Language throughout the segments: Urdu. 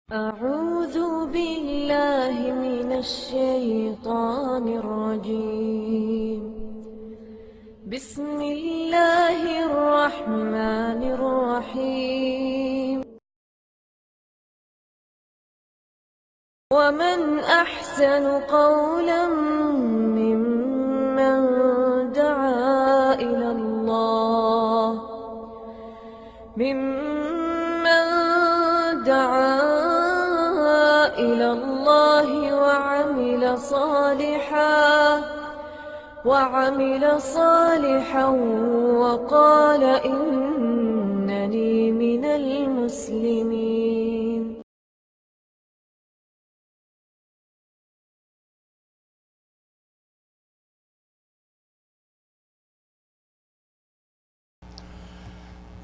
أعوذ بالله من الشيطان الرجيم. بسم الله الرحمن الرحيم. ومن أحسن قولا ممن دعا إلى الله وعمل صالحا وقال إنني من المسلمين.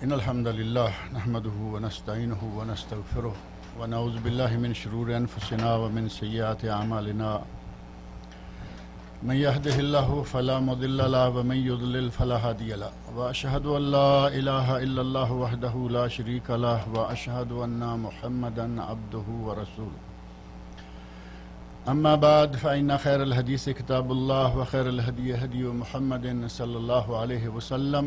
إن الحمد لله نحمده ونستعينه ونستغفره ونعوذ بالله من شرور أنفسنا ومن سيئات أعمالنا. من يهده الله فلا مضل له ومن يضلل فلا هادي له وأشهد أن لا إله إلا الله وحده لا شريك له وأشهد أن محمدا عبده ورسوله. أما بعد فإن خير الحديث كتاب الله وخير الهدي هدي محمد صلى الله عليه وسلم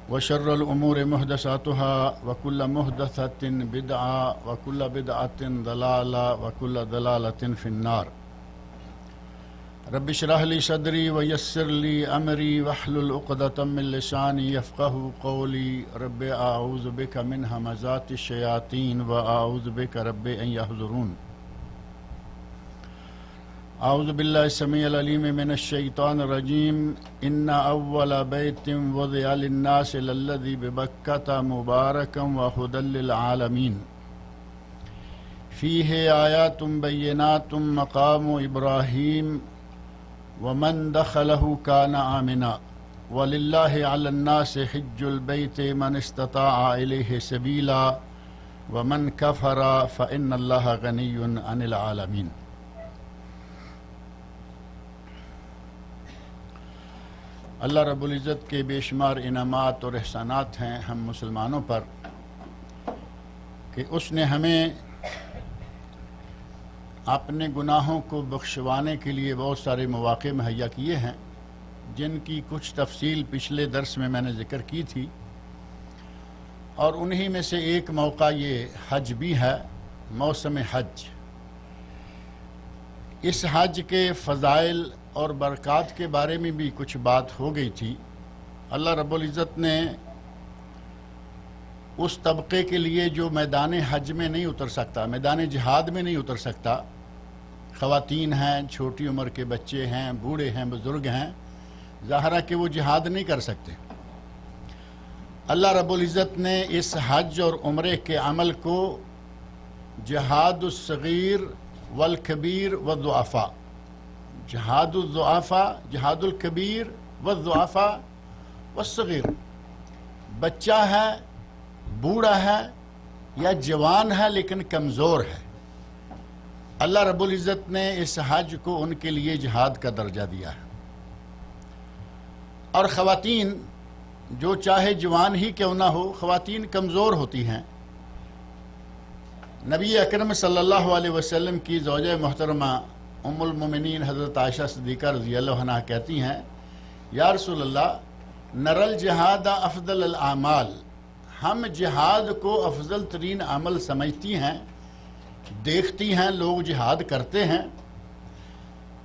وشر الأمور محدثاتها وكل محدثة بدعة وكل بدعة ضلالة وكل ضلالة في النار. رب اشرح لي صدري ويسر لي أمري واحلل عقدة من لساني يفقهوا قولي. رب أعوذ بك من همزات الشياطين وأعوذ بك رب أن يحضرون. أعوذ بالله السميع العليم من الشيطان الرجيم. إن أول بيت وضع للناس للذي ببكة مباركا وهدى للعالمين فيه آيات بينات مقام إبراهيم ومن دخله كان آمنا ولله على الناس حج البيت من استطاع إليه سبيلا ومن كفر فإن الله غني عن العالمين. اللہ رب العزت کے بے شمار انعامات اور احسانات ہیں ہم مسلمانوں پر کہ اس نے ہمیں اپنے گناہوں کو بخشوانے کے لیے بہت سارے مواقع مہیا کیے ہیں، جن کی کچھ تفصیل پچھلے درس میں نے ذکر کی تھی، اور انہی میں سے ایک موقع یہ حج بھی ہے، موسم حج۔ اس حج کے فضائل اور برکات کے بارے میں بھی کچھ بات ہو گئی تھی۔ اللہ رب العزت نے اس طبقے کے لیے جو میدان حج میں نہیں اتر سکتا، میدان جہاد میں نہیں اتر سکتا، خواتین ہیں، چھوٹی عمر کے بچے ہیں، بوڑھے ہیں، بزرگ ہیں، ظاہر ہے کہ وہ جہاد نہیں کر سکتے۔ اللہ رب العزت نے اس حج اور عمرے کے عمل کو جہاد الصغیر والکبیر والضعفاء، جہاد الضعفاء، جہاد الکبیر والضعفاء والصغیر، بچہ ہے، بوڑھا ہے یا جوان ہے لیکن کمزور ہے، اللہ رب العزت نے اس حج کو ان کے لیے جہاد کا درجہ دیا ہے۔ اور خواتین، جو چاہے جوان ہی کیوں نہ ہو، خواتین کمزور ہوتی ہیں۔ نبی اکرم صلی اللہ علیہ وسلم کی زوجہ محترمہ ام المومنین حضرت عائشہ صدیقہ رضی اللہ عنہ کہتی ہیں، یا رسول اللہ، نر الجہاد افضل الاعمال، ہم جہاد کو افضل ترین عمل سمجھتی ہیں، دیکھتی ہیں لوگ جہاد کرتے ہیں،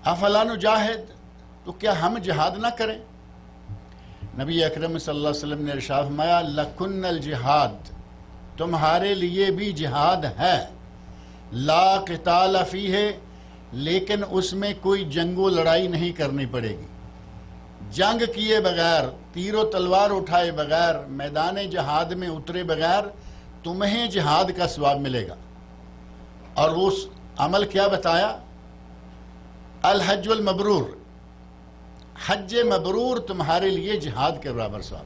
افلا نجاہد، تو کیا ہم جہاد نہ کریں؟ نبی اکرم صلی اللہ علیہ وسلم نے ارشاد فرمایا، لکن الجہاد، تمہارے لیے بھی جہاد ہے، لا قتال فیہ، لیکن اس میں کوئی جنگ و لڑائی نہیں کرنی پڑے گی۔ جنگ کیے بغیر، تیر و تلوار اٹھائے بغیر، میدان جہاد میں اترے بغیر تمہیں جہاد کا ثواب ملے گا۔ اور وہ عمل کیا بتایا؟ الحج المبرور، حج مبرور تمہارے لیے جہاد کے برابر ثواب۔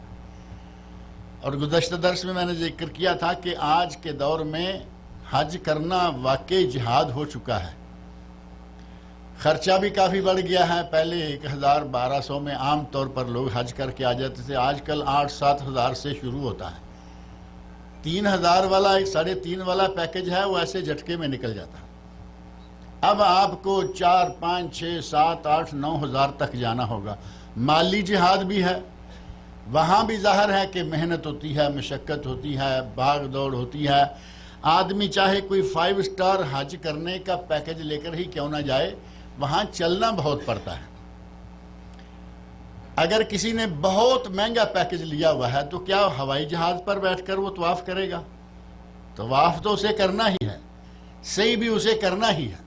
اور گزشتہ درس میں نے ذکر کیا تھا کہ آج کے دور میں حج کرنا واقعی جہاد ہو چکا ہے۔ خرچہ بھی کافی بڑھ گیا ہے، پہلے 1000-1200 میں عام طور پر لوگ حج کر کے آ جاتے تھے، آج کل 8-7 ہزار سے شروع ہوتا ہے۔ 3,000 والا 3.5 والا پیکج ہے وہ ایسے جھٹکے میں نکل جاتا ہے۔ اب آپ کو 4 5 6 7 8 9 ہزار تک جانا ہوگا۔ مالی جہاد بھی ہے، وہاں بھی ظاہر ہے کہ محنت ہوتی ہے، مشقت ہوتی ہے، بھاگ دوڑ ہوتی ہے۔ آدمی چاہے کوئی 5 سٹار حج کرنے کا پیکج لے کر ہی کیوں نہ جائے، وہاں چلنا بہت پڑتا ہے۔ اگر کسی نے بہت مہنگا پیکج لیا ہوا ہے تو کیا ہوائی جہاز پر بیٹھ کر وہ طواف کرے گا؟ طواف تو اسے کرنا ہی ہے، صحیح بھی اسے کرنا ہی ہے۔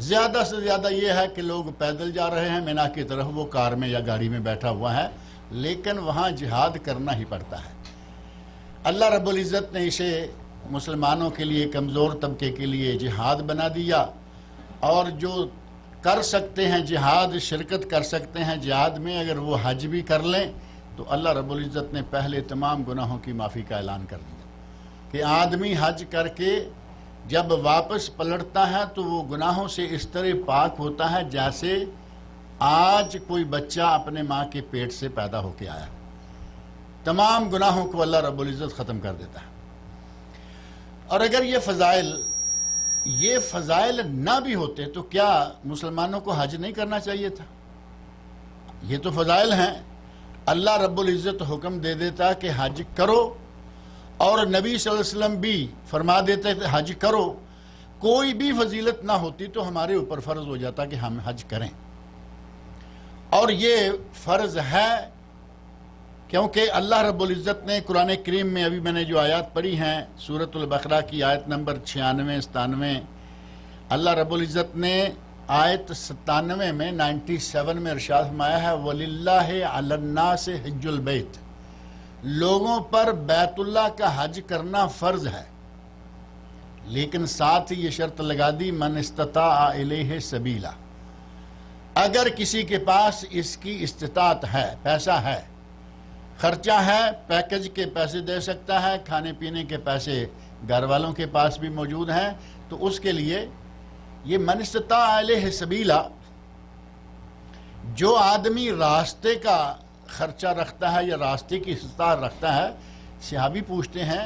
زیادہ سے زیادہ یہ ہے کہ لوگ پیدل جا رہے ہیں مینا کی طرف، وہ کار میں یا گاڑی میں بیٹھا ہوا ہے، لیکن وہاں جہاد کرنا ہی پڑتا ہے۔ اللہ رب العزت نے اسے مسلمانوں کے لیے، کمزور طبقے کے لیے جہاد بنا دیا، اور جو کر سکتے ہیں جہاد، شرکت کر سکتے ہیں جہاد میں، اگر وہ حج بھی کر لیں تو اللہ رب العزت نے پہلے تمام گناہوں کی معافی کا اعلان کر دیا کہ آدمی حج کر کے جب واپس پلٹتا ہے تو وہ گناہوں سے اس طرح پاک ہوتا ہے جیسے آج کوئی بچہ اپنے ماں کے پیٹ سے پیدا ہو کے آیا۔ تمام گناہوں کو اللہ رب العزت ختم کر دیتا ہے۔ اور اگر یہ فضائل نہ بھی ہوتے تو کیا مسلمانوں کو حج نہیں کرنا چاہیے تھا؟ یہ تو فضائل ہیں، اللہ رب العزت حکم دے دیتا کہ حج کرو، اور نبی صلی اللہ علیہ وسلم بھی فرما دیتے تھے حج کرو۔ کوئی بھی فضیلت نہ ہوتی تو ہمارے اوپر فرض ہو جاتا کہ ہم حج کریں، اور یہ فرض ہے کیونکہ اللہ رب العزت نے قرآن کریم میں، ابھی میں نے جو آیات پڑھی ہیں سورۃ البقرہ کی آیت نمبر 96 97، اللہ رب العزت نے آیت 97 میں 97 میں ارشاد فرمایا ہے وَلِلَّهِ عَلَى النَّاسِ حِجُّ الْبَيْتِ، لوگوں پر بیت اللہ کا حج کرنا فرض ہے، لیکن ساتھ ہی یہ شرط لگا دی من استطاع الیہ سبیلا، اگر کسی کے پاس اس کی استطاعت ہے، پیسہ ہے، خرچہ ہے، پیکج کے پیسے دے سکتا ہے، کھانے پینے کے پیسے گھر والوں کے پاس بھی موجود ہیں، تو اس کے لیے یہ من استطاع الیہ سبیلا، جو آدمی راستے کا خرچہ رکھتا ہے یا راستے کی استطاعت رکھتا ہے۔ صحابی پوچھتے ہیں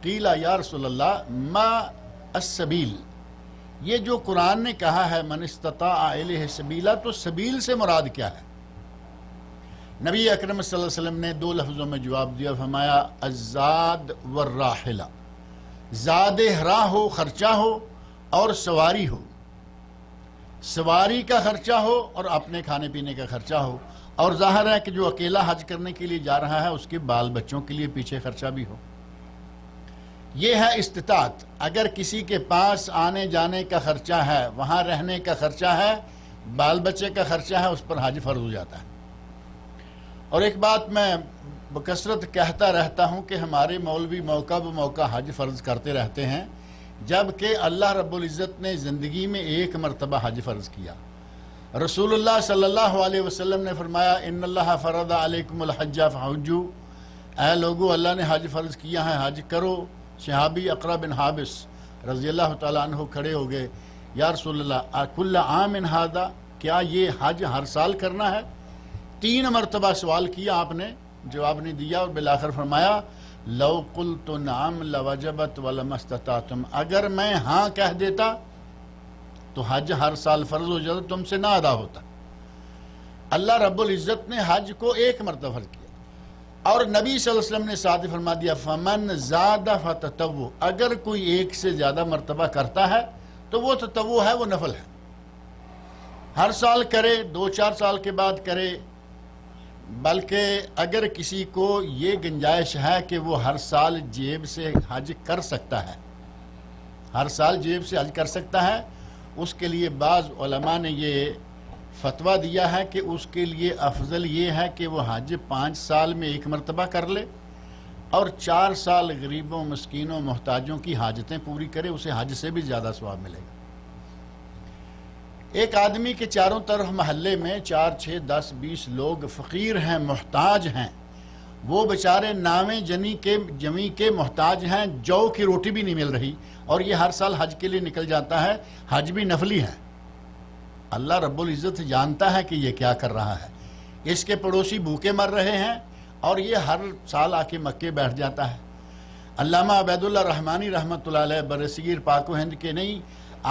قیل یا رسول اللہ ما السبیل، یہ جو قرآن نے کہا ہے من استطاع الیہ سبیلا، تو سبیل سے مراد کیا ہے؟ نبی اکرم صلی اللہ علیہ وسلم نے 2 لفظوں میں جواب دیا، فرمایا الزاد والراحلہ، زاد راہ ہو، خرچہ ہو، اور سواری ہو، سواری کا خرچہ ہو اور اپنے کھانے پینے کا خرچہ ہو، اور ظاہر ہے کہ جو اکیلا حج کرنے کے لیے جا رہا ہے اس کے بال بچوں کے لیے پیچھے خرچہ بھی ہو۔ یہ ہے استطاعت۔ اگر کسی کے پاس آنے جانے کا خرچہ ہے، وہاں رہنے کا خرچہ ہے، بال بچے کا خرچہ ہے، اس پر حج فرض ہو جاتا ہے۔ اور ایک بات میں بکثرت کہتا رہتا ہوں کہ ہمارے مولوی موقع بموقع حج فرض کرتے رہتے ہیں، جبکہ اللہ رب العزت نے زندگی میں ایک مرتبہ حج فرض کیا۔ رسول اللہ صلی اللہ علیہ وسلم نے فرمایا ان اللہ فرض علیکم الحج فحجوا، اے لوگو اللہ نے حج فرض کیا ہے، حج کرو۔ صحابی اقرا بن حابس رضی اللہ تعالیٰ عنہ کھڑے ہو گئے، یا رسول اللہ کل عام ھذا، کیا یہ حج ہر سال کرنا ہے؟ 3 مرتبہ سوال کیا آپ نے، جواب نہیں دیا، اور بالآخر فرمایا لو قلت نعم لوجبت ولما استطعتم، اگر میں ہاں کہہ دیتا تو حج ہر سال فرض ہو جاتا، تم سے نہ ادا ہوتا۔ اللہ رب العزت نے حج کو ایک مرتبہ فرض کیا، اور نبی صلی اللہ علیہ وسلم نے ساتھ فرما دیا فمن زاد فتطوع، اگر کوئی ایک سے زیادہ مرتبہ کرتا ہے تو وہ تطوع ہے، وہ نفل ہے، ہر سال کرے، 2-4 سال کے بعد کرے۔ بلکہ اگر کسی کو یہ گنجائش ہے کہ وہ ہر سال جیب سے حج کر سکتا ہے، ہر سال جیب سے حج کر سکتا ہے، اس کے لیے بعض علماء نے یہ فتویٰ دیا ہے کہ اس کے لیے افضل یہ ہے کہ وہ حج 5 سال میں ایک مرتبہ کر لے، اور 4 سال غریبوں، مسکینوں، محتاجوں کی حاجتیں پوری کرے، اسے حج سے بھی زیادہ ثواب ملے گا۔ ایک آدمی کے چاروں طرف محلے میں 4 6 10 20 لوگ فقیر ہیں، محتاج ہیں، وہ بیچارے ناویں جمی کے محتاج ہیں، جو کی روٹی بھی نہیں مل رہی، اور یہ ہر سال حج کے لیے نکل جاتا ہے، حج بھی نفلی ہے۔ اللہ رب العزت جانتا ہے کہ یہ کیا کر رہا ہے، اس کے پڑوسی بھوکے مر رہے ہیں اور یہ ہر سال آ کے مکے بیٹھ جاتا ہے، علامہ عبید اللہ رحمانی رحمۃ اللہ علیہ برصغیر پاک و ہند کے نہیں،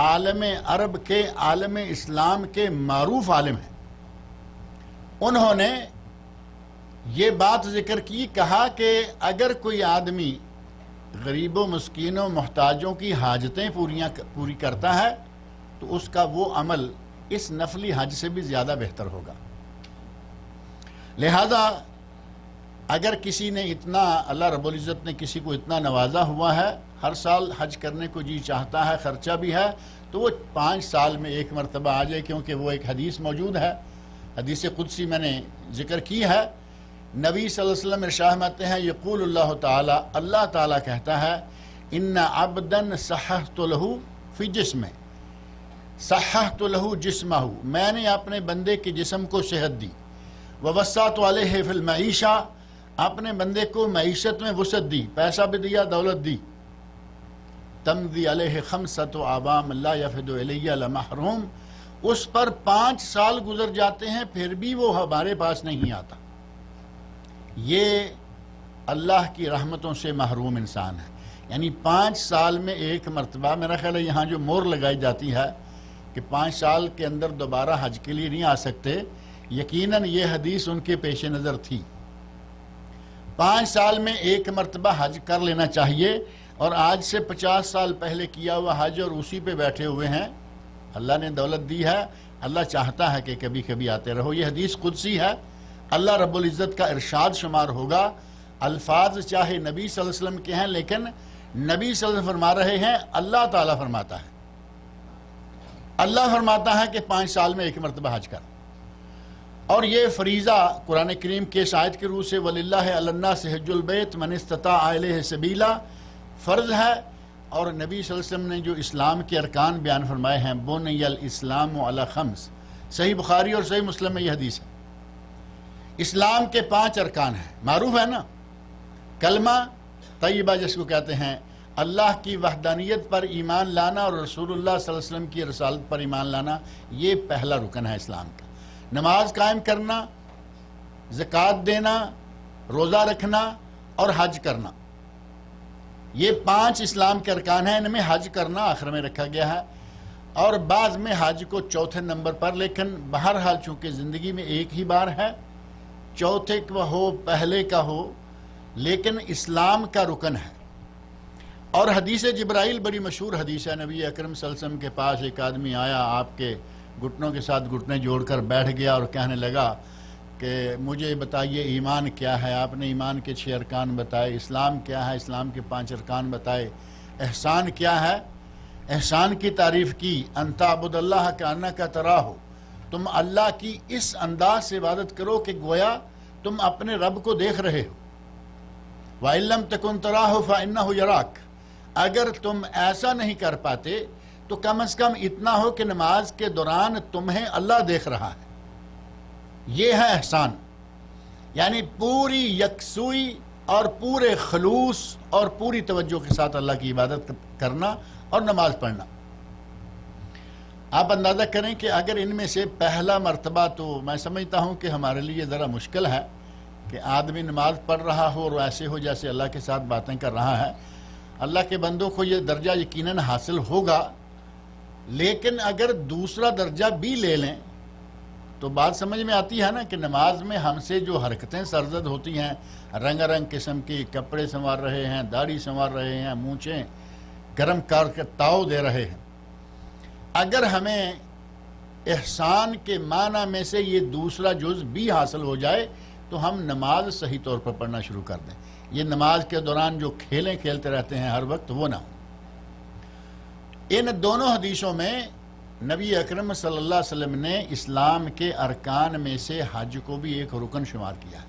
عالم عرب کے، عالم اسلام کے معروف عالم ہیں، انہوں نے یہ بات ذکر کی، کہا کہ اگر کوئی آدمی غریبوں، مسکینوں، محتاجوں کی حاجتیں پوری کرتا ہے تو اس کا وہ عمل اس نفلی حج سے بھی زیادہ بہتر ہوگا۔ لہذا اگر کسی نے اتنا، اللہ رب العزت نے کسی کو اتنا نوازا ہوا ہے، ہر سال حج کرنے کو جی چاہتا ہے، خرچہ بھی ہے، تو وہ 5 سال میں ایک مرتبہ آ جائے، کیونکہ وہ ایک حدیث موجود ہے، حدیث قدسی میں نے ذکر کی ہے۔ نبی صلی اللہ علیہ وسلم ارشاد فرماتے ہیں، یقول اللہ تعالی، اللہ تعالیٰ کہتا ہے، ان عبدن صححت لہ فی جسمہ، صححت لہ جسمہ، میں نے اپنے بندے کے جسم کو صحت دی، ووسعت علیہ فی المعیشہ، اپنے بندے کو معیشت میں وسعت دی، پیسہ بھی دیا، دولت دی، تمضی علیہ 5 اعوام لا یفد الی لمحروم، اس پر 5 سال گزر جاتے ہیں پھر بھی وہ ہمارے پاس نہیں آتا۔ یہ اللہ کی رحمتوں سے محروم انسان ہے، یعنی 5 سال میں ایک مرتبہ، میرا خیال ہے یہاں جو مور لگائی جاتی ہے کہ 5 سال کے اندر دوبارہ حج کے لیے نہیں آ سکتے، یقیناً یہ حدیث ان کے پیش نظر تھی۔ 5 سال میں ایک مرتبہ حج کر لینا چاہیے، اور آج سے 50 سال پہلے کیا ہوا حج اور اسی پہ بیٹھے ہوئے ہیں، اللہ نے دولت دی ہے، اللہ چاہتا ہے کہ کبھی کبھی آتے رہو۔ یہ حدیث قدسی ہے، اللہ رب العزت کا ارشاد شمار ہوگا، الفاظ چاہے نبی صلی اللہ علیہ وسلم کے ہیں، لیکن نبی صلی اللہ علیہ وسلم فرما رہے ہیں، اللہ تعالیٰ فرماتا ہے، اللہ فرماتا ہے کہ 5 سال میں ایک مرتبہ حج کر۔ اور یہ فریضہ قرآن کریم کے اس آیت کی روح سے وَلِلَّهِ عَلَى النَّاسِ حِجُّ الْبَيْتِ مَنِ اسْتَطَاعَ إِلَيْهِ سَبِيلًا فرض ہے۔ اور نبی صلی اللہ علیہ وسلم نے جو اسلام کے ارکان بیان فرمائے ہیں، بُنِیَ الْإِسْلَامُ عَلَى 5، صحیح بخاری اور صحیح مسلم میں یہ حدیث ہے۔ اسلام کے 5 ارکان ہیں، معروف ہے نا، کلمہ طیبہ جس کو کہتے ہیں، اللہ کی وحدانیت پر ایمان لانا اور رسول اللہ صلی اللہ علیہ وسلم کی رسالت پر ایمان لانا، یہ پہلا رکن ہے اسلام کا۔ نماز قائم کرنا، زکوٰۃ دینا، روزہ رکھنا اور حج کرنا، یہ 5 اسلام کے ارکان ہیں، ان میں حج کرنا آخر میں رکھا گیا ہے، اور بعض میں حج کو 4تھے نمبر پر، لیکن بہرحال چونکہ زندگی میں ایک ہی بار ہے، 4تھے کا ہو پہلے کا ہو، لیکن اسلام کا رکن ہے۔ اور حدیث جبرائیل بڑی مشہور حدیث ہے، نبی اکرم صلی اللہ علیہ وسلم کے پاس ایک آدمی آیا، آپ کے گھٹنوں کے ساتھ گھٹنے جوڑ کر بیٹھ گیا اور کہنے لگا کہ مجھے بتائیے ایمان کیا ہے؟ آپ نے ایمان کے 6 ارکان بتائے، اسلام کیا ہے؟ اسلام کے 5 ارکان بتائے، احسان کیا ہے؟ احسان کی تعریف کی، ان تعبد اللہ کانک تراہ، تم اللہ کی اس انداز سے عبادت کرو کہ گویا تم اپنے رب کو دیکھ رہے ہو، وَإِن لَمْ تَكُنْ تَرَاهُ فَإِنَّهُ يَرَاكَ، اگر تم ایسا نہیں کر پاتے تو کم از کم اتنا ہو کہ نماز کے دوران تمہیں اللہ دیکھ رہا ہے۔ یہ ہے احسان، یعنی پوری یکسوئی اور پورے خلوص اور پوری توجہ کے ساتھ اللہ کی عبادت کرنا اور نماز پڑھنا۔ آپ اندازہ کریں کہ اگر ان میں سے پہلا مرتبہ، تو میں سمجھتا ہوں کہ ہمارے لیے ذرا مشکل ہے کہ آدمی نماز پڑھ رہا ہو اور ایسے ہو جیسے اللہ کے ساتھ باتیں کر رہا ہے۔ اللہ کے بندوں کو یہ درجہ یقیناً حاصل ہوگا، لیکن اگر دوسرا درجہ بھی لے لیں تو بات سمجھ میں آتی ہے نا کہ نماز میں ہم سے جو حرکتیں سرزد ہوتی ہیں، رنگ رنگ قسم کی، کپڑے سنوار رہے ہیں، داڑھی سنوار رہے ہیں، مونچھیں گرم کر کے تاؤ دے رہے ہیں، اگر ہمیں احسان کے معنی میں سے یہ دوسرا جز بھی حاصل ہو جائے تو ہم نماز صحیح طور پر پڑھنا شروع کر دیں۔ یہ نماز کے دوران جو کھیلیں کھیلتے رہتے ہیں ہر وقت، وہ نہ ہو۔ ان دونوں حدیثوں میں نبی اکرم صلی اللہ علیہ وسلم نے اسلام کے ارکان میں سے حج کو بھی ایک رکن شمار کیا ہے۔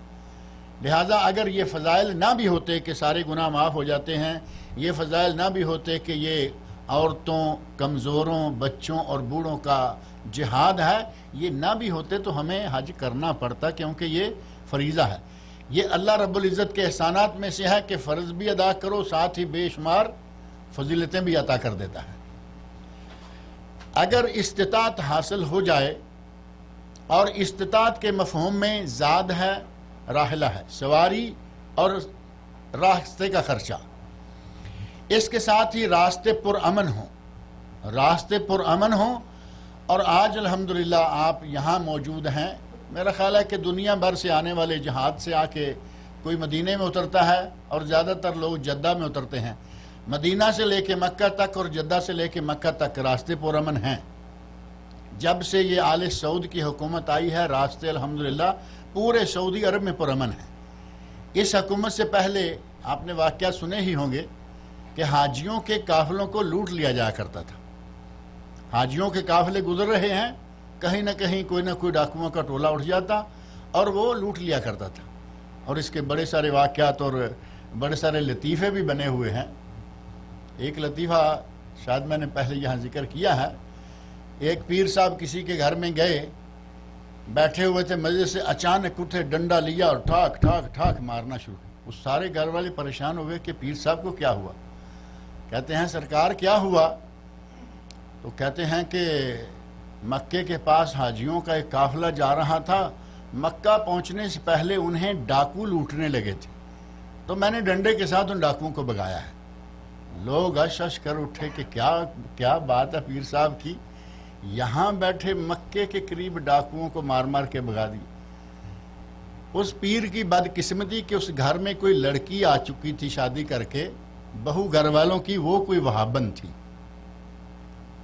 لہٰذا اگر یہ فضائل نہ بھی ہوتے کہ سارے گناہ معاف ہو جاتے ہیں، یہ فضائل نہ بھی ہوتے کہ یہ عورتوں، کمزوروں، بچوں اور بوڑھوں کا جہاد ہے، یہ نہ بھی ہوتے تو ہمیں حج کرنا پڑتا، کیونکہ یہ فریضہ ہے۔ یہ اللہ رب العزت کے احسانات میں سے ہے کہ فرض بھی ادا کرو، ساتھ ہی بے شمار فضیلتیں بھی عطا کر دیتا ہے۔ اگر استطاعت حاصل ہو جائے، اور استطاعت کے مفہوم میں زاد ہے، راحلہ ہے، سواری اور راستے کا خرچہ، اس کے ساتھ ہی راستے پرامن ہوں، راستے پرامن ہوں۔ اور آج الحمدللہ آپ یہاں موجود ہیں، میرا خیال ہے کہ دنیا بھر سے آنے والے جہاد سے آ کے کوئی مدینہ میں اترتا ہے اور زیادہ تر لوگ جدہ میں اترتے ہیں۔ مدینہ سے لے کے مکہ تک اور جدہ سے لے کے مکہ تک راستے پرامن ہیں۔ جب سے یہ آل سعود کی حکومت آئی ہے، راستے الحمدللہ پورے سعودی عرب میں پرامن ہیں۔ اس حکومت سے پہلے آپ نے واقعہ سنے ہی ہوں گے کہ حاجیوں کے قافلوں کو لوٹ لیا جایا کرتا تھا۔ حاجیوں کے قافلے گزر رہے ہیں، کہیں نہ کہیں کوئی نہ کوئی ڈاکوؤں کا ٹولہ اٹھ جاتا اور وہ لوٹ لیا کرتا تھا، اور اس کے بڑے سارے واقعات اور بڑے سارے لطیفے بھی بنے ہوئے ہیں۔ ایک لطیفہ شاید میں نے پہلے یہاں ذکر کیا ہے۔ ایک پیر صاحب کسی کے گھر میں گئے، بیٹھے ہوئے تھے مزے سے، اچانک اٹھے، ڈنڈا لیا اور ٹھاک ٹھاک ٹھاک مارنا شروع کیا۔ اس سارے گھر والے پریشان ہوئے کہ پیر صاحب کو کیا ہوا؟ کہتے ہیں سرکار کیا ہوا؟ تو کہتے ہیں کہ مکے کے پاس حاجیوں کا ایک قافلہ جا رہا تھا، مکہ پہنچنے سے پہلے انہیں ڈاکو لوٹنے لگے تھے، تو میں نے ڈنڈے کے ساتھ ان ڈاکوؤں کو بھگایا ہے۔ لوگ اشش کر اٹھے کہ کیا بات ہے پیر صاحب کی، یہاں بیٹھے مکے کے قریب ڈاکوؤں کو مار مار کے بھگا دی۔ اس پیر کی بدقسمتی کہ اس گھر میں کوئی لڑکی آ چکی تھی شادی کر کے، بہو گھر والوں کی، وہ کوئی وہابن تھی۔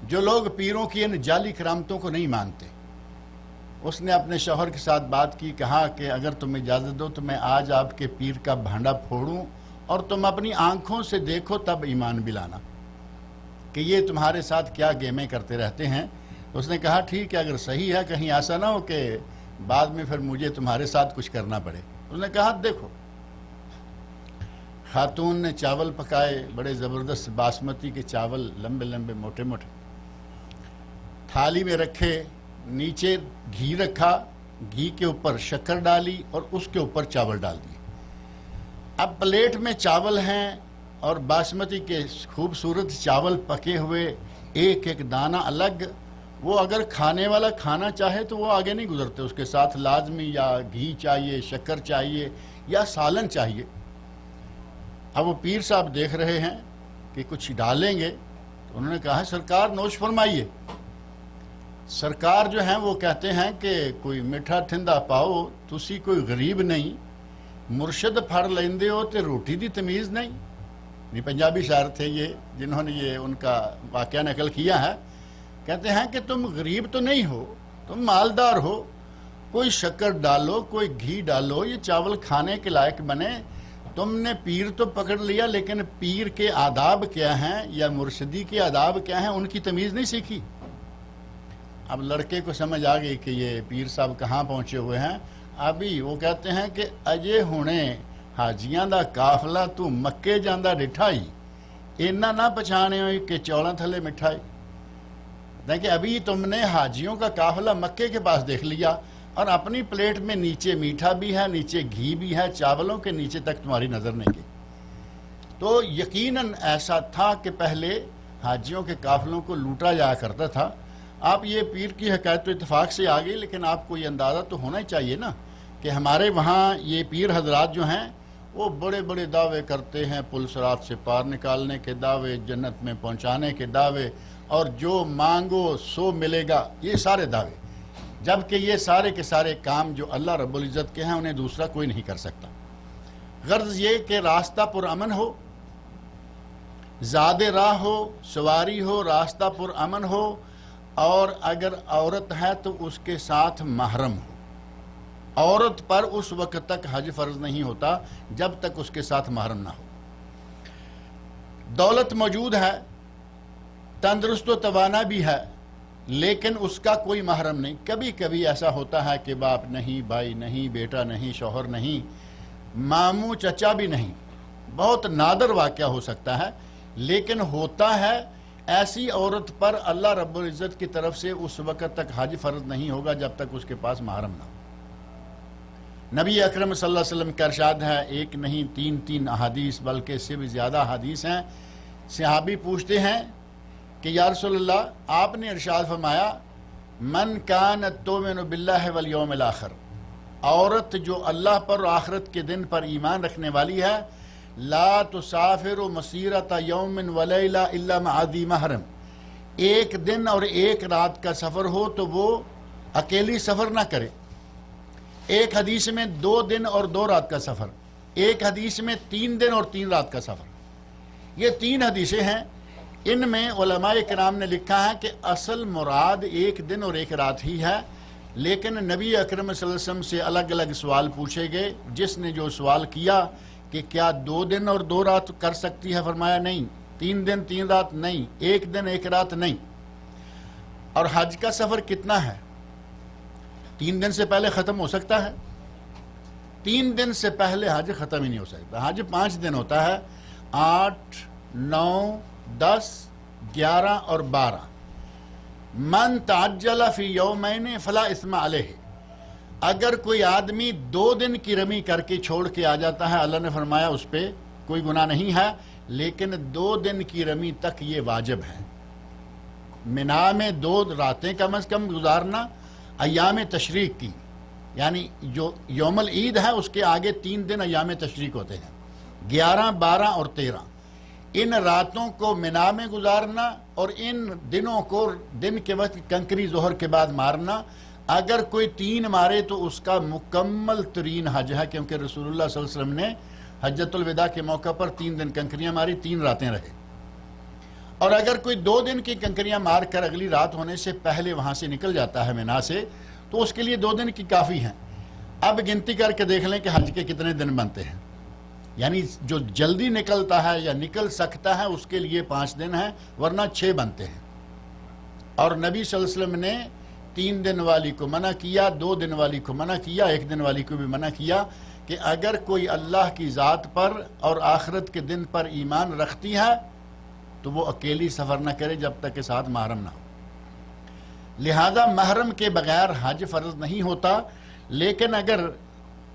جو لوگ پیروں کی ان جعلی کرامتوں کو نہیں مانتے، اس نے اپنے شوہر کے ساتھ بات کی، کہا کہ اگر تم اجازت دو تو میں آج آپ کے پیر کا بھانڈا پھوڑوں اور تم اپنی آنکھوں سے دیکھو تب ایمان بھی لانا کہ یہ تمہارے ساتھ کیا گیمیں کرتے رہتے ہیں۔ اس نے کہا ٹھیک ہے، اگر صحیح ہے، کہیں ایسا نہ ہو کہ بعد میں پھر مجھے تمہارے ساتھ کچھ کرنا پڑے۔ اس نے کہا دیکھو، خاتون نے چاول پکائے، بڑے زبردست باسمتی کے چاول، لمبے لمبے موٹے موٹے، تھالی میں رکھے، نیچے گھی رکھا، گھی کے اوپر شکر ڈالی اور اس کے اوپر چاول ڈال دیے۔ اب پلیٹ میں چاول ہیں اور باسمتی کے خوبصورت چاول پکے ہوئے، ایک ایک دانہ الگ۔ وہ اگر کھانے والا کھانا چاہے تو وہ آگے نہیں گزرتے، اس کے ساتھ لازمی یا گھی چاہیے، شکر چاہیے یا سالن چاہیے۔ اب وہ پیر صاحب دیکھ رہے ہیں کہ کچھ ڈالیں گے، تو انہوں نے کہا سرکار نوش فرمائیے۔ سرکار جو ہیں وہ کہتے ہیں کہ کوئی میٹھا ٹھنڈا پاؤ، تسی کوئی غریب نہیں، مرشد پھڑ لیندے ہو تے روٹی دی تمیز نہیں۔ یہ پنجابی شاعر تھے یہ، جنہوں نے یہ ان کا واقعہ نقل کیا ہے۔ کہتے ہیں کہ تم غریب تو نہیں ہو، تم مالدار ہو، کوئی شکر ڈالو، کوئی گھی ڈالو، یہ چاول کھانے کے لائق بنے۔ تم نے پیر تو پکڑ لیا، لیکن پیر کے آداب کیا ہیں یا مرشدی کے آداب کیا ہیں ان کی تمیز نہیں سیکھی۔ اب لڑکے کو سمجھ آ گئی کہ یہ پیر صاحب کہاں پہنچے ہوئے ہیں۔ ابھی وہ کہتے ہیں کہ اجے ہونے حاجیاں دا قافلہ تو مکے جاندہ ڈٹھائی، اینا نہ پچھانے ہوئی کہ چوڑا تھلے مٹھائی۔ دیکھیں ابھی تم نے حاجیوں کا قافلہ مکے کے پاس دیکھ لیا، اور اپنی پلیٹ میں نیچے میٹھا بھی ہے، نیچے گھی بھی ہے، چاولوں کے نیچے تک تمہاری نظر نہیں گئی۔ تو یقیناً ایسا تھا کہ پہلے حاجیوں کے قافلوں کو لوٹا جایا کرتا تھا۔ آپ یہ پیر کی حکایت تو اتفاق سے آ گئی، لیکن آپ کو یہ اندازہ تو ہونا ہی چاہیے نا کہ ہمارے وہاں یہ پیر حضرات جو ہیں وہ بڑے بڑے دعوے کرتے ہیں، پل صراط سے پار نکالنے کے دعوے، جنت میں پہنچانے کے دعوے، اور جو مانگو سو ملے گا، یہ سارے دعوے، جبکہ یہ سارے کے سارے کام جو اللہ رب العزت کے ہیں انہیں دوسرا کوئی نہیں کر سکتا۔ غرض یہ کہ راستہ پرامن ہو، زاد راہ ہو، سواری ہو، راستہ پرامن ہو، اور اگر عورت ہے تو اس کے ساتھ محرم ہو۔ عورت پر اس وقت تک حج فرض نہیں ہوتا جب تک اس کے ساتھ محرم نہ ہو۔ دولت موجود ہے، تندرست و توانا بھی ہے، لیکن اس کا کوئی محرم نہیں۔ کبھی کبھی ایسا ہوتا ہے کہ باپ نہیں، بھائی نہیں، بیٹا نہیں، شوہر نہیں، ماموں چچا بھی نہیں، بہت نادر واقعہ ہو سکتا ہے، لیکن ہوتا ہے۔ ایسی عورت پر اللہ رب العزت کی طرف سے اس وقت تک حج فرض نہیں ہوگا جب تک اس کے پاس محرم نہ ہو۔ نبی اکرم صلی اللہ علیہ وسلم کا ارشاد ہے، ایک نہیں تین احادیث بلکہ اس سے بھی زیادہ احادیث ہیں۔ صحابی پوچھتے ہیں کہ یا رسول اللہ، آپ نے ارشاد فرمایا من کانت تؤمن باللہ والیوم الآخر، عورت جو اللہ پر اور آخرت کے دن پر ایمان رکھنے والی ہے، لا تسافر مسیرۃ یوم ولیلہ الا مع ذی محرم، ایک دن اور ایک رات کا سفر ہو تو وہ اکیلی سفر نہ کرے۔ ایک حدیث میں 2 دن اور 2 رات کا سفر، ایک حدیث میں 3 دن اور 3 رات کا سفر۔ یہ 3 حدیثیں ہیں، ان میں علماء کرام نے لکھا ہے کہ اصل مراد 1 دن اور 1 رات ہی ہے، لیکن نبی اکرم صلی اللہ علیہ وسلم سے الگ الگ سوال پوچھے گئے۔ جس نے جو سوال کیا کہ کیا 2 دن اور 2 رات کر سکتی ہے، فرمایا نہیں۔ 3 دن 3 رات نہیں، 1 دن 1 رات نہیں۔ اور حج کا سفر کتنا ہے؟ 3 دن سے پہلے ختم ہو سکتا ہے؟ 3 دن سے پہلے حج ختم ہی نہیں ہو سکتا۔ حج 5 دن ہوتا ہے، 8، 9، 10، 11 اور 12۔ من تعجل فی یومین فلا اثم علیہ، اگر کوئی آدمی 2 دن کی رمی کر کے چھوڑ کے آ جاتا ہے، اللہ نے فرمایا اس پہ کوئی گناہ نہیں ہے، لیکن 2 دن کی رمی تک یہ واجب ہے۔ منا میں 2 راتیں کم از کم گزارنا ایام تشریق کی، یعنی جو یوم العید ہے اس کے آگے 3 دن ایام تشریق ہوتے ہیں، 11، 12 اور 13۔ ان راتوں کو منا میں گزارنا اور ان دنوں کو دن کے وقت کنکری ظہر کے بعد مارنا۔ اگر کوئی 3 مارے تو اس کا مکمل ترین حج ہے، کیونکہ رسول اللہ صلی اللہ علیہ وسلم نے حجۃ الوداع کے موقع پر 3 دن کنکریاں ماری، 3 راتیں رہے۔ اور اگر کوئی 2 دن کی کنکریاں مار کر اگلی رات ہونے سے پہلے وہاں سے نکل جاتا ہے منا سے، تو اس کے لیے 2 دن کی کافی ہیں۔ اب گنتی کر کے دیکھ لیں کہ حج کے کتنے دن بنتے ہیں، یعنی جو جلدی نکلتا ہے یا نکل سکتا ہے اس کے لیے 5 دن ہیں، ورنہ 6 بنتے ہیں۔ اور نبی صلی اللہ علیہ وسلم نے 3 دن والی کو منع کیا، 2 دن والی کو منع کیا، 1 دن والی کو بھی منع کیا کہ اگر کوئی اللہ کی ذات پر اور آخرت کے دن پر ایمان رکھتی ہے تو وہ اکیلی سفر نہ کرے جب تک کہ ساتھ محرم نہ ہو۔ لہذا محرم کے بغیر حج فرض نہیں ہوتا، لیکن اگر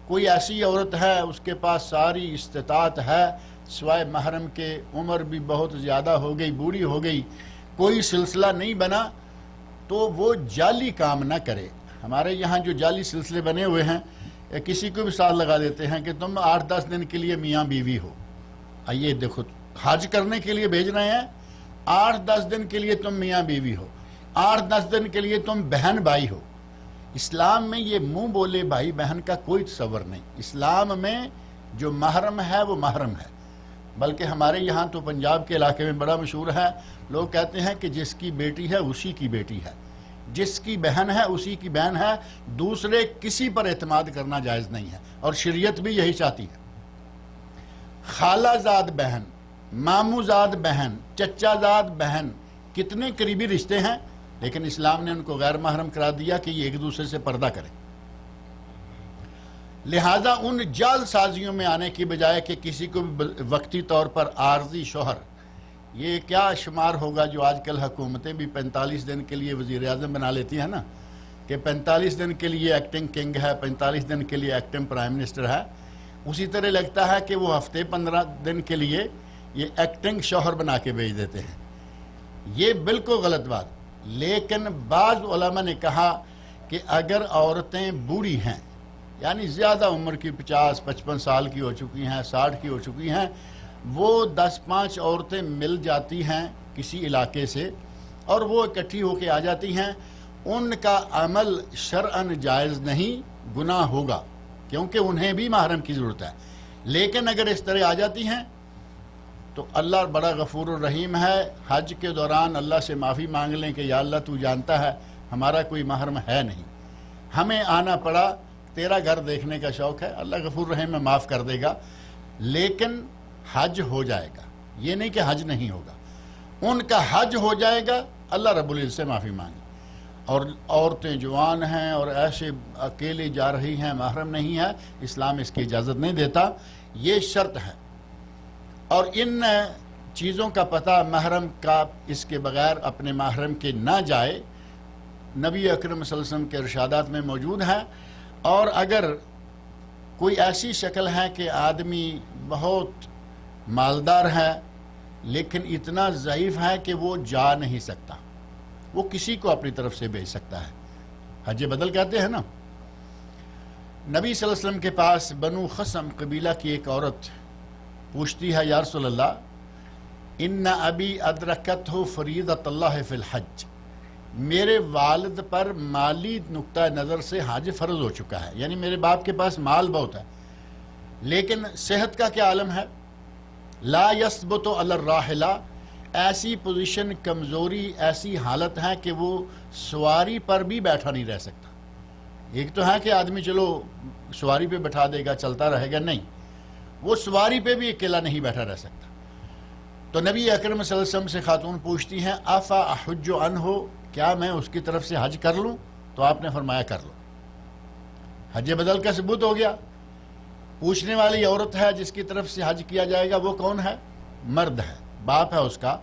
کوئی ایسی عورت ہے اس کے پاس ساری استطاعت ہے، سوائے محرم کے عمر بھی بہت زیادہ ہو گئی، بوڑھی ہو گئی، کوئی سلسلہ نہیں بنا، تو وہ جعلی کام نہ کرے۔ ہمارے یہاں جو جعلی سلسلے بنے ہوئے ہیں، کسی کو بھی ساتھ لگا دیتے ہیں کہ تم 8-10 دن کے لیے میاں بیوی ہو۔ آئیے دیکھو، حج کرنے کے لیے بھیج رہے ہیں، 8-10 دن کے لیے تم میاں بیوی ہو، 8-10 دن کے لیے تم بہن بھائی ہو۔ اسلام میں یہ منہ بولے بھائی بہن کا کوئی تصور نہیں۔ اسلام میں جو محرم ہے وہ محرم ہے، بلکہ ہمارے یہاں تو پنجاب کے علاقے میں بڑا مشہور ہے، لوگ کہتے ہیں کہ جس کی بیٹی ہے اسی کی بیٹی ہے، جس کی بہن ہے اسی کی بہن ہے، دوسرے کسی پر اعتماد کرنا جائز نہیں ہے، اور شریعت بھی یہی چاہتی ہے۔ خالہ زاد بہن، ماموں زاد بہن، چچا زاد بہن، کتنے قریبی رشتے ہیں، لیکن اسلام نے ان کو غیر محرم قرار دیا کہ یہ ایک دوسرے سے پردہ کریں۔ لہذا ان جعل سازیوں میں آنے کی بجائے کہ کسی کو بھی وقتی طور پر عارضی شوہر، یہ کیا شمار ہوگا جو آج کل حکومتیں بھی 45 دن کے لیے وزیر اعظم بنا لیتی ہیں نا، کہ 45 دن کے لیے ایکٹنگ کنگ ہے، 45 دن کے لیے ایکٹنگ پرائم منسٹر ہے، اسی طرح لگتا ہے کہ وہ ہفتے 15 دن کے لیے یہ ایکٹنگ شوہر بنا کے بھیج دیتے ہیں۔ یہ بالکل غلط بات۔ لیکن بعض علماء نے کہا کہ اگر عورتیں بوڑھی ہیں، یعنی زیادہ عمر کی 50-55 سال کی ہو چکی ہیں، 60 کی ہو چکی ہیں، وہ 10-5 عورتیں مل جاتی ہیں کسی علاقے سے اور وہ اکٹھی ہو کے آ جاتی ہیں، ان کا عمل شرعاً جائز نہیں، گناہ ہوگا، کیونکہ انہیں بھی محرم کی ضرورت ہے۔ لیکن اگر اس طرح آ جاتی ہیں تو اللہ بڑا غفور الرحیم ہے، حج کے دوران اللہ سے معافی مانگ لیں کہ یا اللہ تو جانتا ہے ہمارا کوئی محرم ہے نہیں، ہمیں آنا پڑا، تیرا گھر دیکھنے کا شوق ہے، اللہ غفور رحیم میں معاف کر دے گا، لیکن حج ہو جائے گا، یہ نہیں کہ حج نہیں ہوگا، ان کا حج ہو جائے گا، اللہ رب العزت سے معافی مانگے۔ اور عورتیں جوان ہیں اور ایسے اکیلے جا رہی ہیں، محرم نہیں ہے، اسلام اس کی اجازت نہیں دیتا، یہ شرط ہے۔ اور ان چیزوں کا پتہ محرم کا اس کے بغیر اپنے محرم کے نہ جائے، نبی اکرم صلی اللہ علیہ وسلم کے ارشادات میں موجود ہے۔ اور اگر کوئی ایسی شکل ہے کہ آدمی بہت مالدار ہے لیکن اتنا ضعیف ہے کہ وہ جا نہیں سکتا، وہ کسی کو اپنی طرف سے بھیج سکتا ہے، حج بدل کہتے ہیں نا۔ نبی صلی اللہ علیہ وسلم کے پاس بنو خصم قبیلہ کی ایک عورت پوچھتی ہے یا رسول اللہ ان ابی ادرکت ہو فریضۃ اللہ فی الحج، میرے والد پر مالی نقطہ نظر سے حج فرض ہو چکا ہے، یعنی میرے باپ کے پاس مال بہت ہے لیکن صحت کا کیا عالم ہے، لا یثبت علی الراحلہ، ایسی پوزیشن، کمزوری، ایسی حالت ہے کہ وہ سواری پر بھی بیٹھا نہیں رہ سکتا۔ ایک تو ہے کہ آدمی چلو سواری پہ بٹھا دے گا چلتا رہے گا، نہیں، وہ سواری پہ بھی اکیلا نہیں بیٹھا رہ سکتا۔ تو نبی اکرم صلی اللہ علیہ وسلم سے خاتون پوچھتی ہیں افا احج عنہ، کیا میں اس کی طرف سے حج کر لوں؟ تو آپ نے فرمایا کر لو۔ حج بدل کا ثبوت ہو گیا۔ پوچھنے والی عورت ہے جس کی طرف سے حج کیا جائے گا، وہ کون ہے؟ مرد ہے، باپ ہے اس کا،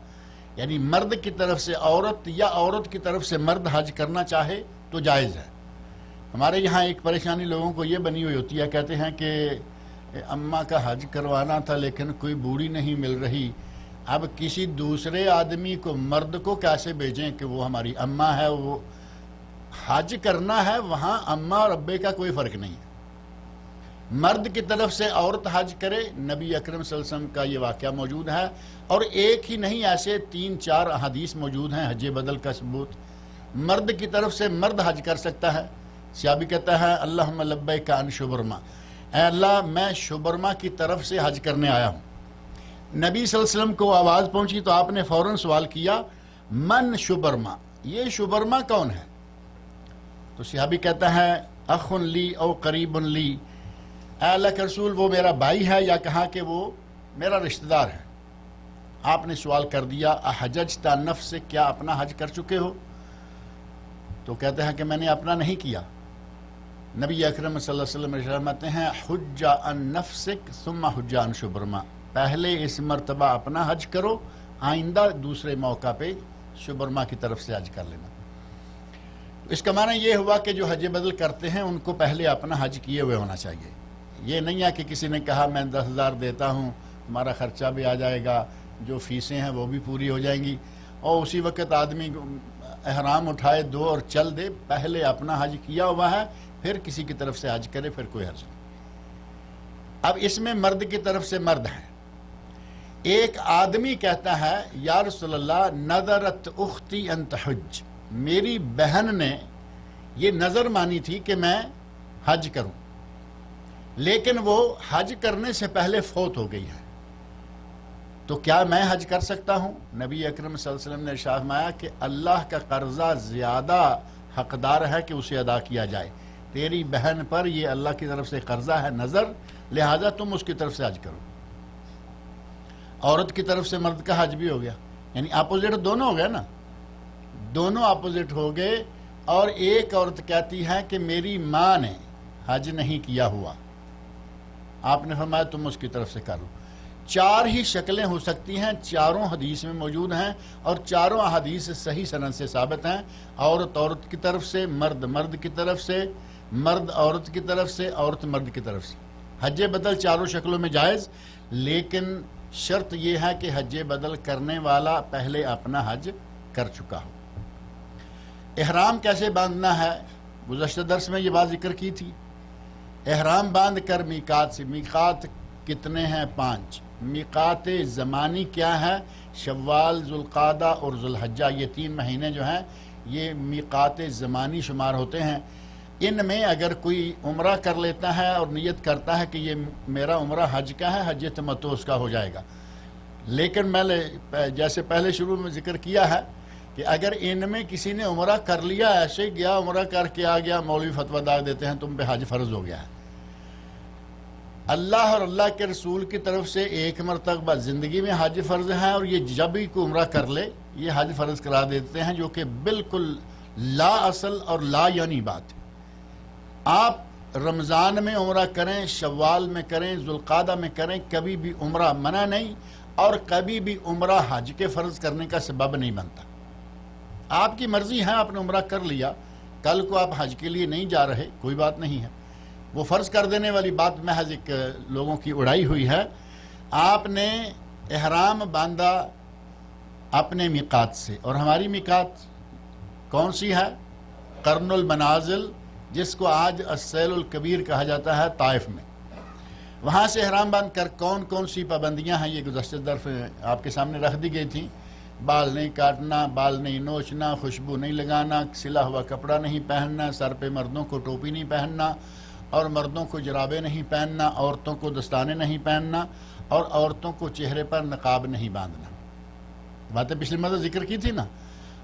یعنی مرد کی طرف سے عورت یا عورت کی طرف سے مرد حج کرنا چاہے تو جائز ہے۔ ہمارے یہاں ایک پریشانی لوگوں کو یہ بنی ہوئی ہوتی ہے، کہتے ہیں کہ اماں کا حج کروانا تھا لیکن کوئی بوڑھی نہیں مل رہی، اب کسی دوسرے آدمی کو، مرد کو کیسے بھیجیں کہ وہ ہماری اماں ہے، وہ حج کرنا ہے، وہاں اماں اور ابے کا کوئی فرق نہیں ہے۔ مرد کی طرف سے عورت حج کرے، نبی اکرم صلی اللہ علیہ وسلم کا یہ واقعہ موجود ہے، اور ایک ہی نہیں، ایسے 3-4 احادیث موجود ہیں حج بدل کا ثبوت۔ مرد کی طرف سے مرد حج کر سکتا ہے۔ صحابی کہتا ہے اللہم لبیک عن شبرما، اے اللہ میں شبرما کی طرف سے حج کرنے آیا ہوں۔ نبی صلی اللہ علیہ وسلم کو آواز پہنچی تو آپ نے فوراً سوال کیا من شبرما، یہ شبرما کون ہے؟ تو صحابی کہتا ہے اخ لی او قریب لی، اے اللہ کے رسول وہ میرا بھائی ہے، یا کہا کہ وہ میرا رشتہ دار ہے۔ آپ نے سوال کر دیا احججت عن نفسک، کیا اپنا حج کر چکے ہو؟ تو کہتے ہیں کہ میں نے اپنا نہیں کیا۔ نبی اکرم صلی اللہ علیہ وسلم فرماتے ہیں حج عن نفسک ثم حج عن شبرما، پہلے اس مرتبہ اپنا حج کرو، آئندہ دوسرے موقع پہ شبرما کی طرف سے حج کر لینا۔ اس کا معنی یہ ہوا کہ جو حج بدل کرتے ہیں ان کو پہلے اپنا حج کیے ہوئے ہونا چاہیے۔ یہ نہیں ہے کہ کسی نے کہا میں 10,000 دیتا ہوں، ہمارا خرچہ بھی آ جائے گا، جو فیسیں ہیں وہ بھی پوری ہو جائیں گی، اور اسی وقت آدمی احرام اٹھائے دو اور چل دے۔ پہلے اپنا حج کیا ہوا ہے، پھر کسی کی طرف سے حج کرے، پھر کوئی حرج نہیں۔ اب اس میں مرد کی طرف سے مرد ہے۔ ایک آدمی کہتا ہے یا رسول اللہ نذرت اختی ان تحج، میری بہن نے یہ نظر مانی تھی کہ میں حج کروں، لیکن وہ حج کرنے سے پہلے فوت ہو گئی ہے، تو کیا میں حج کر سکتا ہوں؟ نبی اکرم صلی اللہ علیہ وسلم نے ارشاد فرمایا کہ اللہ کا قرضہ زیادہ حقدار ہے کہ اسے ادا کیا جائے، تیری بہن پر یہ اللہ کی طرف سے قرضہ ہے نظر، لہذا تم اس کی طرف سے حج کرو۔ عورت کی طرف سے مرد کا حج بھی ہو گیا، یعنی اپوزٹ دونوں ہو گئے نا، دونوں اپوزٹ ہو گئے۔ اور ایک عورت کہتی ہے کہ میری ماں نے حج نہیں کیا ہوا، آپ نے فرمایا تم اس کی طرف سے کر لو۔ 4 ہی شکلیں ہو سکتی ہیں، چاروں حدیث میں موجود ہیں، اور چاروں احادیث صحیح سند سے ثابت ہیں۔ عورت عورت کی طرف سے، مرد مرد کی طرف سے، مرد عورت کی طرف سے، عورت مرد کی طرف سے۔ حج بدل چاروں شکلوں میں جائز، لیکن شرط یہ ہے کہ حج بدل کرنے والا پہلے اپنا حج کر چکا ہو۔ احرام کیسے باندھنا ہے؟ گزشتہ درس میں یہ بات ذکر کی تھی۔ احرام باندھ کر میقات سے، میقات کتنے ہیں؟ 5۔ میقات زمانی کیا ہے؟ شوال، ذوالقعدہ اور ذوالحجہ، یہ 3 مہینے جو ہیں یہ میقات زمانی شمار ہوتے ہیں۔ ان میں اگر کوئی عمرہ کر لیتا ہے اور نیت کرتا ہے کہ یہ میرا عمرہ حج کا ہے، حج تمتع اس کا ہو جائے گا۔ لیکن میں جیسے پہلے شروع میں ذکر کیا ہے کہ اگر ان میں کسی نے عمرہ کر لیا، ایسے گیا عمرہ کر کے آ گیا، مولوی فتویٰ داغ دیتے ہیں تم پہ حج فرض ہو گیا ہے۔ اللہ اور اللہ کے رسول کی طرف سے ایک مرتبہ زندگی میں حج فرض ہے، اور یہ جب ہی کوئی عمرہ کر لے یہ حج فرض کرا دیتے ہیں، جو کہ بالکل لا اصل اور لا یعنی بات ہے۔ آپ رمضان میں عمرہ کریں، شوال میں کریں، ذوالقعدہ میں کریں، کبھی بھی عمرہ منع نہیں، اور کبھی بھی عمرہ حج کے فرض کرنے کا سبب نہیں بنتا۔ آپ کی مرضی ہے، آپ نے عمرہ کر لیا، کل کو آپ حج کے لیے نہیں جا رہے، کوئی بات نہیں ہے، وہ فرض کر دینے والی بات محض ایک لوگوں کی اڑائی ہوئی ہے۔ آپ نے احرام باندھا اپنے میقات سے، اور ہماری میقات کون سی ہے؟ قرن المنازل، جس کو آج السیل الکبیر کہا جاتا ہے، طائف میں۔ وہاں سے احرام باندھ کر کون کون سی پابندیاں ہیں یہ گزشتہ درس آپ کے سامنے رکھ دی گئی تھیں. بال نہیں کاٹنا، بال نہیں نوچنا، خوشبو نہیں لگانا، سلا ہوا کپڑا نہیں پہننا، سر پہ مردوں کو ٹوپی نہیں پہننا اور مردوں کو جرابیں نہیں پہننا، عورتوں کو دستانے نہیں پہننا اور عورتوں کو چہرے پر نقاب نہیں باندھنا. باتیں پچھلی مرتبہ ذکر کی تھی نا.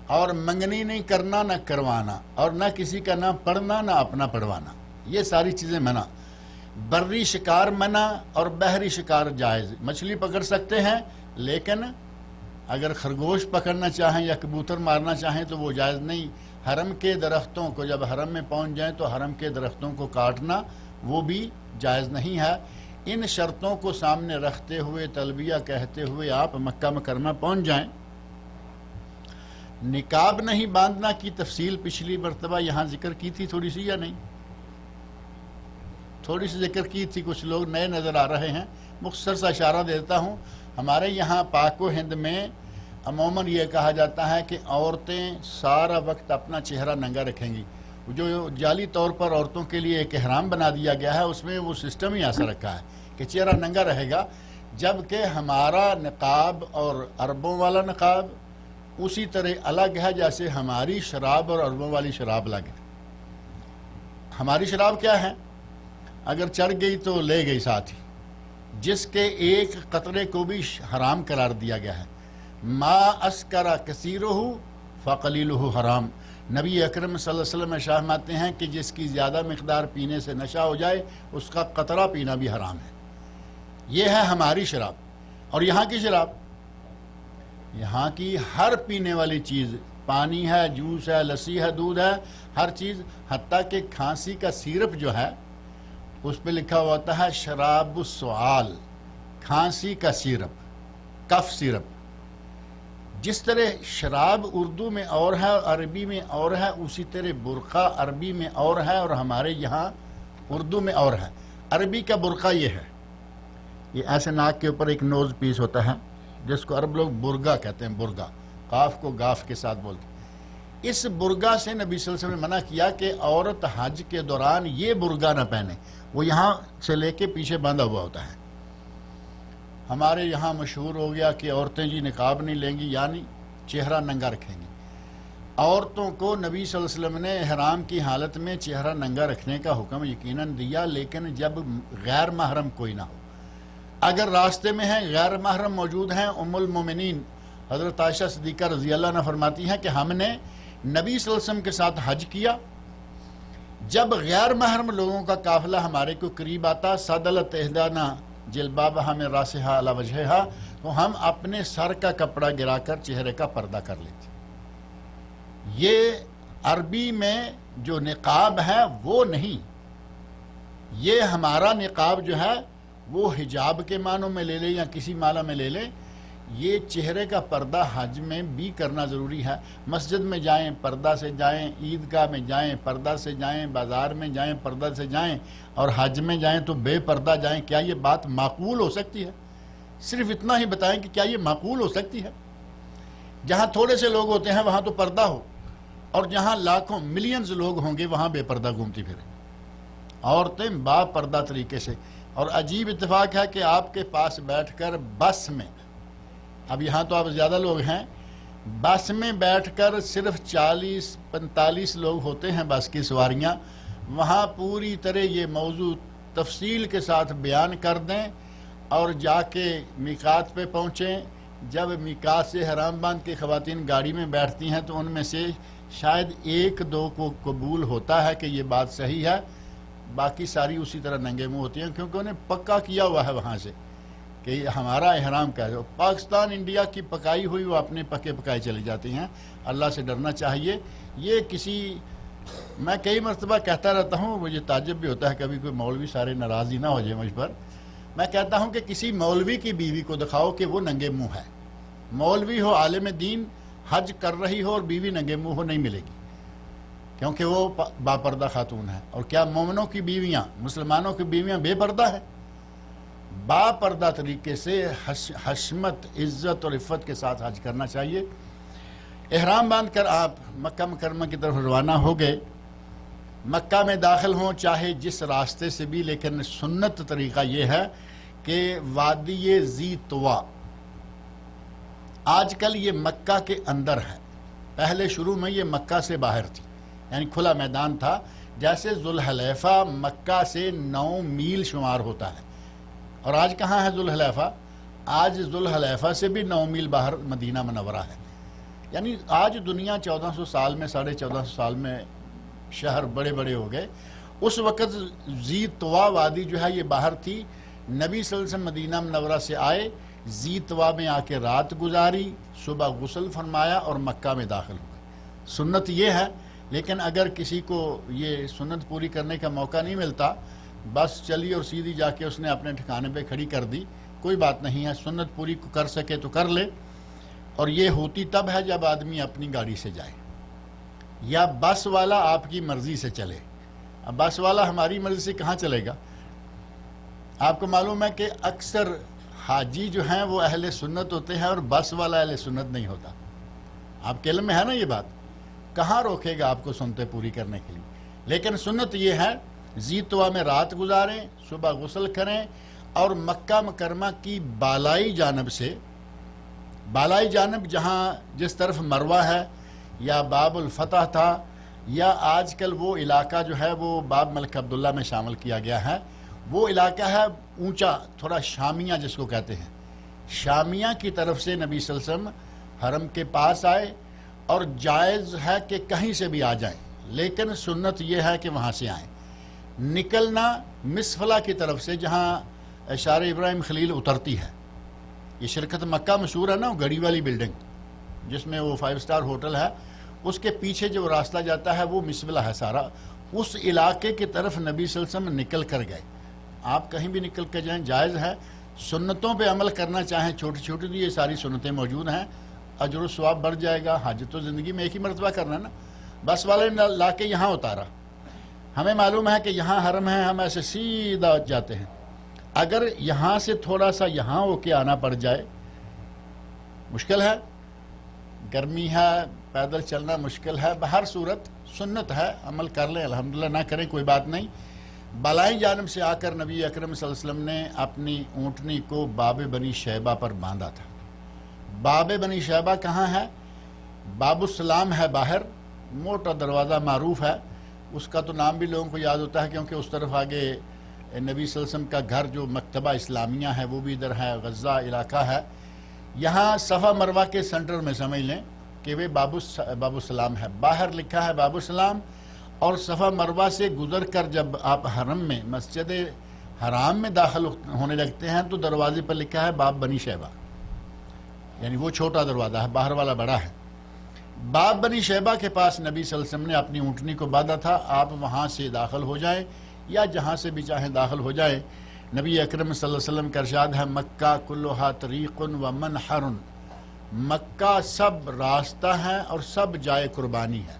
اور منگنی نہیں کرنا نہ کروانا، اور نہ کسی کا نہ پڑھنا نہ اپنا پڑھوانا، یہ ساری چیزیں منع. بری شکار منع اور بحری شکار جائز. مچھلی پکڑ سکتے ہیں لیکن اگر خرگوش پکڑنا چاہیں یا کبوتر مارنا چاہیں تو وہ جائز نہیں. حرم کے درختوں کو جب حرم میں پہنچ جائیں تو حرم کے درختوں کو کاٹنا وہ بھی جائز نہیں ہے. ان شرطوں کو سامنے رکھتے ہوئے تلبیہ کہتے ہوئے آپ مکہ مکرمہ پہنچ جائیں. نقاب نہیں باندھنا کی تفصیل پچھلی مرتبہ یہاں ذکر کی تھی تھوڑی سی یا نہیں؟ تھوڑی سی ذکر کی تھی. کچھ لوگ نئے نظر آ رہے ہیں. مختصر سا اشارہ دیتا ہوں. ہمارے یہاں پاک و ہند میں عموماً یہ کہا جاتا ہے کہ عورتیں سارا وقت اپنا چہرہ ننگا رکھیں گی. جو جعلی طور پر عورتوں کے لیے ایک احرام بنا دیا گیا ہے اس میں وہ سسٹم ہی ایسا رکھا ہے کہ چہرہ ننگا رہے گا، جبکہ ہمارا نقاب اور عربوں والا نقاب اسی طرح الگ ہے جیسے ہماری شراب اور عربوں والی شراب الگ ہے. ہماری شراب کیا ہے؟ اگر چڑھ گئی تو لے گئی ساتھ ہی، جس کے ایک قطرے کو بھی حرام قرار دیا گیا ہے. ما اسکر کثیرہ فقلیلہ حرام. نبی اکرم صلی اللہ علیہ وسلم ارشاد فرماتے ہیں کہ جس کی زیادہ مقدار پینے سے نشہ ہو جائے اس کا قطرہ پینا بھی حرام ہے. یہ ہے ہماری شراب. اور یہاں کی شراب، یہاں کی ہر پینے والی چیز، پانی ہے، جوس ہے، لسی ہے، دودھ ہے، ہر چیز، حتیٰ کہ کھانسی کا سیرپ جو ہے اس پہ لکھا ہوا ہوتا ہے شراب السعال، کھانسی کا سیرپ، کف سیرپ. جس طرح شراب اردو میں اور ہے اور عربی میں اور ہے، اسی طرح برقع عربی میں اور ہے اور ہمارے یہاں اردو میں اور ہے. عربی کا برقع یہ ہے، یہ ایسے ناک کے اوپر ایک نوز پیس ہوتا ہے جس کو عرب لوگ برگا کہتے ہیں. برگا، قاف کو گاف کے ساتھ بولتے ہیں. اس برگا سے نبی صلی اللہ علیہ وسلم نے منع کیا کہ عورت حج کے دوران یہ برگا نہ پہنے. وہ یہاں سے لے کے پیچھے باندھا ہوا ہوتا ہے. ہمارے یہاں مشہور ہو گیا کہ عورتیں جی نقاب نہیں لیں گی، یعنی چہرہ ننگا رکھیں گی. عورتوں کو نبی صلی اللہ علیہ وسلم نے احرام کی حالت میں چہرہ ننگا رکھنے کا حکم یقیناً دیا، لیکن جب غیر محرم کوئی نہ ہو. اگر راستے میں ہیں، غیر محرم موجود ہیں، ام المومنین حضرت عائشہ صدیقہ رضی اللہ عنہا فرماتی ہیں کہ ہم نے نبی صلی اللہ علیہ وسلم کے ساتھ حج کیا. جب غیر محرم لوگوں کا قافلہ ہمارے کو قریب آتا، صدلت احدانا جلبابہا من راسہا علی وجہہا، تو ہم اپنے سر کا کپڑا گرا کر چہرے کا پردہ کر لیتے. یہ عربی میں جو نقاب ہے وہ نہیں. یہ ہمارا نقاب جو ہے وہ حجاب کے معنوں میں لے لیں یا کسی معنی میں لے لیں، یہ چہرے کا پردہ حج میں بھی کرنا ضروری ہے. مسجد میں جائیں پردہ سے جائیں، عیدگاہ میں جائیں پردہ سے جائیں، بازار میں جائیں پردہ سے جائیں، اور حج میں جائیں تو بے پردہ جائیں. کیا یہ بات معقول ہو سکتی ہے؟ صرف اتنا ہی بتائیں کہ کیا یہ معقول ہو سکتی ہے؟ جہاں تھوڑے سے لوگ ہوتے ہیں وہاں تو پردہ ہو، اور جہاں لاکھوں ملینز لوگ ہوں گے وہاں بے پردہ گھومتی پھریں عورتیں با پردہ طریقے سے. اور عجیب اتفاق ہے کہ آپ کے پاس بیٹھ کر بس میں، اب یہاں تو آپ زیادہ لوگ ہیں، بس میں بیٹھ کر صرف 40-45 لوگ ہوتے ہیں بس کی سواریاں، وہاں پوری طرح یہ موضوع تفصیل کے ساتھ بیان کر دیں اور جا کے میقات پہ پہنچیں. جب میقات سے حرام باندھ کے خواتین گاڑی میں بیٹھتی ہیں تو ان میں سے شاید 1-2 کو قبول ہوتا ہے کہ یہ بات صحیح ہے، باقی ساری اسی طرح ننگے منہ ہوتی ہیں، کیونکہ انہیں پکا کیا ہوا ہے وہاں سے کہ یہ ہمارا احرام کا ہے. پاکستان انڈیا کی پکائی ہوئی وہ اپنے پکے پکائے چلی جاتی ہیں. اللہ سے ڈرنا چاہیے. یہ میں کئی مرتبہ کہتا رہتا ہوں، مجھے تعجب بھی ہوتا ہے کبھی کوئی مولوی سارے ناراض ہی نہ ہو جائے مجھ پر. میں کہتا ہوں کہ کسی مولوی کی بیوی کو دکھاؤ کہ وہ ننگے منہ ہے. مولوی ہو، عالم دین، حج کر رہی ہو اور بیوی ننگے منہ ہو، نہیں ملے گی، کیونکہ وہ باپردہ خاتون ہے. اور کیا مومنوں کی بیویاں، مسلمانوں کی بیویاں بے پردہ ہیں؟ با پردہ طریقے سے حشمت، عزت اور عفت کے ساتھ حج کرنا چاہیے. احرام باندھ کر آپ مکہ مکرمہ کی طرف روانہ ہو گئے. مکہ میں داخل ہوں چاہے جس راستے سے بھی، لیکن سنت طریقہ یہ ہے کہ وادی ذی طوا، آج کل یہ مکہ کے اندر ہے، پہلے شروع میں یہ مکہ سے باہر تھی، یعنی کھلا میدان تھا، جیسے ذوالحلیفہ مکہ سے 9 میل شمار ہوتا ہے، اور آج کہاں ہے ذوالحلیفہ؟ آج ذوالحلیفہ سے بھی 9 میل باہر مدینہ منورہ ہے، یعنی آج دنیا 1400 سال میں 1450 سال میں شہر بڑے بڑے ہو گئے، اس وقت ذی طوا وادی جو ہے یہ باہر تھی۔ نبی صلی اللہ علیہ وسلم مدینہ منورہ سے آئے، ذی طوا میں آ کے رات گزاری، صبح غسل فرمایا اور مکہ میں داخل ہوئے۔ سنت یہ ہے، لیکن اگر کسی کو یہ سنت پوری کرنے کا موقع نہیں ملتا، بس چلی اور سیدھی جا کے اس نے اپنے ٹھکانے پہ کھڑی کر دی، کوئی بات نہیں ہے، سنت پوری کر سکے تو کر لے، اور یہ ہوتی تب ہے جب آدمی اپنی گاڑی سے جائے یا بس والا آپ کی مرضی سے چلے۔ اب بس والا ہماری مرضی سے کہاں چلے گا؟ آپ کو معلوم ہے کہ اکثر حاجی جو ہیں وہ اہل سنت ہوتے ہیں اور بس والا اہل سنت نہیں ہوتا۔ آپ کے علم میں ہے نا یہ بات؟ کہاں روکے گا آپ کو سنتیں پوری کرنے کے لیے؟ لیکن سنت یہ ہے ذی طوا میں رات گزاریں، صبح غسل کریں، اور مکہ مکرمہ کی بالائی جانب سے، بالائی جانب جہاں جس طرف مروہ ہے یا باب الفتح تھا، یا آج کل وہ علاقہ جو ہے وہ باب ملک عبداللہ میں شامل کیا گیا ہے، وہ علاقہ ہے اونچا، تھوڑا شامیہ جس کو کہتے ہیں، شامیہ کی طرف سے نبی صلی اللہ علیہ وسلم حرم کے پاس آئے، اور جائز ہے کہ کہیں سے بھی آ جائیں، لیکن سنت یہ ہے کہ وہاں سے آئیں۔ نکلنا مسفلہ کی طرف سے جہاں اشار ابراہیم خلیل اترتی ہے، یہ شرکت مکہ مشہور ہے نا، وہ گڑی والی بلڈنگ جس میں وہ 5 سٹار ہوٹل ہے، اس کے پیچھے جو راستہ جاتا ہے وہ مسفلہ ہے سارا، اس علاقے کی طرف نبی صلی اللہ علیہ وسلم نکل کر گئے۔ آپ کہیں بھی نکل کے جائیں، جائز ہے، سنتوں پہ عمل کرنا چاہیں، چھوٹی چھوٹی یہ ساری سنتیں موجود ہیں، اجر و ثواب بڑھ جائے گا۔ حج تو زندگی میں ایک ہی مرتبہ کرنا ہے نا، بس والے نے لا کے یہاں اتارا، ہمیں معلوم ہے کہ یہاں حرم ہے، ہم ایسے سیدھا جاتے ہیں، اگر یہاں سے تھوڑا سا یہاں ہو کے آنا پڑ جائے، مشکل ہے، گرمی ہے، پیدل چلنا مشکل ہے، بہر صورت سنت ہے، عمل کر لیں، الحمدللہ، نہ کریں کوئی بات نہیں۔ بالائی جانب سے آ کر نبی اکرم صلی اللہ علیہ وسلم نے اپنی اونٹنی کو باب بنی شیبہ پر باندھا تھا۔ باب بنی شیبہ کہاں ہے؟ باب السلام ہے باہر، موٹا دروازہ معروف ہے، اس کا تو نام بھی لوگوں کو یاد ہوتا ہے کیونکہ اس طرف آگے نبی صلی اللہ علیہ وسلم کا گھر جو مکتبہ اسلامیہ ہے وہ بھی ادھر ہے، غزہ علاقہ ہے، یہاں صفا مروہ کے سنٹر میں سمجھ لیں کہ وہ باب السلام ہے، باہر لکھا ہے باب السلام، اور صفا مروہ سے گزر کر جب آپ حرم میں مسجد حرام میں داخل ہونے لگتے ہیں تو دروازے پر لکھا ہے باب بنی شیبہ، یعنی وہ چھوٹا دروازہ ہے، باہر والا بڑا ہے۔ باب بنی شیبہ کے پاس نبی صلی اللہ علیہ وسلم نے اپنی اونٹنی کو باندھا تھا، آپ وہاں سے داخل ہو جائیں یا جہاں سے بھی چاہیں داخل ہو جائیں۔ نبی اکرم صلی اللہ علیہ وسلم کا ارشاد ہے، مکہ کلھا طریق و منحر، مکہ سب راستہ ہے اور سب جائے قربانی ہے،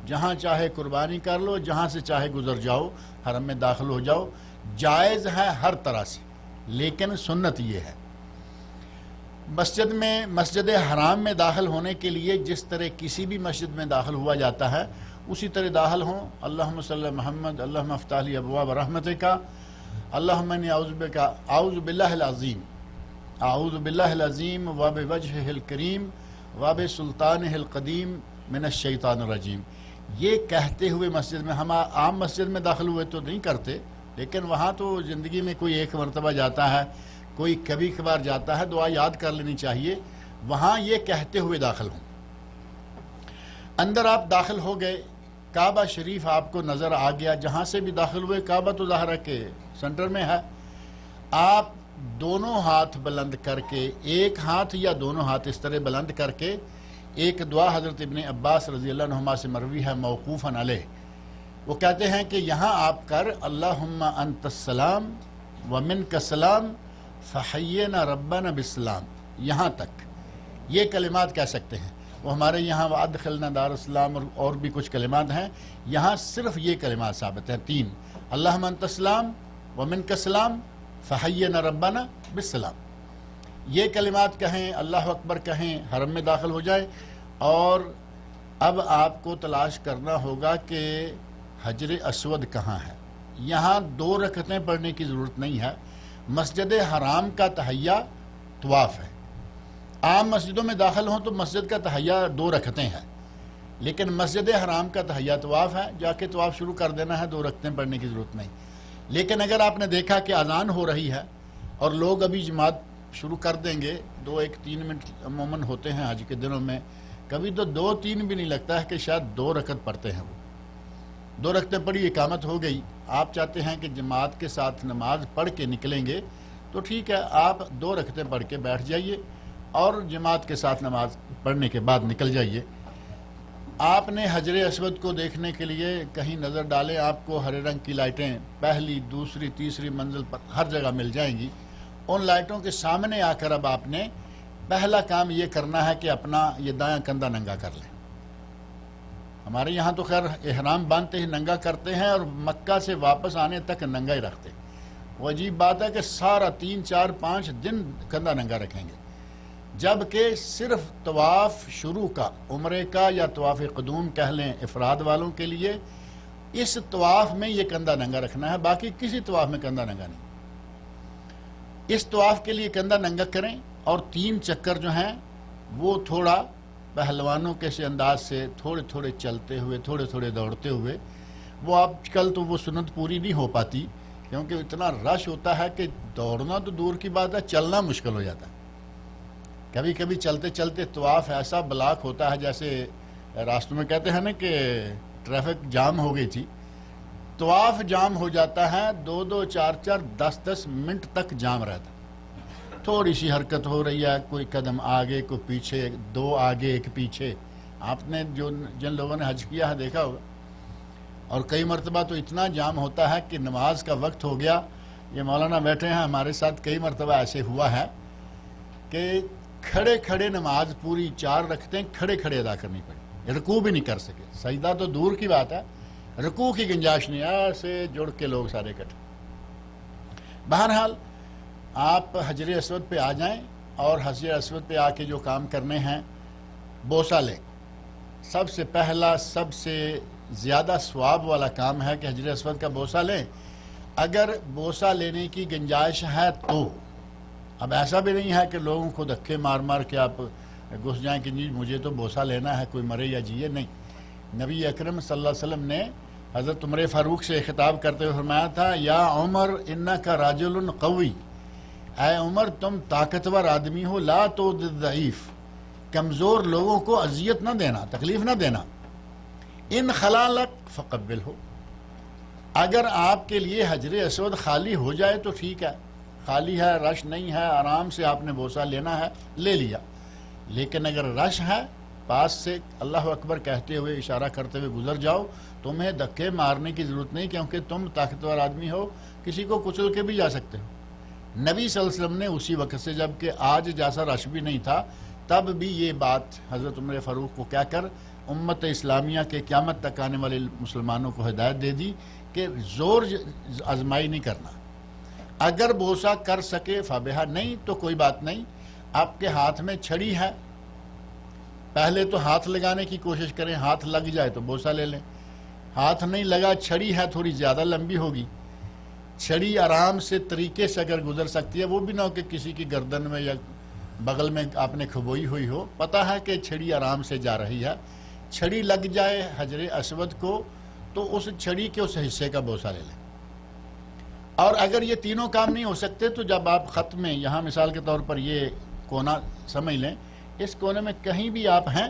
جہاں چاہے قربانی کر لو، جہاں سے چاہے گزر جاؤ، حرم میں داخل ہو جاؤ، جائز ہے ہر طرح سے، لیکن سنت یہ ہے مسجد حرام میں داخل ہونے کے لیے جس طرح کسی بھی مسجد میں داخل ہوا جاتا ہے اسی طرح داخل ہوں، اللہم صلی علی محمد، اللہم افتح لی ابواب رحمتک، اللہم انی اعوذ باللہ العظیم، اعوذ باللہ العظیم وبوجہہ الکریم وبسلطانہ القدیم من الشیطان الرجیم، یہ کہتے ہوئے مسجد میں، ہم عام مسجد میں داخل ہوئے تو نہیں کرتے، لیکن وہاں تو زندگی میں کوئی ایک مرتبہ جاتا ہے، کوئی کبھی کبھار جاتا ہے، دعا یاد کر لینی چاہیے، وہاں یہ کہتے ہوئے داخل ہوں۔ اندر آپ داخل ہو گئے، کعبہ شریف آپ کو نظر آ گیا، جہاں سے بھی داخل ہوئے، کعبہ تو ظاہر ہے کہ سینٹر میں ہے، آپ دونوں ہاتھ بلند کر کے، ایک ہاتھ یا دونوں ہاتھ اس طرح بلند کر کے، ایک دعا حضرت ابن عباس رضی اللہ عنہما سے مروی ہے موقوفاً علیہ، وہ کہتے ہیں کہ یہاں آپ کر اللہم انت السلام ومنک السلام فحینا ربنا بالسلام، یہاں تک یہ کلمات کہہ سکتے ہیں۔ وہ ہمارے یہاں وادخلنا دار السلام اور بھی کچھ کلمات ہیں، یہاں صرف یہ کلمات ثابت ہیں، 3، اللہم انت السلام ومنک السلام فحینا ربنا بالسلام، یہ کلمات کہیں، اللہ اکبر کہیں، حرم میں داخل ہو جائیں، اور اب آپ کو تلاش کرنا ہوگا کہ حجر اسود کہاں ہے. یہاں 2 رکعتیں پڑھنے کی ضرورت نہیں ہے. مسجد حرام کا تحیہ طواف ہے. عام مسجدوں میں داخل ہوں تو مسجد کا تحیہ 2 رکعتیں ہیں، لیکن مسجد حرام کا تحیہ طواف ہے. جا کے طواف شروع کر دینا ہے، 2 رکعتیں پڑھنے کی ضرورت نہیں. لیکن اگر آپ نے دیکھا کہ اذان ہو رہی ہے اور لوگ ابھی جماعت شروع کر دیں گے، 2-1-3 منٹ عموماً ہوتے ہیں حج کے دنوں میں، کبھی تو 2-3 بھی نہیں لگتا ہے کہ شاید 2 رکعت پڑھتے ہیں. وہ 2 رکعتیں پڑھی، اقامت ہو گئی. آپ چاہتے ہیں کہ جماعت کے ساتھ نماز پڑھ کے نکلیں گے تو ٹھیک ہے، آپ 2 رکعتیں پڑھ کے بیٹھ جائیے اور جماعت کے ساتھ نماز پڑھنے کے بعد نکل جائیے. آپ نے حجر اسود کو دیکھنے کے لیے کہیں نظر ڈالیں، آپ کو ہرے رنگ کی لائٹیں پہلی، دوسری، تیسری منزل پر ہر جگہ مل جائیں گی. ان لائٹوں کے سامنے آ کر اب آپ نے پہلا کام یہ کرنا ہے کہ اپنا یہ دایاں کندھا ننگا کر لیں. ہمارے یہاں تو خیر احرام باندھتے ہی ننگا کرتے ہیں اور مکہ سے واپس آنے تک ننگا ہی رکھتے ہیں. وہ عجیب بات ہے کہ سارا 3-4-5 دن کندھا ننگا رکھیں گے، جبکہ صرف طواف شروع کا، عمرے کا یا طواف قدوم کہہ لیں افراد والوں کے لیے، اس طواف میں یہ کندھا ننگا رکھنا ہے، باقی کسی طواف میں کندھا ننگا نہیں. اس طواف کے لیے کندھا ننگا کریں اور 3 چکر جو ہیں وہ تھوڑا پہلوانوں کے سے انداز سے تھوڑے تھوڑے چلتے ہوئے، تھوڑے تھوڑے دوڑتے ہوئے. وہ آج کل تو وہ سنت پوری نہیں ہو پاتی کیونکہ اتنا رش ہوتا ہے کہ دوڑنا تو دور کی بات ہے، چلنا مشکل ہو جاتا ہے. کبھی کبھی چلتے چلتے طواف ایسا بلاک ہوتا ہے، جیسے راستوں میں کہتے ہیں نا کہ ٹریفک جام ہو گئی تھی. طواف جام ہو جاتا ہے، 2-2 4-4 10-10 منٹ تک جام رہتا. تھوڑی سی حرکت ہو رہی ہے، کوئی قدم آگے کوئی پیچھے، 2 آگے 1 پیچھے. آپ نے جن لوگوں نے حج کیا ہے دیکھا ہوگا. اور کئی مرتبہ تو اتنا جام ہوتا ہے کہ نماز کا وقت ہو گیا. یہ مولانا بیٹھے ہیں ہمارے ساتھ، کئی مرتبہ ایسے ہوا ہے کہ کھڑے کھڑے نماز پوری 4 رکعتیں کھڑے کھڑے ادا کرنی پڑی، رکوع بھی نہیں کر سکے. سجدہ تو دور کی بات ہے، رکوع کی گنجائش نہیں، ایسے جڑ کے لوگ سارے اکٹھے. بہرحال آپ حجر اسود پہ آ جائیں اور حجر اسود پہ آ کے جو کام کرنے ہیں، بوسہ لیں. سب سے پہلا، سب سے زیادہ ثواب والا کام ہے کہ حجر اسود کا بوسہ لیں. اگر بوسہ لینے کی گنجائش ہے تو، اب ایسا بھی نہیں ہے کہ لوگوں کو دھکے مار مار کے آپ گھس جائیں کہ جی مجھے تو بوسہ لینا ہے، کوئی مرے یا جیے. نہیں، نبی اکرم صلی اللہ علیہ وسلم نے حضرت عمر فاروق سے خطاب کرتے ہوئے فرمایا تھا، یا عمر انکا راجل قوی، اے عمر تم طاقتور آدمی ہو، لا تؤذ الضعیف، کمزور لوگوں کو اذیت نہ دینا، تکلیف نہ دینا. ان خلا لک فقبل ہو، اگر آپ کے لیے حجر اسود خالی ہو جائے تو ٹھیک ہے، خالی ہے، رش نہیں ہے، آرام سے آپ نے بوسہ لینا ہے، لے لیا. لیکن اگر رش ہے، پاس سے اللہ اکبر کہتے ہوئے، اشارہ کرتے ہوئے گزر جاؤ. تمہیں دھکے مارنے کی ضرورت نہیں کیونکہ تم طاقتور آدمی ہو، کسی کو کچل کے بھی جا سکتے ہو. نبی صلی اللہ علیہ وسلم نے اسی وقت سے، جب کہ آج جیسا رش بھی نہیں تھا، تب بھی یہ بات حضرت عمر فاروق کو کہہ کر امت اسلامیہ کے قیامت تک آنے والے مسلمانوں کو ہدایت دے دی کہ زور آزمائی نہیں کرنا. اگر بوسہ کر سکے فبہا، نہیں تو کوئی بات نہیں. آپ کے ہاتھ میں چھڑی ہے، پہلے تو ہاتھ لگانے کی کوشش کریں، ہاتھ لگ جائے تو بوسہ لے لیں. ہاتھ نہیں لگا، چھڑی ہے، تھوڑی زیادہ لمبی ہوگی، چھڑی آرام سے طریقے سے اگر گزر سکتی ہے، وہ بھی نہ ہو کہ کسی کی گردن میں یا بغل میں آپ نے کھبوئی ہوئی ہو، پتہ ہے کہ چھڑی آرام سے جا رہی ہے، چھڑی لگ جائے حجر اسود کو تو اس چھڑی کے اس حصے کا بوسہ لے لیں. اور اگر یہ تینوں کام نہیں ہو سکتے تو جب آپ خط میں، یہاں مثال کے طور پر یہ کونا سمجھ لیں، اس کونے میں کہیں بھی آپ ہیں،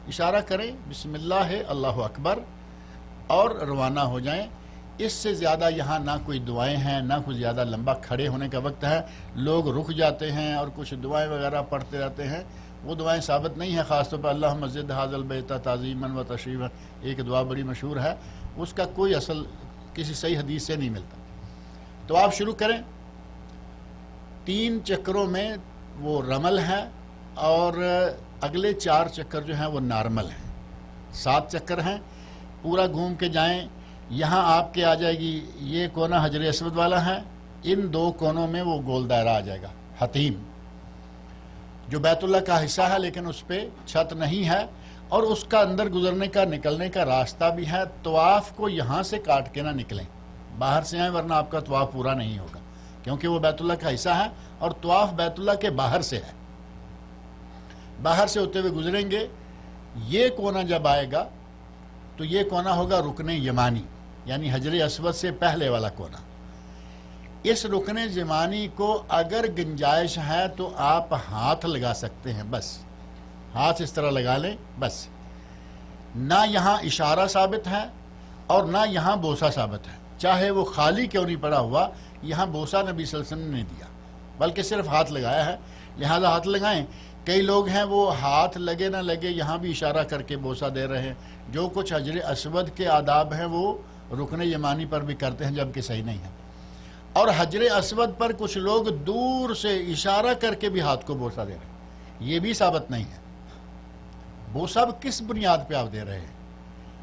اشارہ کریں بسم اللہ ہے، اللہ اکبر، اور روانہ ہو جائیں. اس سے زیادہ یہاں نہ کوئی دعائیں ہیں، نہ کوئی زیادہ لمبا کھڑے ہونے کا وقت ہے. لوگ رک جاتے ہیں اور کچھ دعائیں وغیرہ پڑھتے رہتے ہیں، وہ دعائیں ثابت نہیں ہیں. خاص طور پر اللہم زد ھذا البیت تعظیما و تشریفا، ایک دعا بڑی مشہور ہے، اس کا کوئی اصل کسی صحیح حدیث سے نہیں ملتا. تو آپ شروع کریں. 3 چکروں میں وہ رمل ہے اور اگلے 4 چکر جو ہیں وہ نارمل ہیں. 7 چکر ہیں، پورا گھوم کے جائیں. یہاں آپ کے آ جائے گی، یہ کونا حجر اسود والا ہے، ان 2 کونوں میں وہ گول دائرہ آ جائے گا، حتیم، جو بیت اللہ کا حصہ ہے لیکن اس پہ چھت نہیں ہے. اور اس کا اندر گزرنے کا نکلنے کا راستہ بھی ہے. طواف کو یہاں سے کاٹ کے نہ نکلیں, باہر سے آئیں ورنہ آپ کا طواف پورا نہیں ہوگا, کیونکہ وہ بیت اللہ کا حصہ ہے اور طواف بیت اللہ کے باہر سے ہے. باہر سے ہوتے ہوئے گزریں گے. یہ کونا جب آئے گا تو یہ کونا ہوگا رکن یمانی, یعنی حجر اسود سے پہلے والا کونا. اس رکن یمانی کو اگر گنجائش ہے تو آپ ہاتھ لگا سکتے ہیں, بس ہاتھ اس طرح لگا لیں بس. نہ یہاں اشارہ ثابت ہے اور نہ یہاں بوسہ ثابت ہے, چاہے وہ خالی کیوں نہیں پڑا ہوا, یہاں بوسہ نبی صلی اللہ علیہ وسلم نے دیا, بلکہ صرف ہاتھ لگایا ہے. لہذا ہاتھ لگائیں. کئی لوگ ہیں وہ ہاتھ لگے نہ لگے یہاں بھی اشارہ کر کے بوسہ دے رہے ہیں. جو کچھ حجر اسود کے آداب ہیں وہ رکن یمانی پر بھی کرتے ہیں, جبکہ صحیح نہیں ہے. اور حجر اسود پر کچھ لوگ دور سے اشارہ کر کے بھی ہاتھ کو بوسہ دے رہے ہیں, یہ بھی ثابت نہیں ہے. بوسہ کس بنیاد پہ آپ دے رہے ہیں؟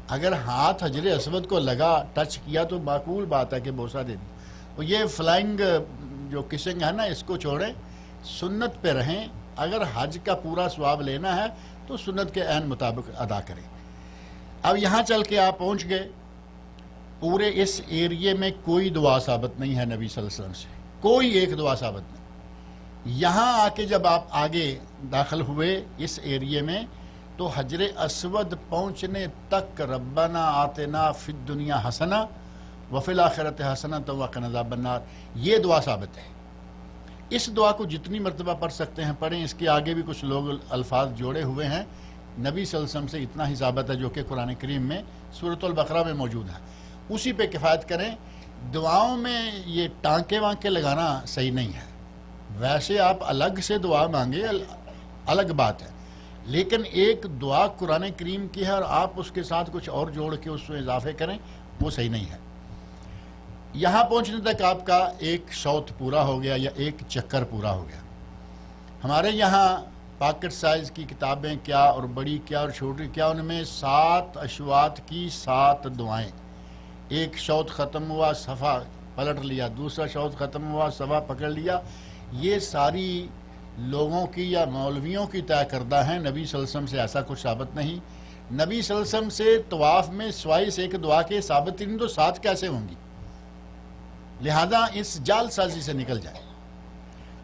اگر ہاتھ حجر اسود کو لگا, ٹچ کیا تو معقول بات ہے کہ بوسہ دے دیں. تو یہ فلائنگ جو کسنگ ہے نا, اس کو چھوڑیں, سنت پہ رہیں. اگر حج کا پورا ثواب لینا ہے تو سنت کے عین مطابق ادا کریں. اب یہاں چل کے آپ پہنچ گئے, پورے اس ایریے میں کوئی دعا ثابت نہیں ہے نبی صلی اللہ علیہ وسلم سے, کوئی ایک دعا ثابت نہیں. یہاں آ کے جب آپ آگے داخل ہوئے اس ایریے میں تو حجر اسود پہنچنے تک ربنا آتنا فی الدنیا حسنہ وفی الآخرۃ حسنۃ وقنا عذاب النار, یہ دعا ثابت ہے. اس دعا کو جتنی مرتبہ پڑھ سکتے ہیں پڑھیں. اس کے آگے بھی کچھ لوگ الفاظ جوڑے ہوئے ہیں. نبی صلی اللہ علیہ وسلم سے اتنا ہی ثابت ہے جو کہ قرآن کریم میں سورۃ البقرہ میں موجود ہے, اسی پہ کفایت کریں. دعاؤں میں یہ ٹانکے وانکے لگانا صحیح نہیں ہے. ویسے آپ الگ سے دعا مانگے الگ بات ہے, لیکن ایک دعا قرآن کریم کی ہے اور آپ اس کے ساتھ کچھ اور جوڑ کے اس میں اضافے کریں, وہ صحیح نہیں ہے. یہاں پہنچنے تک آپ کا ایک شوط پورا ہو گیا یا ایک چکر پورا ہو گیا. ہمارے یہاں پاکٹ سائز کی کتابیں کیا اور بڑی کیا اور چھوٹی کیا, ان میں 7 اشواط کی 7 دعائیں. ایک شوط ختم ہوا, صفحہ پلٹ لیا, دوسرا شوط ختم ہوا, صفحہ پکڑ لیا. یہ ساری لوگوں کی یا مولویوں کی طے کردہ ہیں. نبی صلی اللہ علیہ وسلم سے ایسا کچھ ثابت نہیں. نبی صلی اللہ علیہ وسلم سے طواف میں سوائے سے ایک دعا کے ثابت نہیں تو 7 کیسے ہوں گی؟ لہذا اس جال سازی سے نکل جائیں.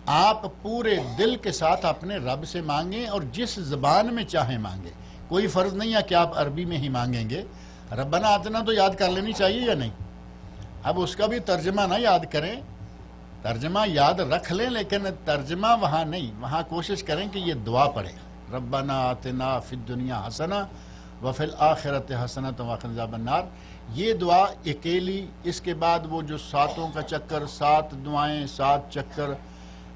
آپ پورے دل کے ساتھ اپنے رب سے مانگیں اور جس زبان میں چاہیں مانگیں. کوئی فرض نہیں ہے کہ آپ عربی میں ہی مانگیں گے. ربنا آتنا تو یاد کر لینی چاہیے یا نہیں؟ اب اس کا بھی ترجمہ نہ یاد کریں, ترجمہ یاد رکھ لیں لیکن ترجمہ وہاں نہیں. وہاں کوشش کریں کہ یہ دعا پڑھیں, ربنا آتنا فی الدنیا حسنہ وفی الآخرۃ حسنۃ وقنا عذاب النار. یہ دعا اکیلی, اس کے بعد وہ جو 7 کا چکر, 7 دعائیں 7 چکر,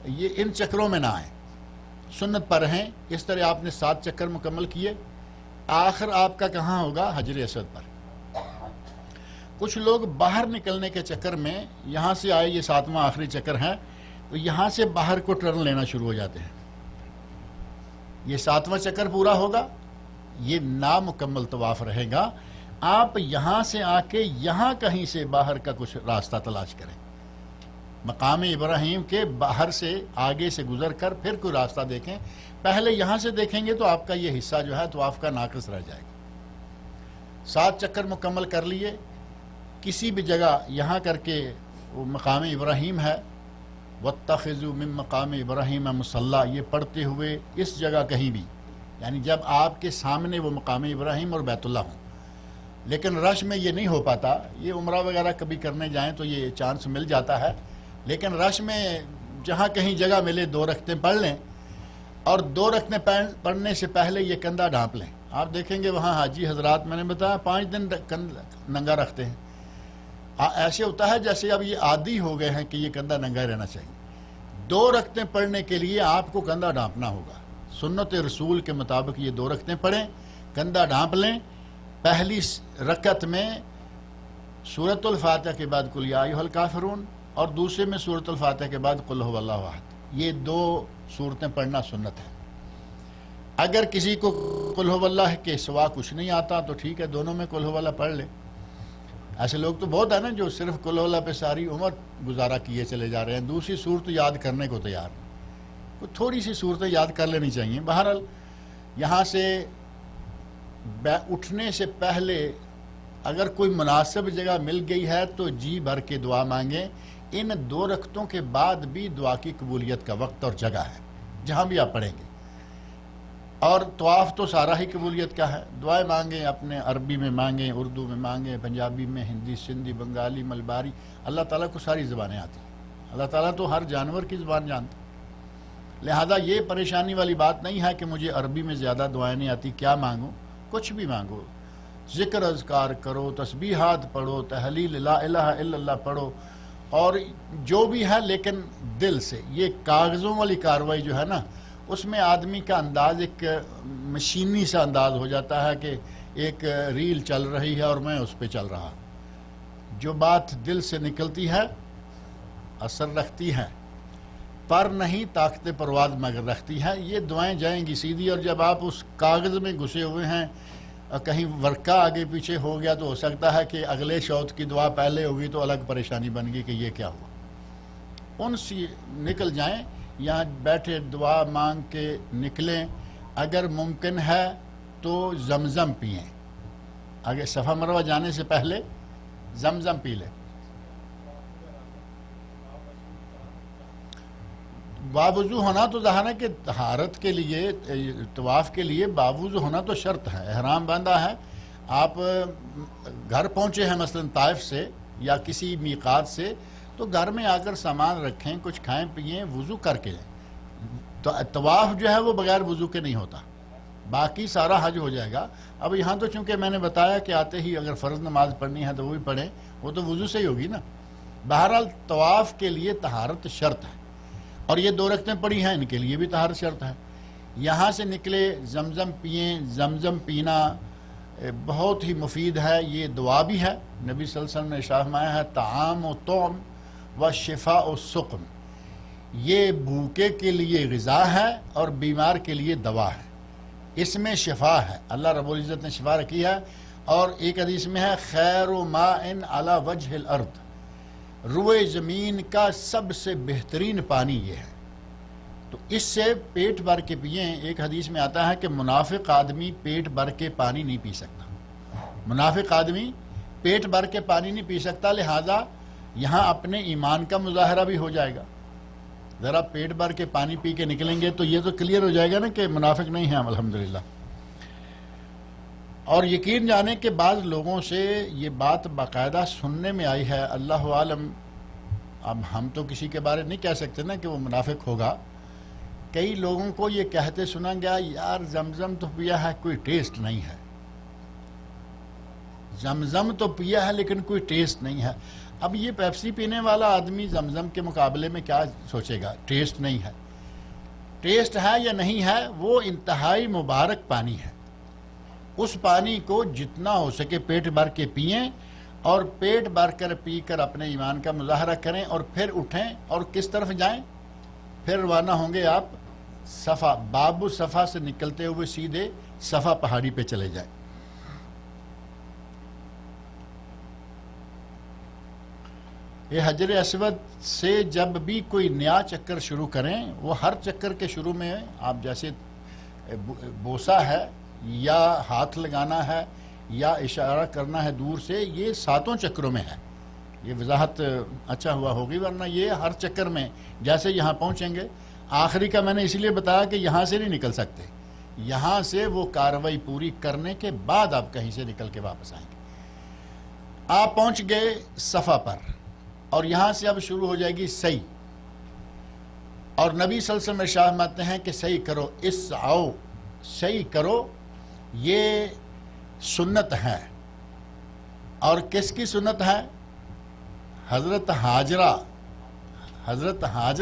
یہ ان چکروں میں نہ آئیں. سنت پر رہیں. اس طرح آپ نے 7 چکر مکمل کیے, آخر آپ کا کہاں ہوگا؟ حجر اسود پر. کچھ لوگ باہر نکلنے کے چکر میں یہاں سے آئے, یہ 7واں آخری چکر ہے, تو یہاں سے باہر کو ٹرن لینا شروع ہو جاتے ہیں. یہ 7واں چکر پورا ہوگا, یہ نامکمل طواف رہے گا. آپ یہاں سے آ کے یہاں کہیں سے باہر کا کچھ راستہ تلاش کریں. مقام ابراہیم کے باہر سے آگے سے گزر کر پھر کوئی راستہ دیکھیں. پہلے یہاں سے دیکھیں گے تو آپ کا یہ حصہ جو ہے طواف کا ناقص رہ جائے گا. 7 چکر مکمل کر لیے. کسی بھی جگہ یہاں کر کے وہ مقام ابراہیم ہے, وَاتَّخِذُوا مِن مَقَامِ إِبْرَاهِيمَ مُصَلَّى, یہ پڑھتے ہوئے اس جگہ کہیں بھی, یعنی جب آپ کے سامنے وہ مقام ابراہیم اور بیت اللہ ہوں. لیکن رش میں یہ نہیں ہو پاتا. یہ عمرہ وغیرہ کبھی کرنے جائیں تو یہ چانس مل جاتا ہے, لیکن رش میں جہاں کہیں جگہ ملے 2 رکعتیں پڑھ لیں, اور 2 رکعتیں پڑھنے سے پہلے یہ کندھا ڈھانپ لیں. آپ دیکھیں گے وہاں حاجی حضرات, میں نے بتایا 5 دن ننگا رکھتے ہیں. ایسے ہوتا ہے جیسے اب یہ عادی ہو گئے ہیں کہ یہ کندھا ننگا رہنا چاہیے. 2 رکعتیں پڑھنے کے لیے آپ کو کندھا ڈھانپنا ہوگا. سنت رسول کے مطابق یہ 2 رکعتیں پڑھیں, کندھا ڈھانپ لیں. پہلی رکعت میں سورۃ الفاتحہ کے بعد قل یا ایھا الکافرون, اور دوسرے میں سورۃ الفاتحہ کے بعد قل ھو اللہ احد. یہ 2 سورتیں پڑھنا سنت ہے. اگر کسی کو قل ھو اللہ کے سوا کچھ نہیں آتا تو ٹھیک ہے, دونوں میں قل ھو اللہ پڑھ لے. ایسے لوگ تو بہت ہیں نا جو صرف قل ھو اللہ پہ ساری عمر گزارا کیے چلے جا رہے ہیں, دوسری صورت یاد کرنے کو تیار نہیں. تھوڑی سی صورتیں یاد کر لینی چاہیے. بہرحال یہاں سے اٹھنے سے پہلے اگر کوئی مناسب جگہ مل گئی ہے تو جی بھر کے دعا مانگیں. ان 2 رکعتوں کے بعد بھی دعا کی قبولیت کا وقت اور جگہ ہے جہاں بھی آپ پڑھیں گے. اور طواف تو سارا ہی قبولیت کا ہے. دعائیں مانگیں، اپنے عربی میں مانگیں، اردو میں مانگیں، پنجابی میں، ہندی، سندھی، بنگالی، ملباری. اللہ تعالیٰ کو ساری زبانیں آتی ہیں. اللہ تعالیٰ تو ہر جانور کی زبان جانتا. لہذا یہ پریشانی والی بات نہیں ہے کہ مجھے عربی میں زیادہ دعائیں نہیں آتی، کیا مانگوں؟ کچھ بھی مانگو. ذکر اذکار کرو، تسبیحات پڑھو، تحلیل لا الہ الا اللہ پڑھو، اور جو بھی ہے لیکن دل سے. یہ کاغذوں والی کاروائی جو ہے نا، اس میں آدمی کا انداز ایک مشینی سا انداز ہو جاتا ہے کہ ایک ریل چل رہی ہے اور میں اس پہ چل رہا. جو بات دل سے نکلتی ہے اثر رکھتی ہے، پر نہیں طاقت پرواز مگر رکھتی ہے. یہ دعائیں جائیں گی سیدھی، اور جب آپ اس کاغذ میں گھسے ہوئے ہیں، کہیں ورقہ آگے پیچھے ہو گیا تو ہو سکتا ہے کہ اگلے شوط کی دعا پہلے ہوگی تو الگ پریشانی بن گئی کہ یہ کیا ہوا. ان سے نکل جائیں، یہاں بیٹھے دعا مانگ کے نکلیں. اگر ممکن ہے تو زمزم پئیں. اگر صفا مروہ جانے سے پہلے زمزم پی لیں. باوضو ہونا تو ظاہر ہے کہ طہارت کے لیے، طواف کے لیے باوضو ہونا تو شرط ہے. احرام باندھا ہے، آپ گھر پہنچے ہیں مثلا طائف سے یا کسی میقات سے، تو گھر میں آ کر سامان رکھیں، کچھ کھائیں پئیں، وضو کر کے لیں. تو طواف جو ہے وہ بغیر وضو کے نہیں ہوتا، باقی سارا حج ہو جائے گا. اب یہاں تو چونکہ میں نے بتایا کہ آتے ہی اگر فرض نماز پڑھنی ہے تو وہ بھی پڑھیں، وہ تو وضو سے ہی ہوگی نا. بہرحال طواف کے لیے طہارت شرط ہے، اور یہ 2 رکعتیں پڑھی ہیں ان کے لیے بھی طہارت شرط ہے. یہاں سے نکلے زمزم پئیں. زمزم پینا بہت ہی مفید ہے. یہ دعا بھی ہے. نبی صلی اللہ علیہ وسلم نے ارشاد فرمایا ہے طعام و طعم و شفاء و سقم. یہ بھوکے کے لیے غذا ہے اور بیمار کے لیے دوا ہے. اس میں شفا ہے، اللہ رب العزت نے شفا رکھی ہے. اور ایک حدیث میں ہے خیر ماء علی وجہ الارض، روئے زمین کا سب سے بہترین پانی یہ ہے. تو اس سے پیٹ بھر کے پئیں. ایک حدیث میں آتا ہے کہ منافق آدمی پیٹ بھر کے پانی نہیں پی سکتا. منافق آدمی پیٹ بھر کے پانی نہیں پی سکتا. لہذا یہاں اپنے ایمان کا مظاہرہ بھی ہو جائے گا. ذرا پیٹ بھر کے پانی پی کے نکلیں گے تو یہ تو کلیئر ہو جائے گا نا کہ منافق نہیں ہیں ہم الحمدللہ. اور یقین جانے کہ بعض لوگوں سے یہ بات باقاعدہ سننے میں آئی ہے، اللہ عالم. اب ہم تو کسی کے بارے نہیں کہہ سکتے نا کہ وہ منافق ہوگا. کئی لوگوں کو یہ کہتے سنا گیا یار زمزم تو پیا ہے کوئی ٹیسٹ نہیں ہے. زمزم تو پیا ہے لیکن کوئی ٹیسٹ نہیں ہے. اب یہ پیپسی پینے والا آدمی زمزم کے مقابلے میں کیا سوچے گا؟ ٹیسٹ نہیں ہے. ٹیسٹ ہے یا نہیں ہے، وہ انتہائی مبارک پانی ہے. اس پانی کو جتنا ہو سکے پیٹ بھر کے پئیں، اور پیٹ بھر کر پی کر اپنے ایمان کا مظاہرہ کریں، اور پھر اٹھیں اور کس طرف جائیں؟ پھر روانہ ہوں گے آپ صفا. باب صفا سے نکلتے ہوئے سیدھے صفا پہاڑی پہ چلے جائیں. یہ حجر اسود سے جب بھی کوئی نیا چکر شروع کریں، وہ ہر چکر کے شروع میں آپ جیسے بوسا ہے یا ہاتھ لگانا ہے یا اشارہ کرنا ہے دور سے، یہ 7 چکروں میں ہے. یہ وضاحت اچھا ہوا ہوگی، ورنہ یہ ہر چکر میں جیسے یہاں پہنچیں گے. آخری کا میں نے اس لیے بتایا کہ یہاں سے نہیں نکل سکتے. یہاں سے وہ کاروائی پوری کرنے کے بعد آپ کہیں سے نکل کے واپس آئیں گے. آپ پہنچ گئے صفا پر، اور یہاں سے اب شروع ہو جائے گی سعی. اور نبی صلی اللہ علیہ وسلم ارشاد فرماتے ہیں کہ سعی کرو، اسعوا، سعی کرو. یہ سنت ہے. اور کس کی سنت ہے؟ حضرت ہاجرہ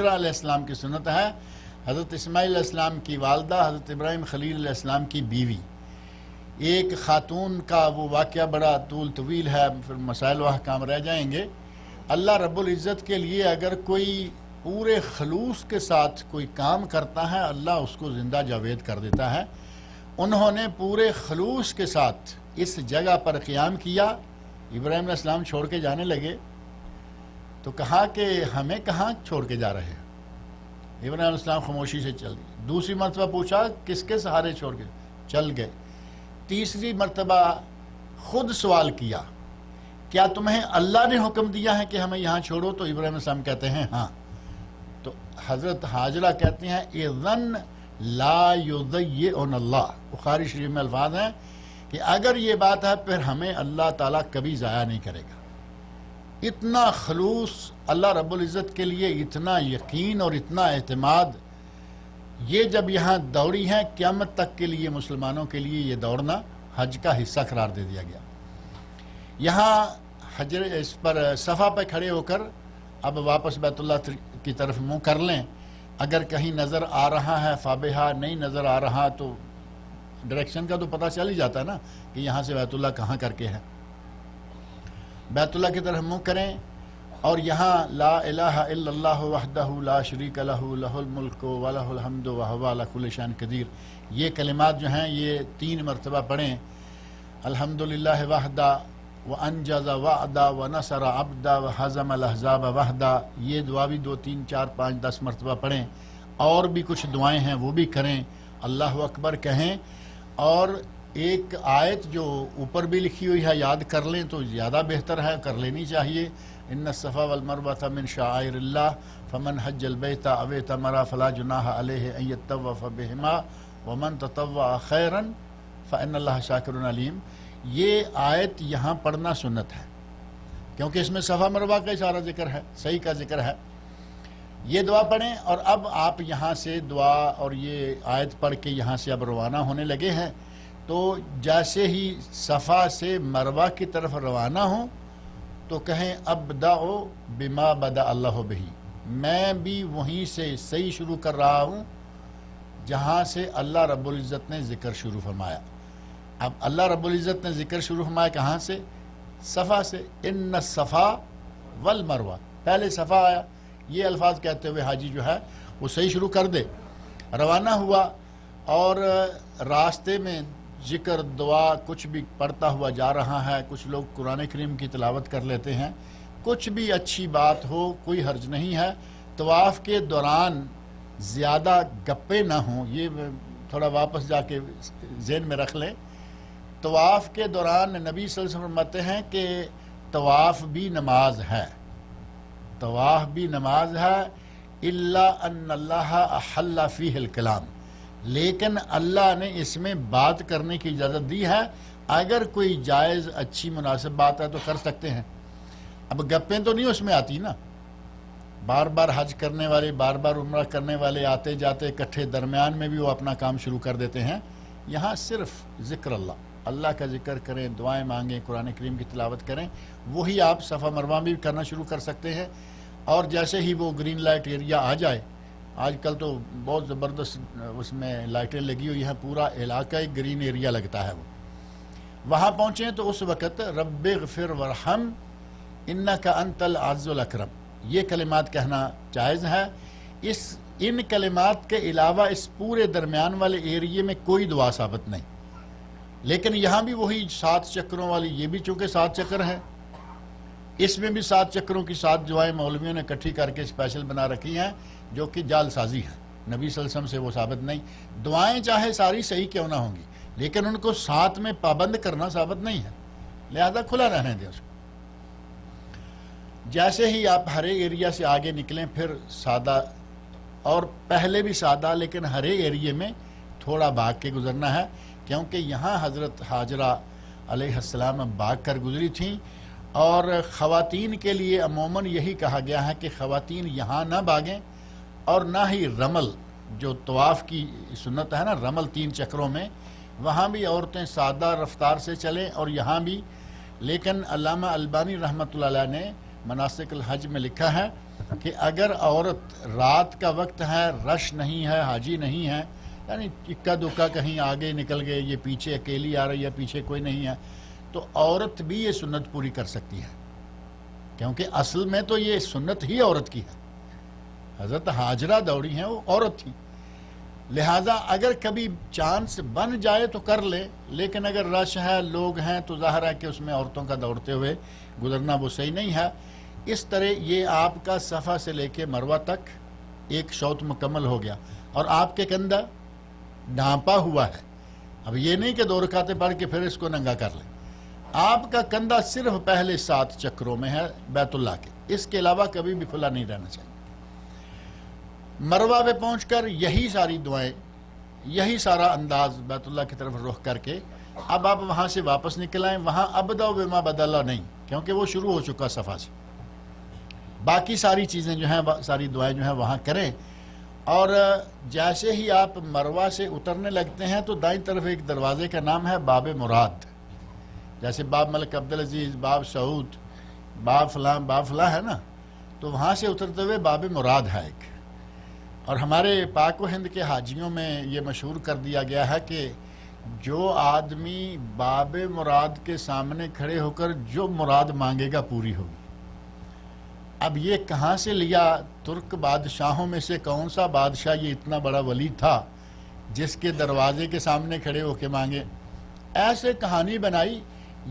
علیہ السلام کی سنت ہے. حضرت اسماعیل علیہ السلام کی والدہ، حضرت ابراہیم خلیل علیہ السلام کی بیوی. ایک خاتون کا وہ واقعہ بڑا طویل ہے، پھر مسائل و احکام رہ جائیں گے. اللہ رب العزت کے لیے اگر کوئی پورے خلوص کے ساتھ کوئی کام کرتا ہے، اللہ اس کو زندہ جاوید کر دیتا ہے. انہوں نے پورے خلوص کے ساتھ اس جگہ پر قیام کیا. ابراہیم علیہ السلام چھوڑ کے جانے لگے تو کہا کہ ہمیں کہاں چھوڑ کے جا رہے ہیں؟ ابراہیم علیہ السلام خاموشی سے چل گئے. دوسری مرتبہ پوچھا کس کے سہارے چھوڑ کے؟ چل گئے. تیسری مرتبہ خود سوال کیا، کیا تمہیں اللہ نے حکم دیا ہے کہ ہمیں یہاں چھوڑو؟ تو ابراہیم علیہ السلام کہتے ہیں ہاں۔ تو حضرت حاجرہ کہتے ہیں اذن لا یضیعن اللہ، بخاری شریف میں الفاظ ہیں کہ اگر یہ بات ہے پھر ہمیں اللہ تعالیٰ کبھی ضائع نہیں کرے گا۔ اتنا خلوص اللہ رب العزت کے لیے، اتنا یقین اور اتنا اعتماد، یہ جب یہاں دوڑی ہیں، قیامت تک کے لیے مسلمانوں کے لیے یہ دوڑنا حج کا حصہ قرار دے دیا گیا۔ یہاں حجر اس پر صفا پہ کھڑے ہو کر اب واپس بیت اللہ کی طرف منہ کر لیں، اگر کہیں نظر آ رہا ہے فابہا، نہیں نظر آ رہا تو ڈائریکشن کا تو پتہ چل ہی جاتا ہے نا کہ یہاں سے بیت اللہ کہاں کر کے ہے۔ بیت اللہ کی طرف منہ کریں اور یہاں لا الہ الا اللہ وحدہ لا شریک لہ لہ الملک و لہ الحمد وہو علی کل شیء قدیر، یہ کلمات جو ہیں یہ 3 مرتبہ پڑھیں۔ الحمدللہ وحدہ وانجز وعدہ ونصر عبدہ وہزم الاحزاب وحدہ، یہ دعا بھی 2 3 4 5 10 مرتبہ پڑھیں۔ اور بھی کچھ دعائیں ہیں وہ بھی کریں، اللہ اکبر کہیں، اور ایک آیت جو اوپر بھی لکھی ہوئی ہے یاد کر لیں تو زیادہ بہتر ہے، کر لینی چاہیے۔ ان الصفا والمروۃ من شعائر اللہ فمن حج البیت او اعتمر فلا جناح علیہ ان یطوف بہما ومن تطوع خیرا فان اللہ شاکر علیم۔ یہ آیت یہاں پڑھنا سنت ہے کیونکہ اس میں صفا مروہ کا سارا ذکر ہے، صحیح کا ذکر ہے۔ یہ دعا پڑھیں اور اب آپ یہاں سے دعا اور یہ آیت پڑھ کے یہاں سے اب روانہ ہونے لگے ہیں، تو جیسے ہی صفا سے مروہ کی طرف روانہ ہوں تو کہیں ابدأ بما بدأ اللہ بہ، میں بھی وہیں سے صحیح شروع کر رہا ہوں جہاں سے اللہ رب العزت نے ذکر شروع فرمایا۔ اب اللہ رب العزت نے ذکر شروع فرمایا کہاں سے؟ صفا سے۔ ان الصفا والمروہ، پہلے صفا آیا، یہ الفاظ کہتے ہوئے حاجی جو ہے وہ صحیح شروع کر دے۔ روانہ ہوا اور راستے میں ذکر دعا کچھ بھی پڑھتا ہوا جا رہا ہے، کچھ لوگ قرآن کریم کی تلاوت کر لیتے ہیں، کچھ بھی اچھی بات ہو، کوئی حرج نہیں ہے۔ طواف کے دوران زیادہ گپے نہ ہوں، یہ تھوڑا واپس جا کے ذہن میں رکھ لیں۔ طواف کے دوران نبی صلی اللہ علیہ وسلم فرماتے ہیں کہ طواف بھی نماز ہے، طواف بھی نماز ہے، الا ان اللہ احل فیہ الکلام، لیکن اللہ نے اس میں بات کرنے کی اجازت دی ہے، اگر کوئی جائز اچھی مناسب بات ہے تو کر سکتے ہیں۔ اب گپیں تو نہیں اس میں آتی نا، بار بار حج کرنے والے، بار بار عمرہ کرنے والے آتے جاتے اکٹھے، درمیان میں بھی وہ اپنا کام شروع کر دیتے ہیں۔ یہاں صرف ذکر اللہ کا ذکر کریں، دعائیں مانگیں، قرآن کریم کی تلاوت کریں، وہی آپ صفا مروہ بھی کرنا شروع کر سکتے ہیں۔ اور جیسے ہی وہ گرین لائٹ ایریا آ جائے، آج کل تو بہت زبردست اس میں لائٹیں لگی ہوئی ہیں، پورا علاقہ ایک گرین ایریا لگتا ہے، وہاں پہنچیں تو اس وقت رب اغفر ورحم انک انت العز الاکرم، یہ کلمات کہنا جائز ہے۔ ان کلمات کے علاوہ اس پورے درمیان والے ایریے میں کوئی دعا ثابت نہیں، لیکن یہاں بھی وہی 7 چکروں والی، یہ بھی چونکہ 7 چکر ہیں، اس میں بھی 7 چکروں کی 7 دعائیں مولویوں نے اکٹھی کر کے اسپیشل بنا رکھی ہیں، جو کہ جعل سازی ہیں، نبی صلی اللہ علیہ وسلم سے وہ ثابت نہیں۔ دعائیں چاہے ساری صحیح کیوں نہ ہوں گی، لیکن ان کو ساتھ میں پابند کرنا ثابت نہیں ہے، لہذا کھلا رہنے دیں اس کو۔ جیسے ہی آپ ہرے ایریا سے آگے نکلیں پھر سادہ، اور پہلے بھی سادہ لیکن ہرے ایریے میں تھوڑا بھاگ کے گزرنا ہے، کیونکہ یہاں حضرت حاجرہ علیہ السلام بھاگ کر گزری تھیں، اور خواتین کے لیے عموماً یہی کہا گیا ہے کہ خواتین یہاں نہ بھاگیں، اور نہ ہی رمل، جو طواف کی سنت ہے نا، رمل 3 چکروں میں، وہاں بھی عورتیں سادہ رفتار سے چلیں، اور یہاں بھی۔ لیکن علامہ البانی رحمۃ اللہ علیہ نے مناسک الحج میں لکھا ہے کہ اگر عورت رات کا وقت ہے، رش نہیں ہے، حاجی نہیں ہے، یعنی اکا دکا کہیں آگے نکل گئے، یہ پیچھے اکیلی آ رہی ہے، پیچھے کوئی نہیں ہے، تو عورت بھی یہ سنت پوری کر سکتی ہے، کیونکہ اصل میں تو یہ سنت ہی عورت کی ہے۔ حضرت حاجرہ دوڑی ہیں، وہ عورت تھی، لہٰذا اگر کبھی چانس بن جائے تو کر لے، لیکن اگر رش ہے، لوگ ہیں، تو ظاہر ہے کہ اس میں عورتوں کا دوڑتے ہوئے گزرنا وہ صحیح نہیں ہے۔ اس طرح یہ آپ کا صفا سے لے کے مروہ تک ایک شوط مکمل ہو گیا، اور آپ کے کندھا ڈھانپا ہوا ہے، اب یہ نہیں کہ 2 رکعتیں پڑھ کے پھر اس کو ننگا کر لیں. آپ کا کندھا صرف پہلے 7 چکروں میں ہے بیت اللہ کے، اس کے علاوہ کبھی بھی کھلا نہیں رہنا چاہیے. مروہ پہ پہنچ کر یہی ساری دعائیں، یہی سارا انداز بیت اللہ کی طرف رخ کر کے اب آپ وہاں سے واپس نکل آئیں. وہاں ابدا بما بدلا نہیں، کیونکہ وہ شروع ہو چکا صفا سے. باقی ساری چیزیں جو ہیں، ساری دعائیں جو ہیں وہاں کریں. اور جیسے ہی آپ مروہ سے اترنے لگتے ہیں تو دائیں طرف ایک دروازے کا نام ہے باب مراد. جیسے باب ملک عبدالعزیز، باب سعود، باب فلاں ہے نا، تو وہاں سے اترتے ہوئے باب مراد ہے ایک. اور ہمارے پاک و ہند کے حاجیوں میں یہ مشہور کر دیا گیا ہے کہ جو آدمی باب مراد کے سامنے کھڑے ہو کر جو مراد مانگے گا پوری ہوگی. اب یہ کہاں سے لیا؟ ترک بادشاہوں میں سے کون سا بادشاہ یہ اتنا بڑا ولی تھا جس کے دروازے کے سامنے کھڑے ہو کے مانگے؟ ایسے کہانی بنائی.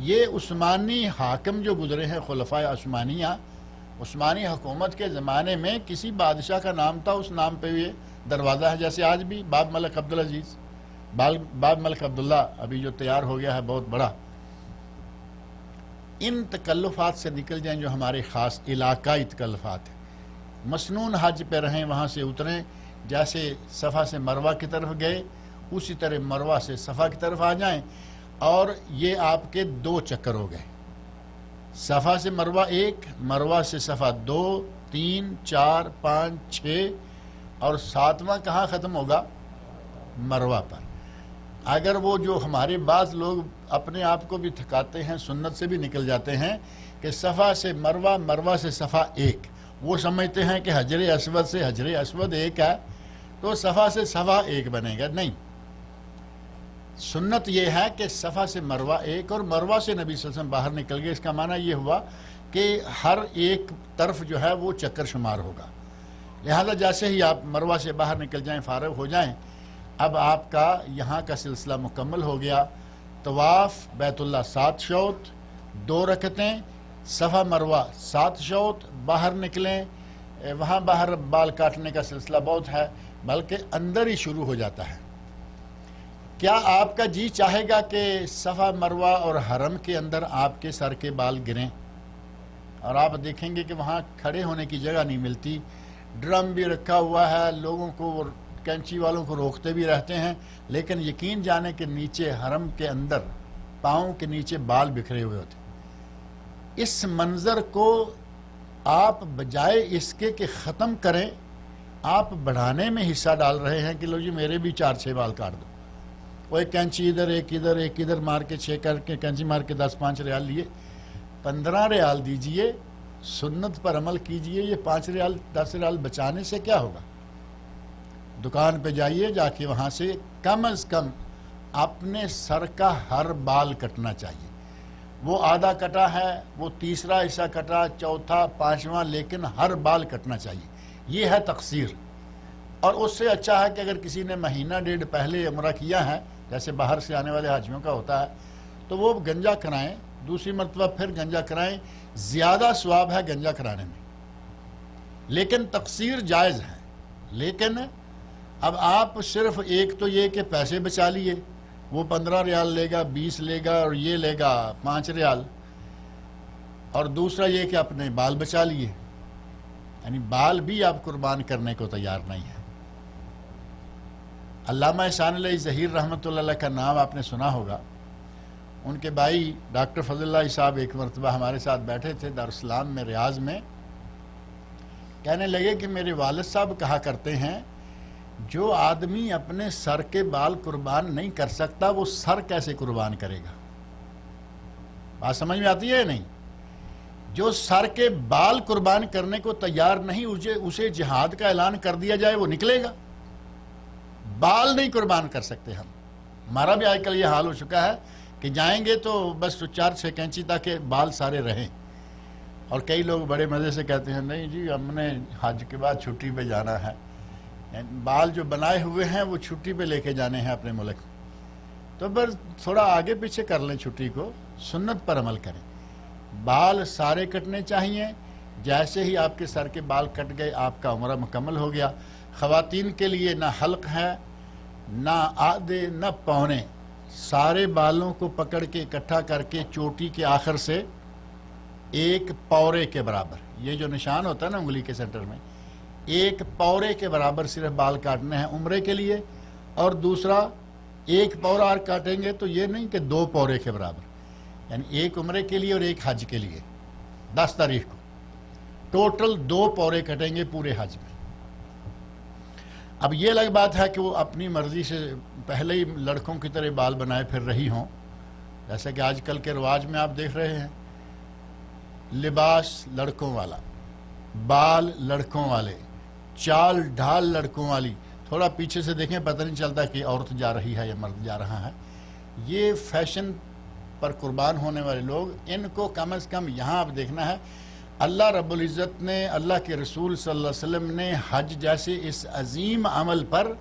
یہ عثمانی حاکم جو گزرے ہیں، خلفائے عثمانیہ، عثمانی حکومت کے زمانے میں کسی بادشاہ کا نام تھا، اس نام پہ یہ دروازہ ہے. جیسے آج بھی باب ملک عبدالعزیز، باب ملک عبداللہ ابھی جو تیار ہو گیا ہے بہت بڑا. ان تکلفات سے نکل جائیں جو ہمارے خاص علاقائی تکلفات ہیں. مسنون حج پہ رہیں، وہاں سے اتریں. جیسے صفا سے مروہ کی طرف گئے اسی طرح مروہ سے صفا کی طرف آ جائیں. اور یہ آپ کے 2 چکر ہو گئے. صفا سے مروہ 1، مروہ سے صفا 2، 3، 4، 5، 6 اور 7واں کہاں ختم ہوگا؟ مروہ پر. اگر وہ جو ہمارے بعض لوگ اپنے آپ کو بھی تھکاتے ہیں، سنت سے بھی نکل جاتے ہیں کہ صفا سے مروہ، مروہ سے صفا 1، وہ سمجھتے ہیں کہ حجر اسود سے حجر اسود 1 ہے تو صفا سے صفا 1 بنے گا. نہیں، سنت یہ ہے کہ صفا سے مروہ 1 اور مروہ سے نبی صلی اللہ علیہ وسلم باہر نکل گئے. اس کا معنی یہ ہوا کہ ہر ایک طرف جو ہے وہ چکر شمار ہوگا. لہذا جیسے ہی آپ مروہ سے باہر نکل جائیں، فارغ ہو جائیں، اب آپ کا یہاں کا سلسلہ مکمل ہو گیا. طواف بیت اللہ 7 شوط، 2 رکعتیں، صفا مروہ 7 شوط، باہر نکلیں. وہاں باہر بال کاٹنے کا سلسلہ بہت ہے، بلکہ اندر ہی شروع ہو جاتا ہے. کیا آپ کا جی چاہے گا کہ صفا مروہ اور حرم کے اندر آپ کے سر کے بال گریں؟ اور آپ دیکھیں گے کہ وہاں کھڑے ہونے کی جگہ نہیں ملتی. ڈرم بھی رکھا ہوا ہے، لوگوں کو، کینچی والوں کو روکتے بھی رہتے ہیں، لیکن یقین جانے کہ نیچے حرم کے اندر پاؤں کے نیچے بال بکھرے ہوئے ہوتے. اس منظر کو آپ بجائے اس کے کہ ختم کریں، آپ بڑھانے میں حصہ ڈال رہے ہیں کہ لو جی میرے بھی 4-6 بال کاٹ دو. وہ ایک کینچی ادھر، ایک ادھر مار کے 6 کر کے کینچی مار کے 10-5 ریال لیے. 15 ریال دیجئے، سنت پر عمل کیجئے. یہ 5 ریال 10 ریال بچانے سے کیا ہوگا؟ دکان پہ جائیے، جا کے وہاں سے کم از کم اپنے سر کا ہر بال کٹنا چاہیے. وہ آدھا کٹا ہے، وہ تیسرا حصہ کٹا، چوتھا، 5واں، لیکن ہر بال کٹنا چاہیے. یہ ہے تقصیر. اور اس سے اچھا ہے کہ اگر کسی نے مہینہ 1.5 پہلے عمرہ کیا ہے، جیسے باہر سے آنے والے حاجیوں کا ہوتا ہے، تو وہ گنجا کرائیں، دوسری مرتبہ پھر گنجا کرائیں. زیادہ ثواب ہے گنجا کرانے میں، لیکن تقصیر جائز ہے. لیکن اب آپ صرف ایک تو یہ کہ پیسے بچا لیے، وہ 15 ریال لے گا، 20 لے گا، اور یہ لے گا 5 ریال، اور دوسرا یہ کہ اپنے بال بچا لیے. یعنی بال بھی آپ قربان کرنے کو تیار نہیں ہیں. علامہ احسان علیہ ظہیر رحمۃ اللہ علیہ کا نام آپ نے سنا ہوگا. ان کے بھائی ڈاکٹر فضل اللہ صاحب ایک مرتبہ ہمارے ساتھ بیٹھے تھے دارالسلام میں، ریاض میں. کہنے لگے کہ میرے والد صاحب کہا کرتے ہیں جو آدمی اپنے سر کے بال قربان نہیں کر سکتا وہ سر کیسے قربان کرے گا؟ بات سمجھ میں آتی ہے نہیں؟ جو سر کے بال قربان کرنے کو تیار نہیں، اسے جہاد کا اعلان کر دیا جائے وہ نکلے گا. بال نہیں قربان کر سکتے ہم. ہمارا بھی آج کل یہ حال ہو چکا ہے کہ جائیں گے تو بس 4-6 کینچی تاکہ بال سارے رہیں. اور کئی لوگ بڑے مزے سے کہتے ہیں نہیں جی ہم نے حج کے بعد چھٹی پہ جانا ہے. بال جو بنائے ہوئے ہیں وہ چھٹی پہ لے کے جانے ہیں اپنے ملک. تو بس تھوڑا آگے پیچھے کر لیں چھٹی کو، سنت پر عمل کریں. بال سارے کٹنے چاہیے. جیسے ہی آپ کے سر کے بال کٹ گئے آپ کا عمرہ مکمل ہو گیا. خواتین کے لیے نہ حلق ہے، نہ آدھے، نہ پونے، سارے بالوں کو پکڑ کے اکٹھا کر کے چوٹی کے آخر سے ایک پورے کے برابر، یہ جو نشان ہوتا ہے نا انگلی کے سینٹر میں، ایک پورے کے برابر صرف بال کاٹنے ہیں عمرے کے لیے، اور دوسرا ایک پورا اور کاٹیں گے تو یہ نہیں کہ 2 پورے کے برابر، یعنی ایک عمرے کے لیے اور ایک حج کے لیے 10 تاریخ کو ٹوٹل 2 پورے کٹیں گے پورے حج میں۔ اب یہ الگ بات ہے کہ وہ اپنی مرضی سے پہلے ہی لڑکوں کی طرح بال بنائے پھر رہی ہوں، جیسا کہ آج کل کے رواج میں آپ دیکھ رہے ہیں، لباس لڑکوں والا، بال لڑکوں والے، چال ڈھال لڑکوں والی، تھوڑا پیچھے سے دیکھیں پتہ نہیں چلتا کہ عورت جا رہی ہے یا مرد جا رہا ہے۔ یہ فیشن پر قربان ہونے والے لوگ، ان کو کم از کم یہاں اب دیکھنا ہے، اللہ رب العزت نے، اللہ کے رسول صلی اللہ علیہ وسلم نے حج جیسے اس عظیم عمل پر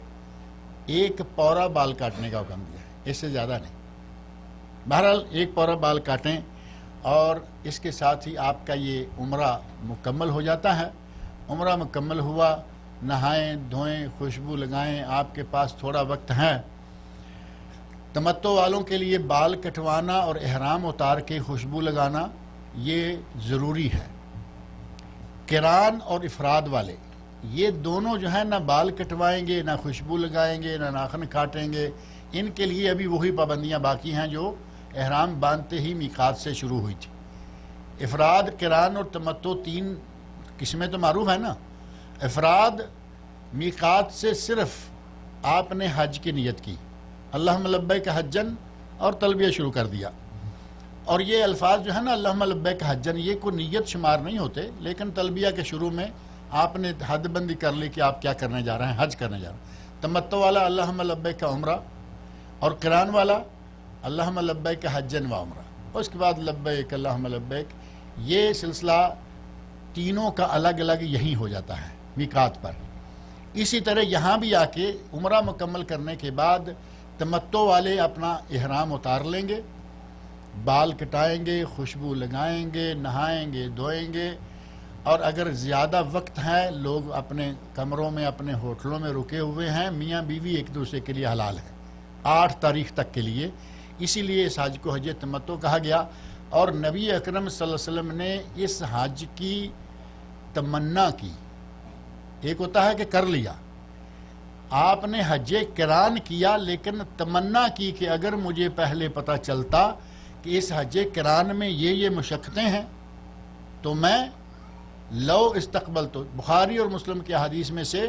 ایک پورا بال کاٹنے کا حکم دیا ہے، اس سے زیادہ نہیں۔ بہرحال ایک پورا بال کاٹیں، اور اس کے ساتھ ہی آپ کا یہ عمرہ مکمل ہو جاتا ہے۔ عمرہ مکمل ہوا، نہائیں دھوئیں، خوشبو لگائیں، آپ کے پاس تھوڑا وقت ہے۔ تمتع والوں کے لیے بال کٹوانا اور احرام اتار کے خوشبو لگانا یہ ضروری ہے۔ قران اور افراد والے یہ دونوں جو ہیں، نہ بال کٹوائیں گے، نہ خوشبو لگائیں گے، نہ ناخن کاٹیں گے، ان کے لیے ابھی وہی پابندیاں باقی ہیں جو احرام باندھتے ہی میقات سے شروع ہوئی تھی۔ افراد، قران اور تمتع 3 قسمیں تو معروف ہیں نا۔ افراد میقات سے صرف آپ نے حج کی نیت کی، اللہم لبیک حجن، اور تلبیہ شروع کر دیا، اور یہ الفاظ جو ہے نا اللہم لبیک حجن، یہ کوئی نیت شمار نہیں ہوتے، لیکن تلبیہ کے شروع میں آپ نے حد بندی کر لی کہ آپ کیا کرنے جا رہے ہیں، حج کرنے جا رہے ہیں۔ تمتع والا اللہم لبیک عمرہ، اور قران والا اللہم لبیک حجن و عمرہ، اور اس کے بعد لبیک اللہم لبیک۔ یہ سلسلہ تینوں کا الگ الگ یہی ہو جاتا ہے میقات پر۔ اسی طرح یہاں بھی آ کے عمرہ مکمل کرنے کے بعد تمتع والے اپنا احرام اتار لیں گے، بال کٹائیں گے، خوشبو لگائیں گے، نہائیں گے، دھوئیں گے، اور اگر زیادہ وقت ہے، لوگ اپنے کمروں میں، اپنے ہوٹلوں میں رکے ہوئے ہیں، میاں بیوی ایک دوسرے کے لیے حلال ہیں 8 تاریخ تک کے لیے، اسی لیے اس حج کو حج تمتع کہا گیا۔ اور نبی اکرم صلی اللہ علیہ وسلم نے اس حج کی تمنا کی، ایک ہوتا ہے کہ کر لیا، آپ نے حج قران کیا، لیکن تمنا کی کہ اگر مجھے پہلے پتہ چلتا کہ اس حج قران میں یہ مشقتیں ہیں تو میں لو استقبلت، بخاری اور مسلم کے حدیث میں سے،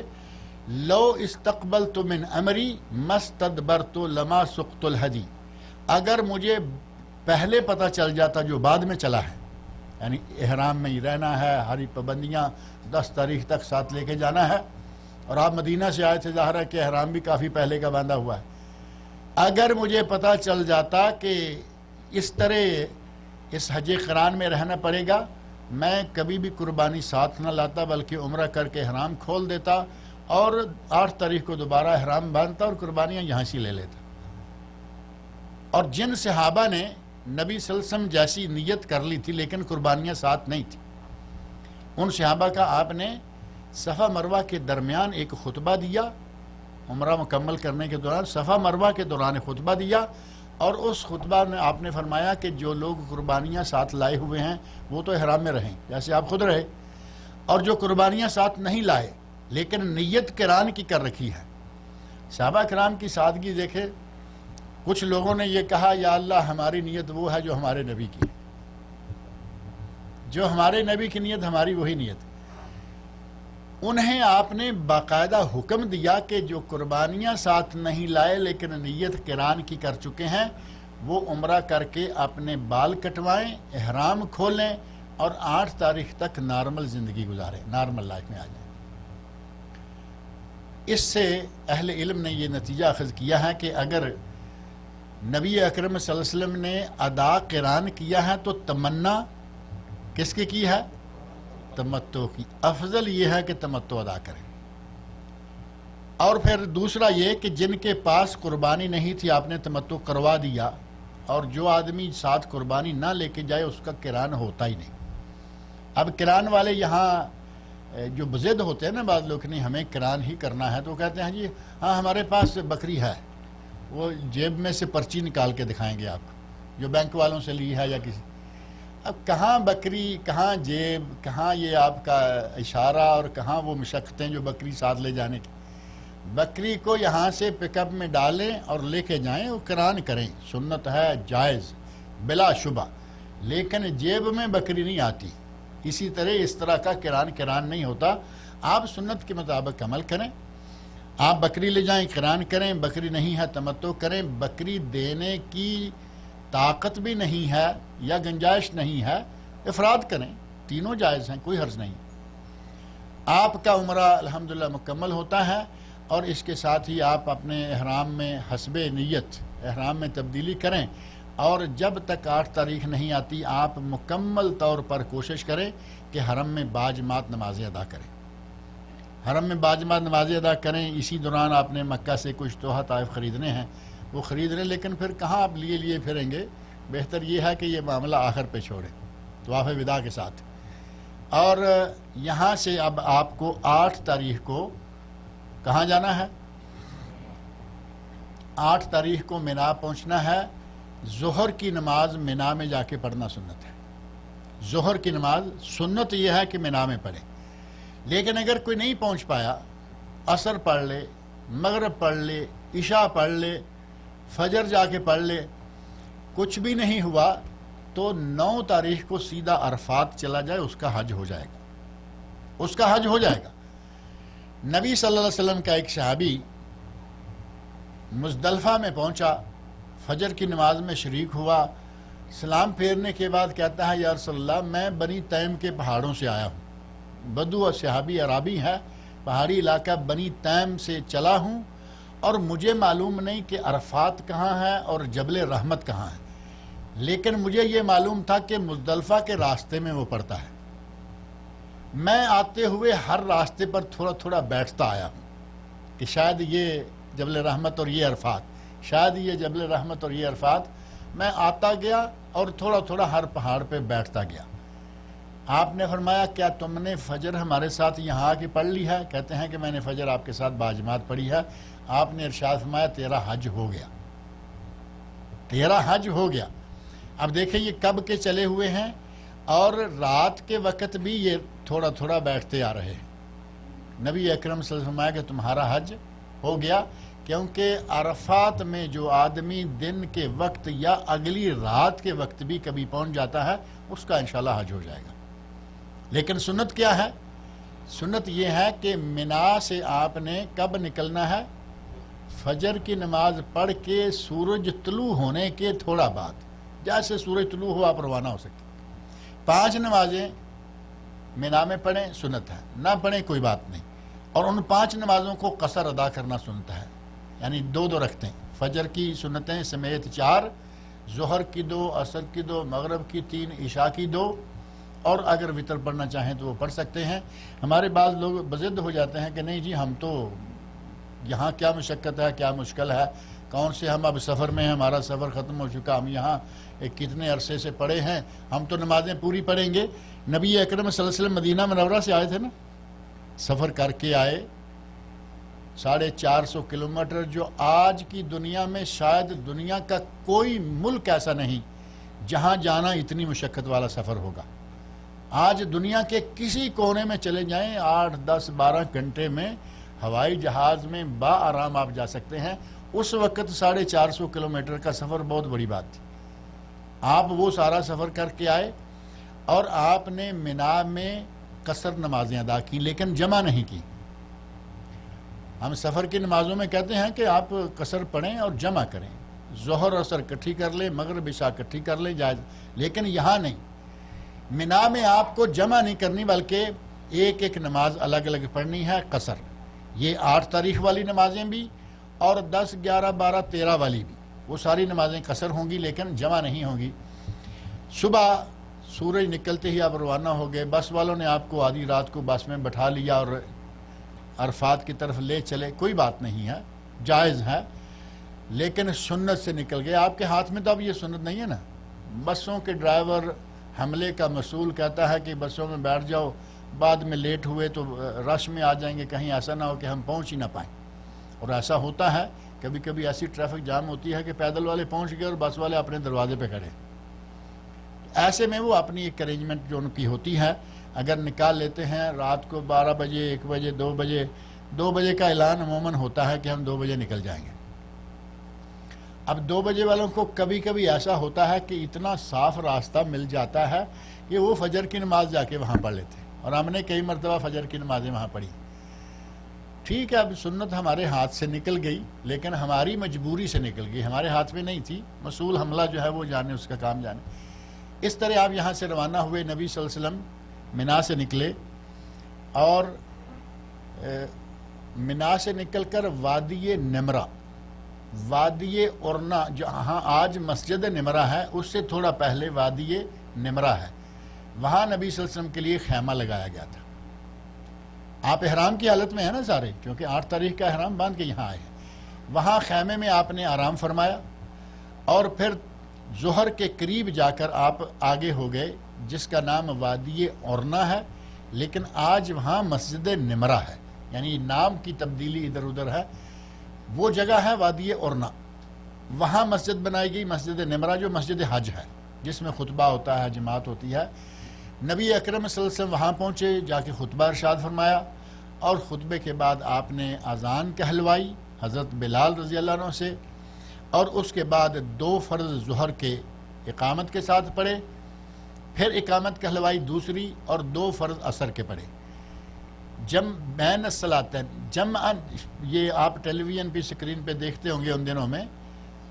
لو استقبلت من امری مستدبرت لما سقت الہدی، اگر مجھے پہلے پتہ چل جاتا جو بعد میں چلا ہے، یعنی احرام میں ہی رہنا ہے، ہری پابندیاں 10 تاریخ تک ساتھ لے کے جانا ہے، اور آپ مدینہ سے آئے تھے، ظاہر ہے کہ احرام بھی کافی پہلے کا باندھا ہوا ہے، اگر مجھے پتہ چل جاتا کہ اس طرح اس حج قران میں رہنا پڑے گا، میں کبھی بھی قربانی ساتھ نہ لاتا، بلکہ عمرہ کر کے احرام کھول دیتا، اور 8 تاریخ کو دوبارہ احرام باندھتا اور قربانیاں یہاں سے لے لیتا۔ اور جن صحابہ نے نبی صلی اللہ علیہ وسلم جیسی نیت کر لی تھی لیکن قربانیاں ساتھ نہیں تھی، ان صحابہ کا آپ نے صفا مروہ کے درمیان ایک خطبہ دیا، عمرہ مکمل کرنے کے دوران صفا مروہ کے دوران خطبہ دیا، اور اس خطبہ میں آپ نے فرمایا کہ جو لوگ قربانیاں ساتھ لائے ہوئے ہیں وہ تو احرام میں رہیں جیسے آپ خود رہے، اور جو قربانیاں ساتھ نہیں لائے لیکن نیت قران کی کر رکھی ہے۔ صحابہ کرام کی سادگی دیکھے، کچھ لوگوں نے یہ کہا یا اللہ ہماری نیت وہ ہے جو ہمارے نبی کی، جو ہمارے نبی کی نیت ہماری وہی نیت۔ انہیں آپ نے باقاعدہ حکم دیا کہ جو قربانیاں ساتھ نہیں لائے لیکن نیت قران کی کر چکے ہیں، وہ عمرہ کر کے اپنے بال کٹوائیں، احرام کھولیں، اور 8 تاریخ تک نارمل زندگی گزاریں، نارمل لائف میں آ جائیں۔ اس سے اہل علم نے یہ نتیجہ اخذ کیا ہے کہ اگر نبی اکرم صلی اللہ علیہ وسلم نے ادا قران کیا ہے تو تمنا کس کی ہے؟ تمتع کی۔ افضل یہ ہے کہ تمتع ادا کریں۔ اور پھر دوسرا یہ کہ جن کے پاس قربانی نہیں تھی آپ نے تمتع کروا دیا، اور جو آدمی ساتھ قربانی نہ لے کے جائے اس کا قران ہوتا ہی نہیں۔ اب قران والے یہاں جو بزد ہوتے ہیں نا، بعض لوگ نہیں ہمیں قران ہی کرنا ہے، تو کہتے ہیں جی ہاں ہمارے پاس بکری ہے، وہ جیب میں سے پرچی نکال کے دکھائیں گے آپ کو، جو بینک والوں سے لی ہے یا کسی. اب کہاں بکری، کہاں جیب، کہاں یہ آپ کا اشارہ، اور کہاں وہ مشقتیں جو بکری ساتھ لے جانے کی. بکری کو یہاں سے پک اپ میں ڈالیں اور لے کے جائیں، وہ قران کریں، سنت ہے، جائز بلا شبہ، لیکن جیب میں بکری نہیں آتی. اسی طرح اس طرح کا قران نہیں ہوتا. آپ سنت کے مطابق عمل کریں. آپ بکری لے جائیں، قران کریں. بکری نہیں ہے تمتع کریں. بکری دینے کی طاقت بھی نہیں ہے یا گنجائش نہیں ہے، افراد کریں. تینوں جائز ہیں، کوئی حرج نہیں. آپ کا عمرہ الحمدللہ مکمل ہوتا ہے، اور اس کے ساتھ ہی آپ اپنے احرام میں حسب نیت احرام میں تبدیلی کریں. اور جب تک 8 تاریخ نہیں آتی آپ مکمل طور پر کوشش کریں کہ حرم میں باجماعت نمازیں ادا کریں. حرم میں باجماعت نمازیں ادا کریں. اسی دوران آپ نے مکہ سے کچھ تحفہ طائف خریدنے ہیں، وہ خرید لیں، لیکن پھر کہاں آپ لیے پھریں گے. بہتر یہ ہے کہ یہ معاملہ آخر پہ چھوڑیں طواف وداع کے ساتھ. اور یہاں سے اب آپ کو 8 تاریخ کو کہاں جانا ہے؟ 8 تاریخ کو مینا پہنچنا ہے. ظہر کی نماز مینا میں جا کے پڑھنا سنت ہے. ظہر کی نماز سنت یہ ہے کہ مینا میں پڑھیں. لیکن اگر کوئی نہیں پہنچ پایا، عصر پڑھ لے، مغرب پڑھ لے، عشاء پڑھ لے، فجر جا کے پڑھ لے، کچھ بھی نہیں ہوا، تو 9 تاریخ کو سیدھا عرفات چلا جائے، اس کا حج ہو جائے گا. اس کا حج ہو جائے گا. نبی صلی اللہ علیہ وسلم کا ایک صحابی مزدلفہ میں پہنچا، فجر کی نماز میں شریک ہوا، سلام پھیرنے کے بعد کہتا ہے یا رسول اللہ میں بنی تیم کے پہاڑوں سے آیا ہوں. بدو اور صحابی عربی ہے، پہاڑی علاقہ بنی تیم سے چلا ہوں، اور مجھے معلوم نہیں کہ عرفات کہاں ہے اور جبل رحمت کہاں ہے، لیکن مجھے یہ معلوم تھا کہ مزدلفہ کے راستے میں وہ پڑتا ہے. میں آتے ہوئے ہر راستے پر تھوڑا تھوڑا بیٹھتا آیا ہوں کہ شاید یہ جبل رحمت اور یہ عرفات، شاید یہ جبل رحمت اور یہ عرفات. میں آتا گیا اور تھوڑا تھوڑا ہر پہاڑ پہ بیٹھتا گیا. آپ نے فرمایا کیا تم نے فجر ہمارے ساتھ یہاں آ کے پڑھ لی ہے؟ کہتے ہیں کہ میں نے فجر آپ کے ساتھ باجماعت پڑھی ہے. آپ نے ارشاد فرمایا تیرا حج ہو گیا، تیرا حج ہو گیا. اب دیکھیں یہ کب کے چلے ہوئے ہیں، اور رات کے وقت بھی یہ تھوڑا تھوڑا بیٹھتے آ رہے ہیں. نبی اکرم صلی اللہ علیہ وسلم فرمایا کہ تمہارا حج ہو گیا، کیونکہ عرفات میں جو آدمی دن کے وقت یا اگلی رات کے وقت بھی کبھی پہنچ جاتا ہے اس کا انشاءاللہ حج ہو جائے گا. لیکن سنت کیا ہے؟ سنت یہ ہے کہ مینا سے آپ نے کب نکلنا ہے؟ فجر کی نماز پڑھ کے سورج طلوع ہونے کے تھوڑا بعد، جیسے سورج طلوع ہو آپ روانہ ہو سکتے. 5 نمازیں مینا میں پڑھیں، سنت ہے، نہ پڑھیں کوئی بات نہیں. اور ان 5 نمازوں کو قصر ادا کرنا سنت ہے، یعنی 2 رکھتے ہیں. فجر کی سنتیں سمیت 4، ظہر کی 2، عصر کی 2، مغرب کی 3، عشاء کی 2، اور اگر وطر پڑھنا چاہیں تو وہ پڑھ سکتے ہیں. ہمارے بعض لوگ بضد ہو جاتے ہیں کہ نہیں جی ہم تو یہاں کیا مشقت ہے، کیا مشکل ہے، کون سے ہم اب سفر میں ہیں، ہمارا سفر ختم ہو چکا، ہم یہاں کتنے عرصے سے پڑے ہیں، ہم تو نمازیں پوری پڑھیں گے. نبی اکرم صلی اللہ علیہ وسلم مدینہ منورہ سے آئے تھے نا، سفر کر کے آئے 450 کلومیٹر، جو آج کی دنیا میں شاید دنیا کا کوئی ملک ایسا نہیں جہاں جانا اتنی مشقت والا سفر ہوگا. آج دنیا کے کسی کونے میں چلے جائیں 8، 10، 12 گھنٹے میں ہوائی جہاز میں آرام آپ جا سکتے ہیں. اس وقت 450 کلومیٹر کا سفر بہت بڑی بات تھی. آپ وہ سارا سفر کر کے آئے اور آپ نے مینا میں قصر نمازیں ادا کی، لیکن جمع نہیں کی. ہم سفر کی نمازوں میں کہتے ہیں کہ آپ قصر پڑھیں اور جمع کریں، ظہر اور عصر اکٹھی کر لیں، مغرب عشاء اکٹھی کر لیں، جائز. لیکن یہاں نہیں، مینا میں آپ کو جمع نہیں کرنی بلکہ ایک ایک نماز الگ الگ پڑھنی ہے. قصر یہ 8 تاریخ والی نمازیں بھی اور 10، 11، 12، 13 والی بھی، وہ ساری نمازیں قصر ہوں گی لیکن جمع نہیں ہوں گی. صبح سورج نکلتے ہی آپ روانہ ہو گئے، بس والوں نے آپ کو آدھی رات کو بس میں بٹھا لیا اور عرفات کی طرف لے چلے، کوئی بات نہیں ہے، جائز ہے. لیکن سنت سے نکل گئے. آپ کے ہاتھ میں تو اب یہ سنت نہیں ہے نا. بسوں کے ڈرائیور، حملے کا مسئول کہتا ہے کہ بسوں میں بیٹھ جاؤ، بعد میں لیٹ ہوئے تو رش میں آ جائیں گے، کہیں ایسا نہ ہو کہ ہم پہنچ ہی نہ پائیں. اور ایسا ہوتا ہے کبھی کبھی ایسی ٹریفک جام ہوتی ہے کہ پیدل والے پہنچ گئے اور بس والے اپنے دروازے پہ کھڑے. ایسے میں وہ اپنی ایک ارینجمنٹ جو ان کی ہوتی ہے اگر نکال لیتے ہیں رات کو 12 بجے 1 بجے 2 بجے کا اعلان عموماً ہوتا ہے کہ ہم 2 بجے نکل جائیں گے. اب 2 بجے والوں کو کبھی کبھی ایسا ہوتا ہے کہ اتنا صاف راستہ مل جاتا ہے کہ وہ فجر کی نماز جا کے وہاں پڑھ لیتے ہیں, اور ہم نے کئی مرتبہ فجر کی نمازیں وہاں پڑھی. ٹھیک ہے, اب سنت ہمارے ہاتھ سے نکل گئی لیکن ہماری مجبوری سے نکل گئی, ہمارے ہاتھ میں نہیں تھی. مسئول حملہ جو ہے وہ جانے, اس کا کام جانے. اس طرح آپ یہاں سے روانہ ہوئے, نبی صلی اللہ علیہ وسلم منا سے نکلے اور منا سے نکل کر وادی نمرہ, وادی ارنا جہاں آج مسجد نمرہ ہے اس سے تھوڑا پہلے وادی نمرہ ہے, وہاں نبی صلی اللہ علیہ وسلم کے لیے خیمہ لگایا گیا تھا. آپ احرام کی حالت میں ہیں نا سارے, کیونکہ 8 تاریخ کا احرام باندھ کے یہاں آئے ہیں. وہاں خیمے میں آپ نے آرام فرمایا اور پھر ظہر کے قریب جا کر آپ آگے ہو گئے جس کا نام وادی ارنا ہے, لیکن آج وہاں مسجد نمرہ ہے, یعنی نام کی تبدیلی ادھر ادھر ہے. وہ جگہ ہے وادی ارنا, وہاں مسجد بنائی گئی, مسجد نمرہ جو مسجد حج ہے جس میں خطبہ ہوتا ہے, جماعت ہوتی ہے. نبی اکرم صلی اللہ علیہ وسلم وہاں پہنچے, جا کے خطبہ ارشاد فرمایا اور خطبے کے بعد آپ نے اذان کہلوائی حضرت بلال رضی اللہ عنہ سے, اور اس کے بعد 2 فرض ظہر کے اقامت کے ساتھ پڑھے, پھر اقامت کہلوائی دوسری اور 2 فرض عصر کے پڑھے. بین الصلاتین جمعاً, یہ آپ ٹیلی ویژن پہ اسکرین پہ دیکھتے ہوں گے ان دنوں میں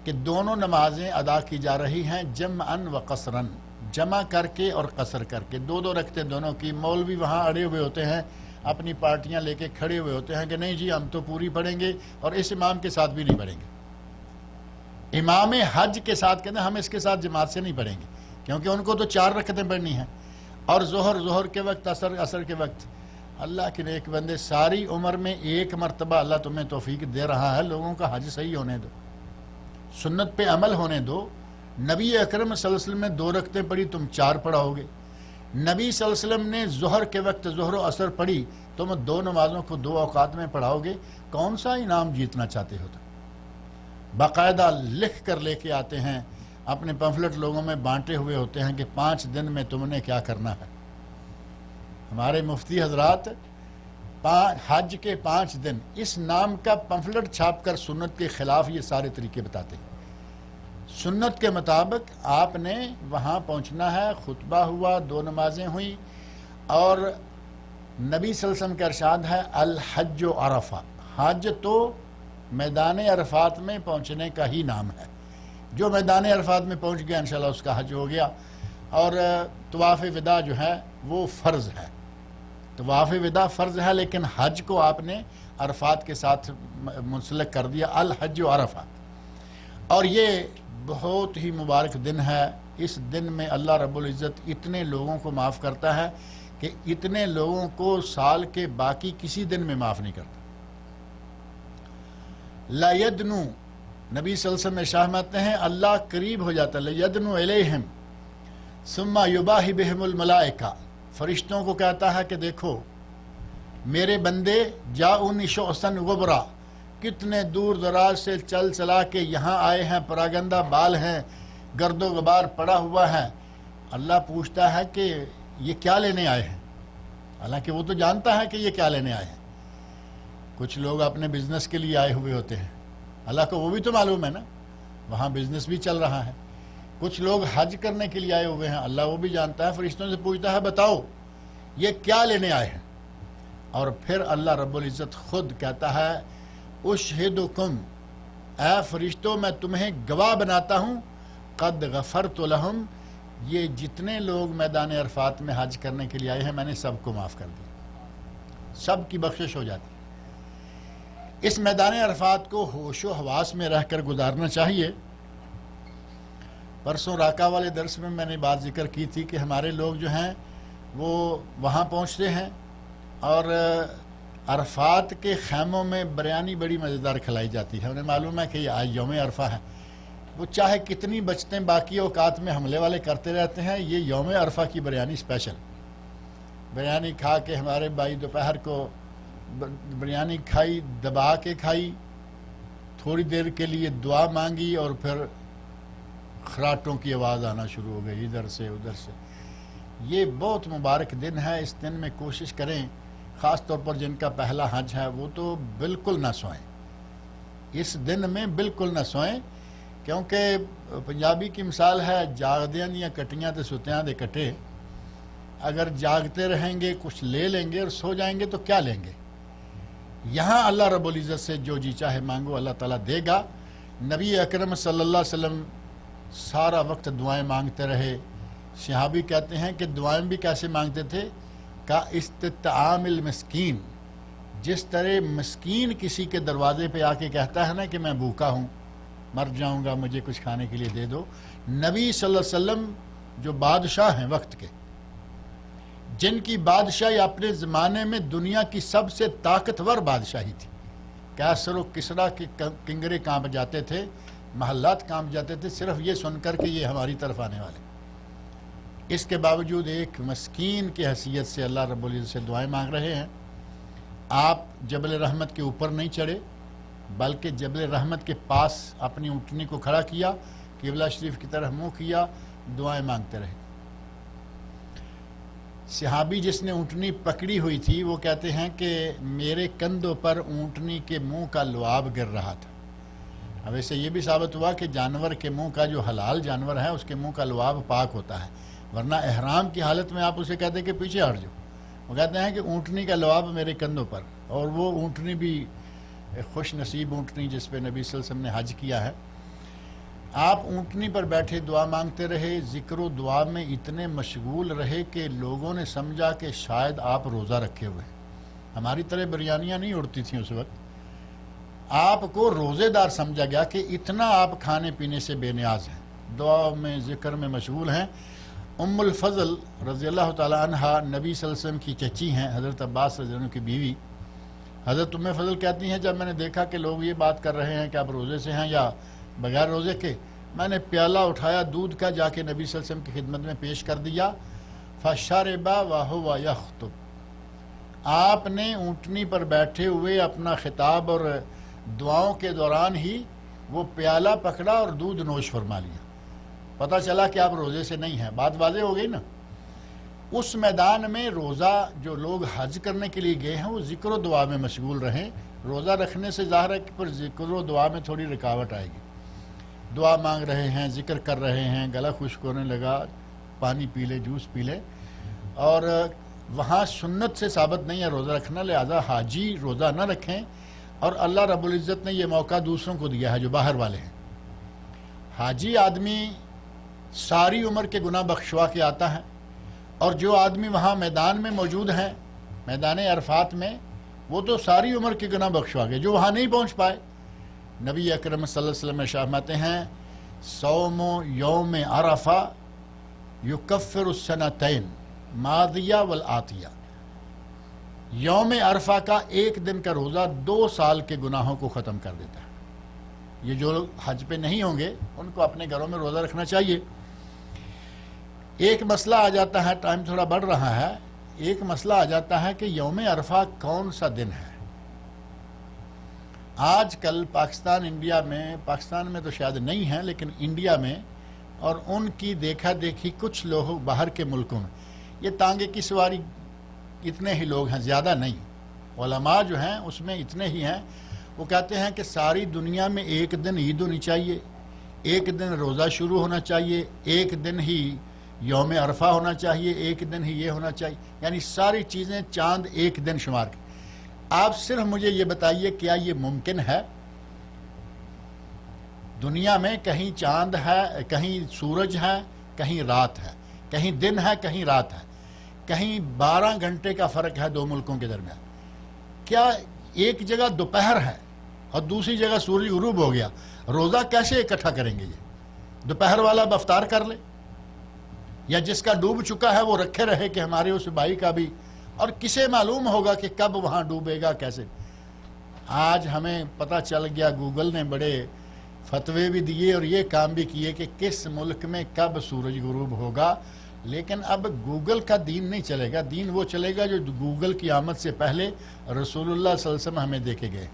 کہ دونوں نمازیں ادا کی جا رہی ہیں جمعاً و قصراً, جمع کر کے اور قصر کر کے, 2 رکھتے دونوں کی. مولوی وہاں اڑے ہوئے ہوتے ہیں, اپنی پارٹیاں لے کے کھڑے ہوئے ہوتے ہیں کہ نہیں جی ہم تو پوری پڑھیں گے اور اس امام کے ساتھ بھی نہیں پڑھیں گے. امام حج کے ساتھ کہتے ہیں ہم اس کے ساتھ جماعت سے نہیں پڑھیں گے کیونکہ ان کو تو 4 رکعتیں پڑھنی ہیں, اور ظہر کے وقت, عصر کے وقت. اللہ کے نیک بندے, ساری عمر میں 1 مرتبہ اللہ تمہیں توفیق دے رہا ہے, لوگوں کا حج صحیح ہونے دو, سنت پہ عمل ہونے دو. نبی اکرم صلی اللہ علیہ وسلم نے 2 رکعتیں پڑھی, تم 4 پڑھاؤ گے. نبی صلی اللہ علیہ وسلم نے ظہر کے وقت ظہر و عصر پڑھی, تم 2 نمازوں کو 2 اوقات میں پڑھاؤ گے. کون سا انعام جیتنا چاہتے ہو؟ باقاعدہ لکھ کر لے کے آتے ہیں, اپنے پمفلٹ لوگوں میں بانٹے ہوئے ہوتے ہیں کہ 5 دن میں تم نے کیا کرنا ہے. ہمارے مفتی حضرات حج کے 5 دن اس نام کا پمفلٹ چھاپ کر سنت کے خلاف یہ سارے طریقے بتاتے ہیں. سنت کے مطابق آپ نے وہاں پہنچنا ہے, خطبہ ہوا, 2 نمازیں ہوئیں, اور نبی صلی اللہ علیہ وسلم کا ارشاد ہے الحج و عرفہ, حج تو میدان عرفات میں پہنچنے کا ہی نام ہے. جو میدان عرفات میں پہنچ گیا انشاءاللہ اس کا حج ہو گیا. اور طواف وداع جو ہے وہ فرض ہے, طواف وداع فرض ہے, لیکن حج کو آپ نے عرفات کے ساتھ منسلک کر دیا, الحج و عرفہ. اور یہ بہت ہی مبارک دن ہے. اس دن میں اللہ رب العزت اتنے لوگوں کو معاف کرتا ہے کہ اتنے لوگوں کو سال کے باقی کسی دن میں معاف نہیں کرتا. لا یدنو, نبی صلی اللہ علیہ وسلم ارشاد فرماتے ہیں اللہ قریب ہو جاتا ہے, لا یدنو الیہم ثم یباہی بہم الملائکہ, فرشتوں کو کہتا ہے کہ دیکھو میرے بندے جاؤنی شعثا غبرا, کتنے دور دراز سے چل چلا کے یہاں آئے ہیں, پراگندہ بال ہیں, گرد و غبار پڑا ہوا ہے. اللہ پوچھتا ہے کہ یہ کیا لینے آئے ہیں, حالانکہ وہ تو جانتا ہے کہ یہ کیا لینے آئے ہیں. کچھ لوگ اپنے بزنس کے لیے آئے ہوئے ہوتے ہیں, اللہ کو وہ بھی تو معلوم ہے نا, وہاں بزنس بھی چل رہا ہے. کچھ لوگ حج کرنے کے لیے آئے ہوئے ہیں, اللہ وہ بھی جانتا ہے. فرشتوں سے پوچھتا ہے بتاؤ یہ کیا لینے آئے ہیں, اور پھر اللہ رب العزت خود کہتا ہے اشہدکم, اے فرشتوں میں تمہیں گواہ بناتا ہوں, قد غفرت لہم, یہ جتنے لوگ میدان عرفات میں حج کرنے کے لیے آئے ہیں میں نے سب کو معاف کر دیا, سب کی بخشش ہو جاتی. اس میدان عرفات کو ہوش و حواس میں رہ کر گزارنا چاہیے. پرسوں راکا والے درس میں میں نے بات ذکر کی تھی کہ ہمارے لوگ جو ہیں وہ وہاں پہنچتے ہیں اور عرفات کے خیموں میں بریانی بڑی مزیدار کھلائی جاتی ہے. انہیں معلوم ہے کہ یہ آج یوم عرفہ ہے, وہ چاہے کتنی بچتیں باقی اوقات میں حملے والے کرتے رہتے ہیں, یہ یوم عرفہ کی بریانی اسپیشل. بریانی کھا کے ہمارے بھائی دوپہر کو بریانی کھائی, دبا کے کھائی, تھوڑی دیر کے لیے دعا مانگی اور پھر خراٹوں کی آواز آنا شروع ہو گئی ادھر سے ادھر سے. یہ بہت مبارک دن ہے. اس دن میں کوشش کریں، خاص طور پر جن کا پہلا حج ہے وہ تو بالکل نہ سوئیں. اس دن میں بالکل نہ سوئیں، کیونکہ پنجابی کی مثال ہے جاگدیاں دیاں کٹیاں تے ستیاں دے کٹے. اگر جاگتے رہیں گے کچھ لے لیں گے اور سو جائیں گے تو کیا لیں گے؟ یہاں اللہ رب العزت سے جو جی چاہے مانگو اللہ تعالیٰ دے گا. نبی اکرم صلی اللہ علیہ وسلم سارا وقت دعائیں مانگتے رہے. صحابی کہتے ہیں کہ دعائیں بھی کیسے مانگتے تھے؟ کا استطعام المسکین، جس طرح مسکین کسی کے دروازے پہ آ کے کہتا ہے نا کہ میں بھوکا ہوں، مر جاؤں گا، مجھے کچھ کھانے کے لیے دے دو. نبی صلی اللہ علیہ وسلم جو بادشاہ ہیں وقت کے، جن کی بادشاہی اپنے زمانے میں دنیا کی سب سے طاقتور بادشاہی تھی، کیسر و کسریٰ کے کنگرے کانپ جاتے تھے، محلات کانپ جاتے تھے صرف یہ سن کر کہ یہ ہماری طرف آنے والے. اس کے باوجود ایک مسکین کی حیثیت سے اللہ رب العزت سے دعائیں مانگ رہے ہیں. آپ جبل رحمت کے اوپر نہیں چڑھے، بلکہ جبل رحمت کے پاس اپنی اونٹنی کو کھڑا کیا، قبلہ شریف کی طرف منہ کیا، دعائیں مانگتے رہے. صحابی جس نے اونٹنی پکڑی ہوئی تھی وہ کہتے ہیں کہ میرے کندھوں پر اونٹنی کے منہ کا لعاب گر رہا تھا. اب اسے یہ بھی ثابت ہوا کہ جانور کے منہ کا جو حلال جانور ہے اس کے منہ کا لعاب پاک ہوتا ہے، ورنہ احرام کی حالت میں آپ اسے کہتے ہیں کہ پیچھے ہٹ جاؤ. وہ کہتے ہیں کہ اونٹنی کا لعاب میرے کندھوں پر، اور وہ اونٹنی بھی خوش نصیب اونٹنی جس پہ نبی صلی اللہ علیہ وسلم نے حج کیا ہے. آپ اونٹنی پر بیٹھے دعا مانگتے رہے، ذکر و دعا میں اتنے مشغول رہے کہ لوگوں نے سمجھا کہ شاید آپ روزہ رکھے ہوئے. ہماری طرح بریانیاں نہیں اڑتی تھیں اس وقت. آپ کو روزے دار سمجھا گیا کہ اتنا آپ کھانے پینے سے بے نیاز ہیں، دعا میں ذکر میں مشغول ہیں. ام الفضل رضی اللہ تعالی عنہ نبی صلی اللہ علیہ وسلم کی چچی ہیں، حضرت عباس رضی اللہ عنہ کی بیوی. حضرت ام فضل کہتی ہیں جب میں نے دیکھا کہ لوگ یہ بات کر رہے ہیں کہ آپ روزے سے ہیں یا بغیر روزے کے، میں نے پیالہ اٹھایا دودھ کا، جا کے نبی صلی اللہ علیہ وسلم کی خدمت میں پیش کر دیا. فشرب وهو یخطب، آپ نے اونٹنی پر بیٹھے ہوئے اپنا خطاب اور دعاؤں کے دوران ہی وہ پیالہ پکڑا اور دودھ نوش فرما لیا. پتہ چلا کہ آپ روزے سے نہیں ہیں. بات واضح ہو گئی نا. اس میدان میں روزہ جو لوگ حج کرنے کے لیے گئے ہیں وہ ذکر و دعا میں مشغول رہیں. روزہ رکھنے سے ظاہر ہے کہ پر ذکر و دعا میں تھوڑی رکاوٹ آئے گی. دعا مانگ رہے ہیں، ذکر کر رہے ہیں، گلا خشک ہونے لگا، پانی پی لے، جوس پی لے. اور وہاں سنت سے ثابت نہیں ہے روزہ رکھنا، لہذا حاجی روزہ نہ رکھیں. اور اللہ رب العزت نے یہ موقع دوسروں کو دیا ہے جو باہر والے ہیں. حاجی آدمی ساری عمر کے گناہ بخشوا کے آتا ہے، اور جو آدمی وہاں میدان میں موجود ہیں، میدان عرفات میں، وہ تو ساری عمر کے گناہ بخشوا گئے جو وہاں نہیں پہنچ پائے. نبی اکرم صلی اللہ علیہ وسلم ارشاد فرماتے ہیں صوم یوم عرفہ یکفر السنتین ماضیہ والآتیہ. یوم عرفہ کا ایک دن کا روزہ 2 سال کے گناہوں کو ختم کر دیتا ہے. یہ جو لوگ حج پہ نہیں ہوں گے ان کو اپنے گھروں میں روزہ رکھنا چاہیے. ایک مسئلہ آ جاتا ہے، ٹائم تھوڑا بڑھ رہا ہے، ایک مسئلہ آ جاتا ہے کہ یوم عرفہ کون سا دن ہے. آج کل پاکستان انڈیا میں، پاکستان میں تو شاید نہیں ہے لیکن انڈیا میں، اور ان کی دیکھا دیکھی کچھ لوگ باہر کے ملکوں میں، یہ تانگے کی سواری اتنے ہی لوگ ہیں، زیادہ نہیں. علماء جو ہیں اس میں اتنے ہی ہیں. وہ کہتے ہیں کہ ساری دنیا میں ایک دن عید ہونی چاہیے، ایک دن روزہ شروع ہونا چاہیے، ایک دن ہی یوم عرفہ ہونا چاہیے، ایک دن ہی یہ ہونا چاہیے، یعنی ساری چیزیں چاند ایک دن شمار کی. آپ صرف مجھے یہ بتائیے کیا یہ ممکن ہے؟ دنیا میں کہیں چاند ہے، کہیں سورج ہے، کہیں رات ہے، کہیں دن ہے، کہیں رات ہے، کہیں 12 گھنٹے کا فرق ہے 2 ملکوں کے درمیان. کیا ایک جگہ دوپہر ہے اور دوسری جگہ سورج غروب ہو گیا؟ روزہ کیسے اکٹھا کریں گے؟ یہ دوپہر والا اب افطار کر لے، یا جس کا ڈوب چکا ہے وہ رکھے رہے کہ ہمارے اس بھائی کا بھی، اور کسے معلوم ہوگا کہ کب وہاں ڈوبے گا کیسے. آج ہمیں پتہ چل گیا، گوگل نے بڑے فتوے بھی دیے اور یہ کام بھی کیے کہ کس ملک میں کب سورج غروب ہوگا. لیکن اب گوگل کا دین نہیں چلے گا، دین وہ چلے گا جو گوگل کی آمد سے پہلے رسول اللہ صلی اللہ علیہ وسلم ہمیں دے کے گئے.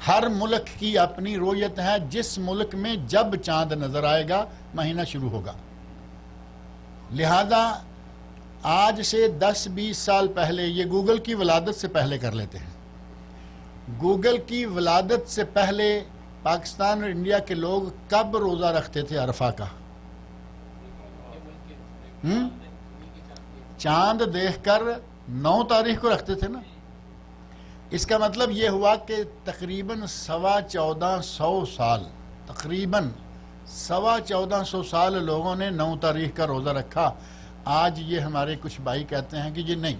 ہر ملک کی اپنی رویت ہے. جس ملک میں جب چاند نظر آئے گا مہینہ شروع ہوگا. لہذا آج سے 10-20 سال پہلے، یہ گوگل کی ولادت سے پہلے کر لیتے ہیں، گوگل کی ولادت سے پہلے پاکستان اور انڈیا کے لوگ کب روزہ رکھتے تھے عرفہ کا؟ چاند دیکھ کر 9 تاریخ کو رکھتے تھے نا. اس کا مطلب یہ ہوا کہ تقریباً 1450 سال، تقریباً 1450 سال لوگوں نے 9 تاریخ کا روزہ رکھا. آج یہ ہمارے کچھ بھائی کہتے ہیں کہ یہ نہیں،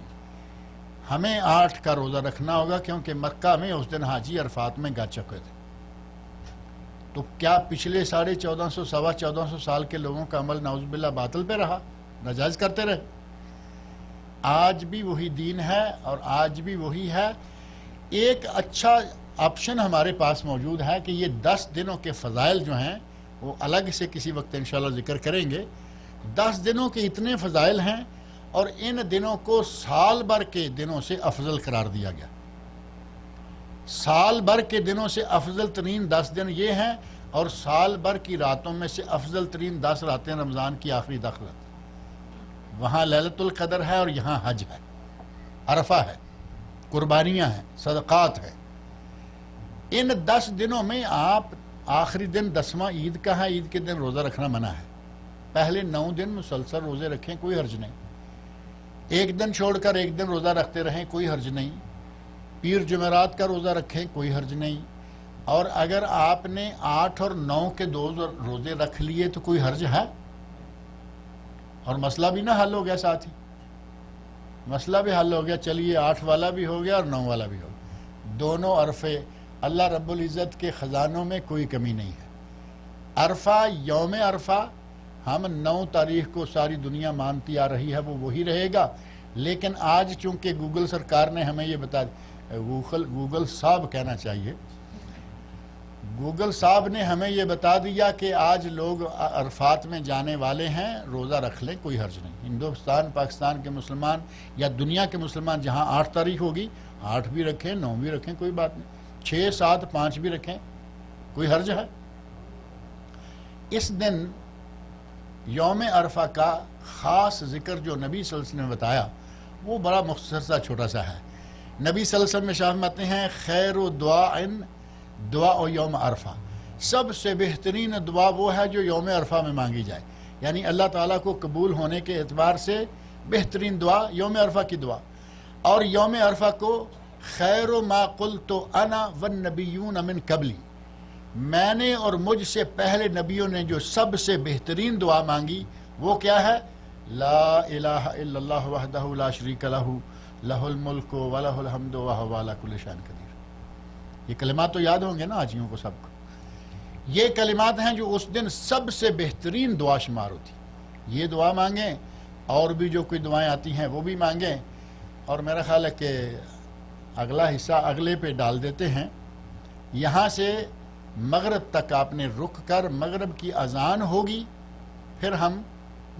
ہمیں 8 کا روزہ رکھنا ہوگا کیونکہ مکہ میں اس دن حاجی عرفات میں گا چکے تھے. تو کیا پچھلے 1450 1450 سال کے لوگوں کا عمل نعوذ باللہ باطل پہ رہا، ناجائز کرتے رہے؟ آج بھی وہی دین ہے اور آج بھی وہی ہے. ایک اچھا آپشن ہمارے پاس موجود ہے کہ یہ 10 دنوں کے فضائل جو ہیں وہ الگ سے کسی وقت انشاءاللہ ذکر کریں گے. 10 دنوں کے اتنے فضائل ہیں اور ان دنوں کو سال بھر کے دنوں سے افضل قرار دیا گیا. سال بھر کے دنوں سے افضل ترین 10 دن یہ ہیں، اور سال بھر کی راتوں میں سے افضل ترین 10 راتیں رمضان کی آخری 10 رات. وہاں لیلۃ القدر ہے اور یہاں حج ہے، عرفہ ہے، قربانیاں ہیں، صدقات ہیں. ان 10 دنوں میں آپ آخری دن 10واں عید کا ہے، عید کے دن روزہ رکھنا منع ہے. پہلے 9 دن مسلسل روزے رکھیں، کوئی حرج نہیں. ایک دن چھوڑ کر ایک دن روزہ رکھتے رہیں، کوئی حرج نہیں. پیر جمعرات کا روزہ رکھیں، کوئی حرج نہیں. اور اگر آپ نے 8 اور 9 کے 2 روزے رکھ لیے تو کوئی حرج ہے؟ اور مسئلہ بھی نہ حل ہو گیا ساتھ ہی، مسئلہ بھی حل ہو گیا. چلیے 8 والا بھی ہو گیا اور 9 والا بھی ہو گیا. دونوں عرفے اللہ رب العزت کے خزانوں میں کوئی کمی نہیں ہے. عرفہ، یوم عرفہ ہم 9 تاریخ کو ساری دنیا مانتی آ رہی ہے، وہ وہی رہے گا. لیکن آج چونکہ گوگل سرکار نے ہمیں یہ بتا گوگل صاحب کہنا چاہیے، گوگل صاحب نے ہمیں یہ بتا دیا کہ آج لوگ عرفات میں جانے والے ہیں، روزہ رکھ لیں، کوئی حرج نہیں. ہندوستان، پاکستان کے مسلمان یا دنیا کے مسلمان جہاں 8 تاریخ ہوگی 8 بھی رکھیں، 9 بھی رکھیں، کوئی بات نہیں. 6 7 5 بھی رکھیں، کوئی حرج ہے؟ اس دن یوم عرفہ کا خاص ذکر جو نبی صلی اللہ علیہ وسلم نے بتایا وہ بڑا مختصر سا چھوٹا سا ہے. نبی صلی اللہ علیہ وسلم میں فرماتے ہیں خیر و دعا و یوم عرفہ، سب سے بہترین دعا وہ ہے جو یوم عرفہ میں مانگی جائے. یعنی اللہ تعالیٰ کو قبول ہونے کے اعتبار سے بہترین دعا یوم عرفہ کی دعا. اور یوم عرفہ کو خیر ما قلت انا والنبیون من قبلی، میں نے اور مجھ سے پہلے نبیوں نے جو سب سے بہترین دعا مانگی وہ کیا ہے؟ لا الہ الا اللہ وحدہ لا شریک لہ لہ الملک ولہ الحمد وہو علی کل شیء قدیر. یہ کلمات تو یاد ہوں گے نا آجیوں کو سب کو. یہ کلمات ہیں جو اس دن سب سے بہترین دعا شمار ہوتی. یہ دعا مانگیں، اور بھی جو کوئی دعائیں آتی ہیں وہ بھی مانگیں. اور میرا خیال ہے کہ اگلا حصہ اگلے پہ ڈال دیتے ہیں. یہاں سے مغرب تک آپ نے رک کر مغرب کی اذان ہوگی، پھر ہم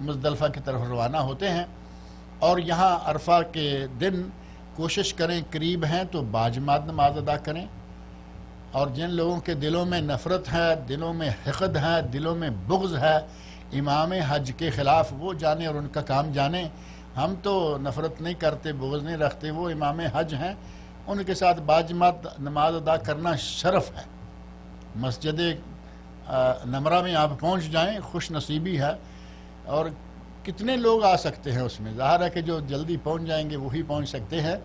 مزدلفہ کی طرف روانہ ہوتے ہیں. اور یہاں عرفہ کے دن کوشش کریں، قریب ہیں تو باجماعت نماز ادا کریں. اور جن لوگوں کے دلوں میں نفرت ہے، دلوں میں حقد ہے، دلوں میں بغض ہے امام حج کے خلاف، وہ جانیں اور ان کا کام جانیں. ہم تو نفرت نہیں کرتے، بغض نہیں رکھتے، وہ امام حج ہیں، ان کے ساتھ باجماعت نماز ادا کرنا شرف ہے. مسجد نمرہ میں آپ پہنچ جائیں، خوش نصیبی ہے. اور کتنے لوگ آ سکتے ہیں اس میں؟ ظاہر ہے کہ جو جلدی پہنچ جائیں گے وہی پہنچ سکتے ہیں.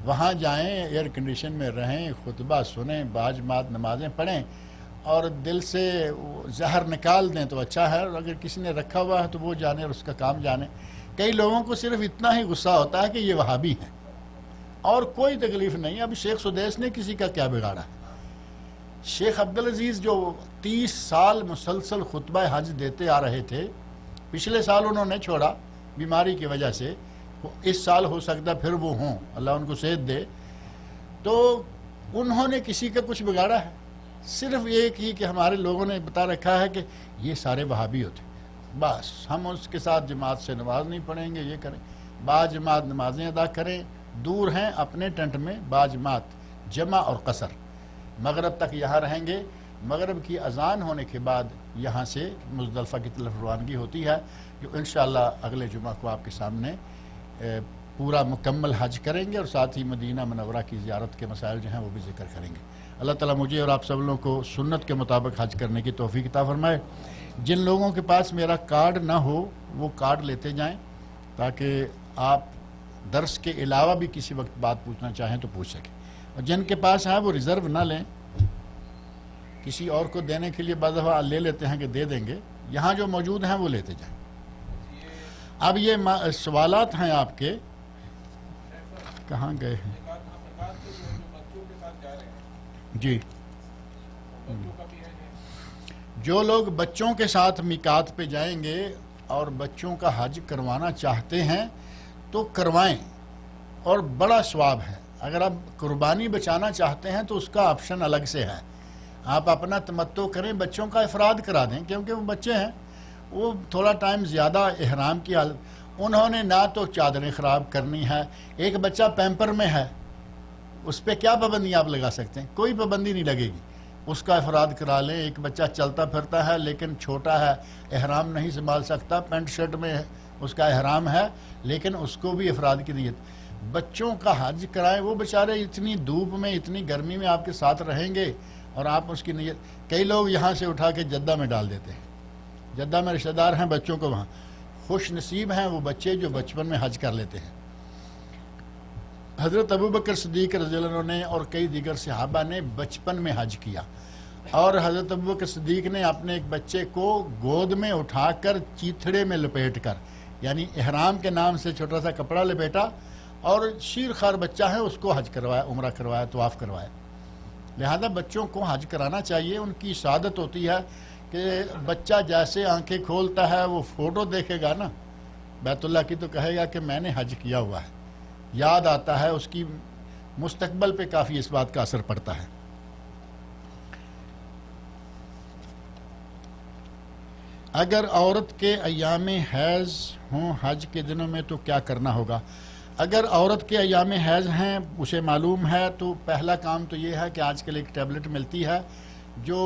وہاں جائیں، ایئر کنڈیشن میں رہیں، خطبہ سنیں، باجماعت نمازیں پڑھیں اور دل سے زہر نکال دیں تو اچھا ہے. اور اگر کسی نے رکھا ہوا ہے تو وہ جانے اور اس کا کام جانے. کئی لوگوں کو صرف اتنا ہی غصہ ہوتا ہے کہ یہ وہابی ہیں، اور کوئی تکلیف نہیں. ابھی شیخ سدیس نے کسی کا کیا بگاڑا ہے؟ شیخ عبدالعزیز جو 30 سال مسلسل خطبہ حج دیتے آ رہے تھے، پچھلے سال انہوں نے چھوڑا بیماری کی وجہ سے. اس سال ہو سکتا پھر وہ ہوں، اللہ ان کو صحت دے. تو انہوں نے کسی کا کچھ بگاڑا ہے؟ صرف ایک ہی کہ ہمارے لوگوں نے بتا رکھا ہے کہ یہ سارے وہابی ہوتے، بس ہم اس کے ساتھ جماعت سے نماز نہیں پڑھیں گے. یہ کریں، باجماعت نمازیں ادا کریں. دور ہیں اپنے ٹنٹ میں باجماعت، جمع اور قصر. مغرب تک یہاں رہیں گے. مغرب کی اذان ہونے کے بعد یہاں سے مزدلفہ کی طرف روانگی ہوتی ہے، جو انشاءاللہ اگلے جمعہ کو آپ کے سامنے پورا مکمل حج کریں گے، اور ساتھ ہی مدینہ منورہ کی زیارت کے مسائل جو ہیں وہ بھی ذکر کریں گے. اللہ تعالیٰ مجھے اور آپ سب لوگوں کو سنت کے مطابق حج کرنے کی توفیق عطا فرمائے. جن لوگوں کے پاس میرا کارڈ نہ ہو وہ کارڈ لیتے جائیں، تاکہ آپ درس کے علاوہ بھی کسی وقت بات پوچھنا چاہیں تو پوچھ سکیں. اور جن کے پاس ہے وہ ریزرو نہ لیں، کسی اور کو دینے کے لیے بعض دفعہ لے لیتے ہیں کہ دے دیں گے. یہاں جو موجود ہیں وہ لیتے جائیں. اب یہ سوالات ہیں آپ کے، کہاں گئے ہیں؟ جی، جو لوگ بچوں کے ساتھ میقات پہ جائیں گے اور بچوں کا حج کروانا چاہتے ہیں تو کروائیں، اور بڑا ثواب ہے. اگر آپ قربانی بچانا چاہتے ہیں تو اس کا آپشن الگ سے ہے. آپ اپنا تمتع کریں، بچوں کا افراد کرا دیں، کیونکہ وہ بچے ہیں، وہ تھوڑا ٹائم زیادہ احرام کی حالت. انہوں نے نہ تو چادریں خراب کرنی ہے. ایک بچہ پیمپر میں ہے، اس پہ کیا پابندی آپ لگا سکتے ہیں؟ کوئی پابندی نہیں لگے گی. اس کا افراد کرا لیں. ایک بچہ چلتا پھرتا ہے لیکن چھوٹا ہے، احرام نہیں سنبھال سکتا، پینٹ شرٹ میں اس کا احرام ہے، لیکن اس کو بھی افراد کی نیت. بچوں کا حج کرائیں. وہ بیچارے اتنی دھوپ میں اتنی گرمی میں آپ کے ساتھ رہیں گے اور آپ اس کی نیت. کئی لوگ یہاں سے اٹھا کے جدہ میں ڈال دیتے ہیں. جدہ میں رشتہ دار ہیں بچوں کو وہاں. خوش نصیب ہیں وہ بچے جو بچپن میں حج کر لیتے ہیں. حضرت ابوبکر صدیق رضی اللہ عنہ نے اور کئی دیگر صحابہ نے بچپن میں حج کیا، اور حضرت ابوبکر صدیق نے اپنے ایک بچے کو گود میں اٹھا کر چیتھڑے میں لپیٹ کر، یعنی احرام کے نام سے چھوٹا سا کپڑا لپیٹا، اور شیر خوار بچہ ہے اس کو حج کروایا، عمرہ کروایا، طواف کروایا. لہذا بچوں کو حج کرانا چاہیے. ان کی سعادت ہوتی ہے کہ بچہ جیسے آنکھیں کھولتا ہے وہ فوٹو دیکھے گا نا بیت اللہ کی تو کہے گا کہ میں نے حج کیا ہوا ہے. یاد آتا ہے، اس کی مستقبل پہ کافی اس بات کا اثر پڑتا ہے. اگر عورت کے ایام حیض ہوں حج کے دنوں میں تو کیا کرنا ہوگا؟ اگر عورت کے ایام حیض ہیں، اسے معلوم ہے، تو پہلا کام تو یہ ہے کہ آج کل ایک ٹیبلٹ ملتی ہے جو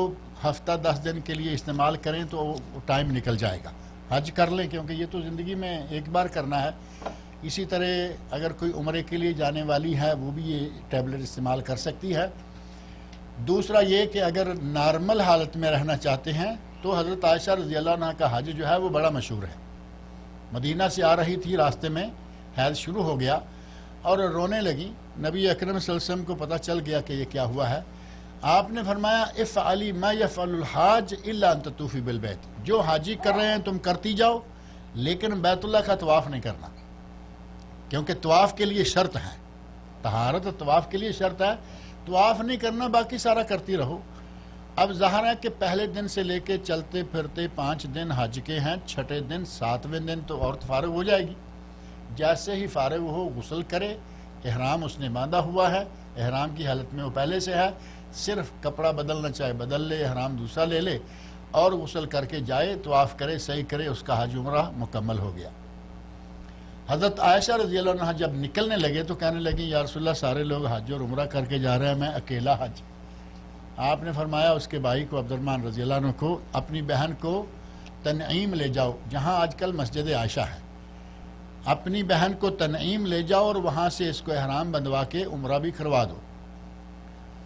ہفتہ 10 دن کے لیے استعمال کریں تو ٹائم نکل جائے گا. حج کر لیں، کیونکہ یہ تو زندگی میں ایک بار کرنا ہے. اسی طرح اگر کوئی عمرے کے لیے جانے والی ہے وہ بھی یہ ٹیبلٹ استعمال کر سکتی ہے. دوسرا یہ کہ اگر نارمل حالت میں رہنا چاہتے ہیں تو حضرت عائشہ رضی اللہ عنہ کا حج جو ہے وہ بڑا مشہور ہے. مدینہ سے آ رہی تھی، راستے میں حیض شروع ہو گیا اور رونے لگی. نبی اکرم صلی اللہ علیہ وسلم کو پتہ چل گیا کہ یہ کیا ہوا ہے. آپ نے فرمایا افعلی ما یفعل الحاج الا ان تطوفی بالبیت. جو حاجی کر رہے ہیں تم کرتی جاؤ، لیکن بیت اللہ کا طواف نہیں کرنا، کیونکہ طواف کے لیے شرط ہے. طہارت طواف کے لیے شرط ہے. طواف نہیں کرنا، باقی سارا کرتی رہو. اب ظاہر ہے کہ پہلے دن سے لے کے چلتے پھرتے 5 دن حج کے ہیں. چھٹے دن 7ویں دن تو عورت فارغ ہو جائے گی. جیسے ہی فارغ ہو غسل کرے. احرام اس نے باندھا ہوا ہے، احرام کی حالت میں وہ پہلے سے ہے. صرف کپڑا بدلنا چاہے بدل لے، احرام دوسرا لے لے اور غسل کر کے جائے، طواف کرے، صحیح کرے، اس کا حج عمرہ مکمل ہو گیا. حضرت عائشہ رضی اللہ عنہ جب نکلنے لگے تو کہنے لگیں یا رسول اللہ سارے لوگ حج اور عمرہ کر کے جا رہے ہیں، میں اکیلا حج. آپ نے فرمایا اس کے بھائی کو عبد الرحمن رضی اللہ عنہ کو، اپنی بہن کو تنعیم لے جاؤ، جہاں آج کل مسجد عائشہ ہے. اپنی بہن کو تنعیم لے جاؤ اور وہاں سے اس کو احرام بندھوا کے عمرہ بھی کروا دو.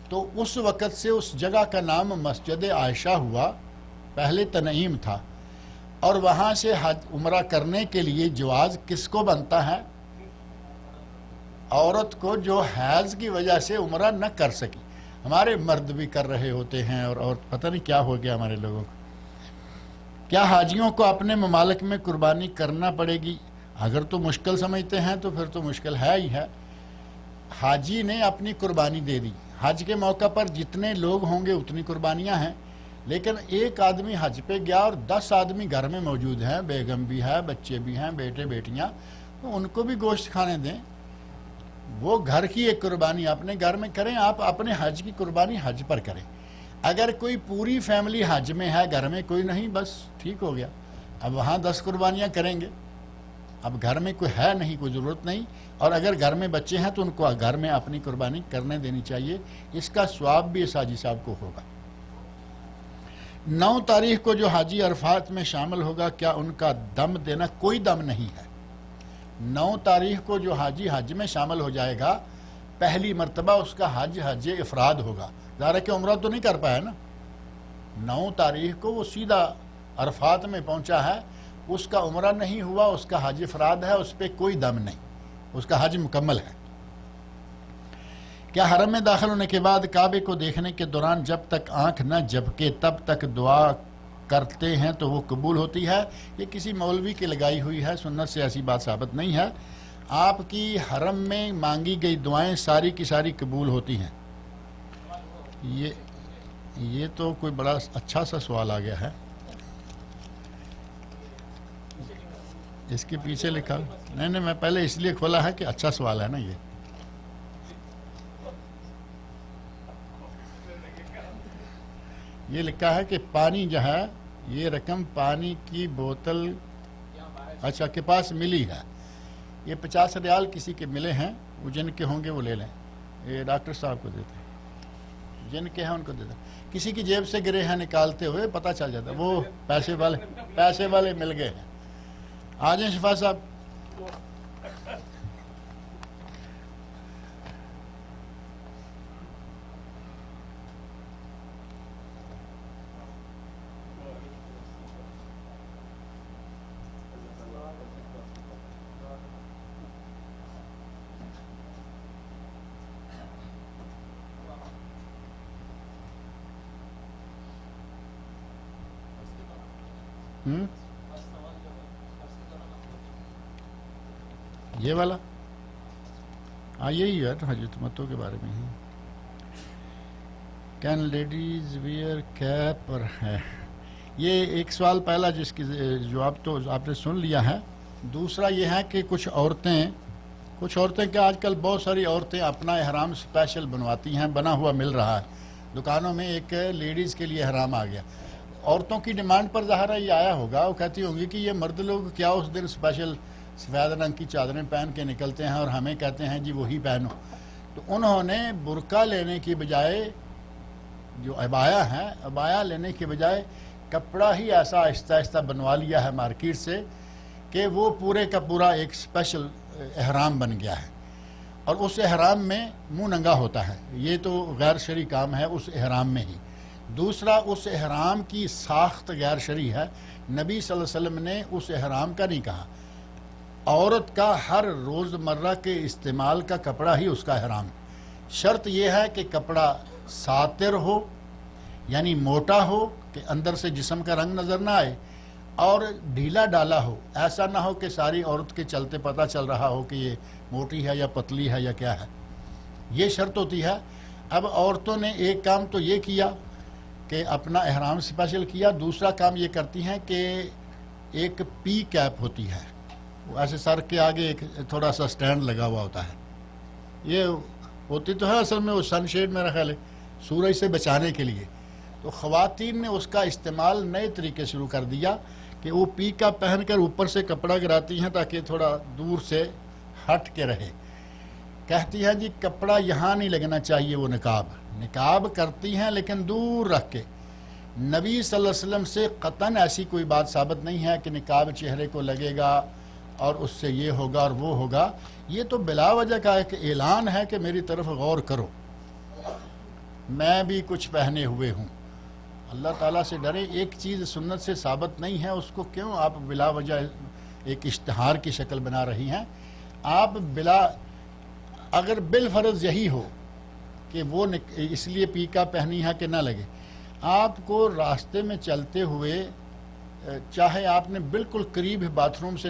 تو اس وقت سے اس جگہ کا نام مسجد عائشہ ہوا. پہلے تنعیم تھا. اور وہاں سے حج عمرہ کرنے کے لیے جواز کس کو بنتا ہے؟ عورت کو جو حیض کی وجہ سے عمرہ نہ کر سکی. ہمارے مرد بھی کر رہے ہوتے ہیں اور پتہ نہیں کیا ہو گیا ہمارے لوگوں کو. کیا حاجیوں کو اپنے ممالک میں قربانی کرنا پڑے گی؟ اگر تو مشکل سمجھتے ہیں تو پھر تو مشکل ہے ہی ہے. حاجی نے اپنی قربانی دے دی. حج کے موقع پر جتنے لوگ ہوں گے اتنی قربانیاں ہیں. لیکن ایک آدمی حج پہ گیا اور 10 آدمی گھر میں موجود ہیں، بیگم بھی ہے، بچے بھی ہیں، بیٹے بیٹیاں، تو ان کو بھی گوشت کھانے دیں. وہ گھر کی ایک قربانی اپنے گھر میں کریں. آپ اپنے حج کی قربانی حج پر کریں. اگر کوئی پوری فیملی حج میں ہے، گھر میں کوئی نہیں، بس ٹھیک ہو گیا. اب وہاں 10 قربانیاں کریں گے. اب گھر میں کوئی ہے نہیں، کوئی ضرورت نہیں، اور اگر گھر میں بچے ہیں تو ان کو گھر میں اپنی قربانی کرنے دینی چاہیے، اس کا ثواب بھی اس حاجی صاحب کو ہوگا۔ 9 تاریخ کو جو حاجی عرفات میں شامل ہوگا، کیا ان کا دم دینا؟ کوئی دم نہیں ہے۔ 9 تاریخ کو جو حاجی حج میں شامل ہو جائے گا، پہلی مرتبہ اس کا حج افراد ہوگا، ظاہر ہے کہ عمرہ تو نہیں کر پایا نا۔ 9 تاریخ کو وہ سیدھا عرفات میں پہنچا ہے، اس کا عمرہ نہیں ہوا، اس کا حج افراد ہے، اس پہ کوئی دم نہیں، اس کا حج مکمل ہے۔ کیا حرم میں داخل ہونے کے بعد کعبے کو دیکھنے کے دوران جب تک آنکھ نہ جھپکے تب تک دعا کرتے ہیں تو وہ قبول ہوتی ہے؟ یہ کسی مولوی کی لگائی ہوئی ہے، سنت سے ایسی بات ثابت نہیں ہے۔ آپ کی حرم میں مانگی گئی دعائیں ساری کی ساری قبول ہوتی ہیں؟ یہ تو کوئی بڑا اچھا سا سوال آ گیا ہے، اس کے پیچھے لکھا نہیں، میں پہلے اس لیے کھولا ہے کہ اچھا سوال ہے نا۔ یہ لکھا ہے کہ پانی جو ہے، یہ رقم پانی کی بوتل اچھا کے پاس ملی ہے، یہ 50 ریال کسی کے ملے ہیں، وہ جن کے ہوں گے وہ لے لیں، یہ ڈاکٹر صاحب کو دیتے ہیں، جن کے ہیں ان کو دیتے ہیں۔ کسی کی جیب سے گرے ہیں نکالتے ہوئے پتہ چل جاتا ہے، وہ پیسے والے مل گئے ہیں۔ آ جائیں شفا صاحب۔ یہ والا یہی ہے حجت متوں کے بارے میں ہی۔ کین لیڈیز ویئر کیپ پر ہے؟ یہ ایک سوال پہلا جس کی جواب تو آپ نے سن لیا ہے۔ دوسرا یہ ہے کہ کچھ عورتیں کیا آج کل بہت ساری عورتیں اپنا احرام سپیشل بنواتی ہیں، بنا ہوا مل رہا ہے دکانوں میں، ایک لیڈیز کے لیے احرام آ گیا۔ عورتوں کی ڈیمانڈ پر ظاہر ہے یہ آیا ہوگا، وہ کہتی ہوں گی کہ یہ مرد لوگ کیا اس دن سپیشل سفید رنگ کی چادریں پہن کے نکلتے ہیں اور ہمیں کہتے ہیں جی وہی پہنو۔ تو انہوں نے برقع لینے کی بجائے، جو عبایا ہے، عبایا لینے کی بجائے کپڑا ہی ایسا آہستہ آہستہ بنوا لیا ہے مارکیٹ سے کہ وہ پورے کا پورا ایک سپیشل احرام بن گیا ہے، اور اس احرام میں منہ ننگا ہوتا ہے۔ یہ تو غیر شرعی کام ہے اس احرام میں ہی۔ دوسرا، اس احرام کی ساخت غیر شرعی ہے، نبی صلی اللہ علیہ وسلم نے اس احرام کا نہیں کہا۔ عورت کا ہر روز مرہ کے استعمال کا کپڑا ہی اس کا احرام ہے۔ شرط یہ ہے کہ کپڑا ساتر ہو، یعنی موٹا ہو کہ اندر سے جسم کا رنگ نظر نہ آئے، اور ڈھیلا ڈالا ہو، ایسا نہ ہو کہ ساری عورت کے چلتے پتہ چل رہا ہو کہ یہ موٹی ہے یا پتلی ہے یا کیا ہے، یہ شرط ہوتی ہے۔ اب عورتوں نے ایک کام تو یہ کیا کہ اپنا احرام سپیشل کیا، دوسرا کام یہ کرتی ہیں کہ ایک پی کیپ ہوتی ہے، وہ ایسے سر کے آگے ایک تھوڑا سا سٹینڈ لگا ہوا ہوتا ہے، یہ ہوتی تو ہے اصل میں وہ سن شیڈ میرا خیال ہے سورج سے بچانے کے لیے۔ تو خواتین نے اس کا استعمال نئے طریقے شروع کر دیا کہ وہ پی کا پہن کر اوپر سے کپڑا گراتی ہیں تاکہ تھوڑا دور سے ہٹ کے رہے۔ کہتی ہیں جی کپڑا یہاں نہیں لگنا چاہیے، وہ نقاب کرتی ہیں لیکن دور رکھ کے۔ نبی صلی اللہ علیہ وسلم سے قطعاً ایسی کوئی بات ثابت نہیں ہے کہ نقاب چہرے کو لگے گا اور اس سے یہ ہوگا اور وہ ہوگا۔ یہ تو بلا وجہ کا ایک اعلان ہے کہ میری طرف غور کرو، میں بھی کچھ پہنے ہوئے ہوں۔ اللہ تعالیٰ سے ڈرے، ایک چیز سنت سے ثابت نہیں ہے اس کو کیوں آپ بلا وجہ ایک اشتہار کی شکل بنا رہی ہیں؟ آپ اگر بالفرض یہی ہو کہ وہ اس لیے پی کا پہنی ہے کہ نہ لگے، آپ کو راستے میں چلتے ہوئے چاہے آپ نے بالکل قریب باتھ روم سے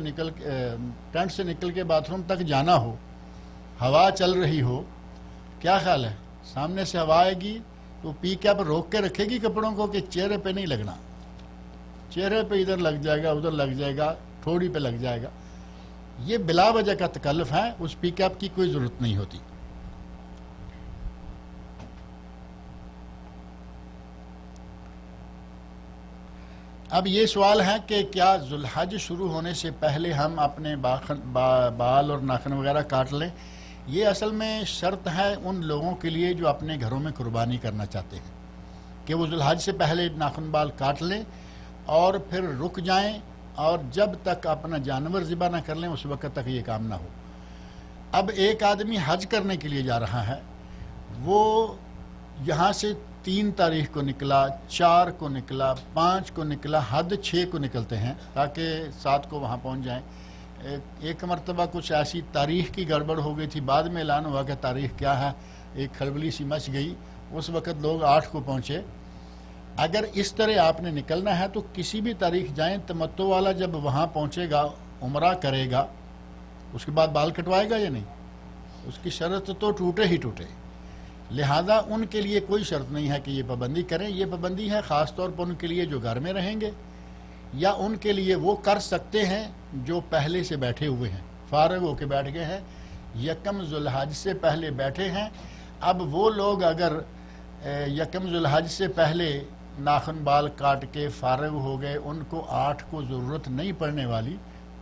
ٹینٹ سے نکل کے باتھ روم تک جانا ہو، ہوا چل رہی ہو، کیا خیال ہے سامنے سے ہوا آئے گی تو پی کیپ روک کے رکھے گی کپڑوں کو کہ چہرے پہ نہیں لگنا، چہرے پہ ادھر لگ جائے گا ادھر لگ جائے گا تھوڑی پہ لگ جائے گا، یہ بلا وجہ کا تکلف ہے، اس پی کیپ کی کوئی ضرورت نہیں ہوتی۔ اب یہ سوال ہے کہ کیا ذوالحج شروع ہونے سے پہلے ہم اپنے بال اور ناخن وغیرہ کاٹ لیں؟ یہ اصل میں شرط ہے ان لوگوں کے لیے جو اپنے گھروں میں قربانی کرنا چاہتے ہیں کہ وہ ذوالحج سے پہلے ناخن بال کاٹ لیں اور پھر رک جائیں، اور جب تک اپنا جانور ذبح نہ کر لیں اس وقت تک یہ کام نہ ہو۔ اب ایک آدمی حج کرنے کے لیے جا رہا ہے، وہ یہاں سے 3 تاریخ کو نکلا، 4 کو نکلا، 5 کو نکلا، حد 6 کو نکلتے ہیں تاکہ 7 کو وہاں پہنچ جائیں۔ ایک مرتبہ کچھ ایسی تاریخ کی گڑبڑ ہو گئی تھی، بعد میں اعلان ہوا کہ تاریخ کیا ہے، ایک کھلبلی سی مچ گئی، اس وقت لوگ 8 کو پہنچے۔ اگر اس طرح آپ نے نکلنا ہے تو کسی بھی تاریخ جائیں، تمتع والا جب وہاں پہنچے گا عمرہ کرے گا، اس کے بعد بال کٹوائے گا یا نہیں؟ اس کی شرط تو ٹوٹے ہی ٹوٹے۔ لہذا ان کے لیے کوئی شرط نہیں ہے کہ یہ پابندی کریں، یہ پابندی ہے خاص طور پر ان کے لیے جو گھر میں رہیں گے، یا ان کے لیے وہ کر سکتے ہیں جو پہلے سے بیٹھے ہوئے ہیں، فارغ ہو کے بیٹھ گئے ہیں، یکم ذوالحج سے پہلے بیٹھے ہیں۔ اب وہ لوگ اگر یکم ذوالحج سے پہلے ناخن بال کاٹ کے فارغ ہو گئے، ان کو 8 کو ضرورت نہیں پڑنے والی،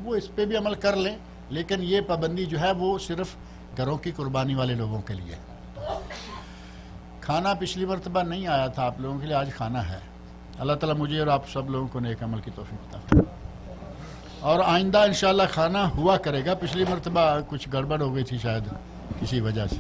وہ اس پہ بھی عمل کر لیں، لیکن یہ پابندی جو ہے وہ صرف گھروں کی قربانی والے لوگوں کے لیے۔ کھانا پچھلی مرتبہ نہیں آیا تھا آپ لوگوں کے لیے، آج کھانا ہے۔ اللہ تعالیٰ مجھے اور آپ سب لوگوں کو نیک عمل کی توفیق عطا فرمائے، اور آئندہ انشاءاللہ کھانا ہوا کرے گا۔ پچھلی مرتبہ کچھ گڑبڑ ہو گئی تھی شاید کسی وجہ سے۔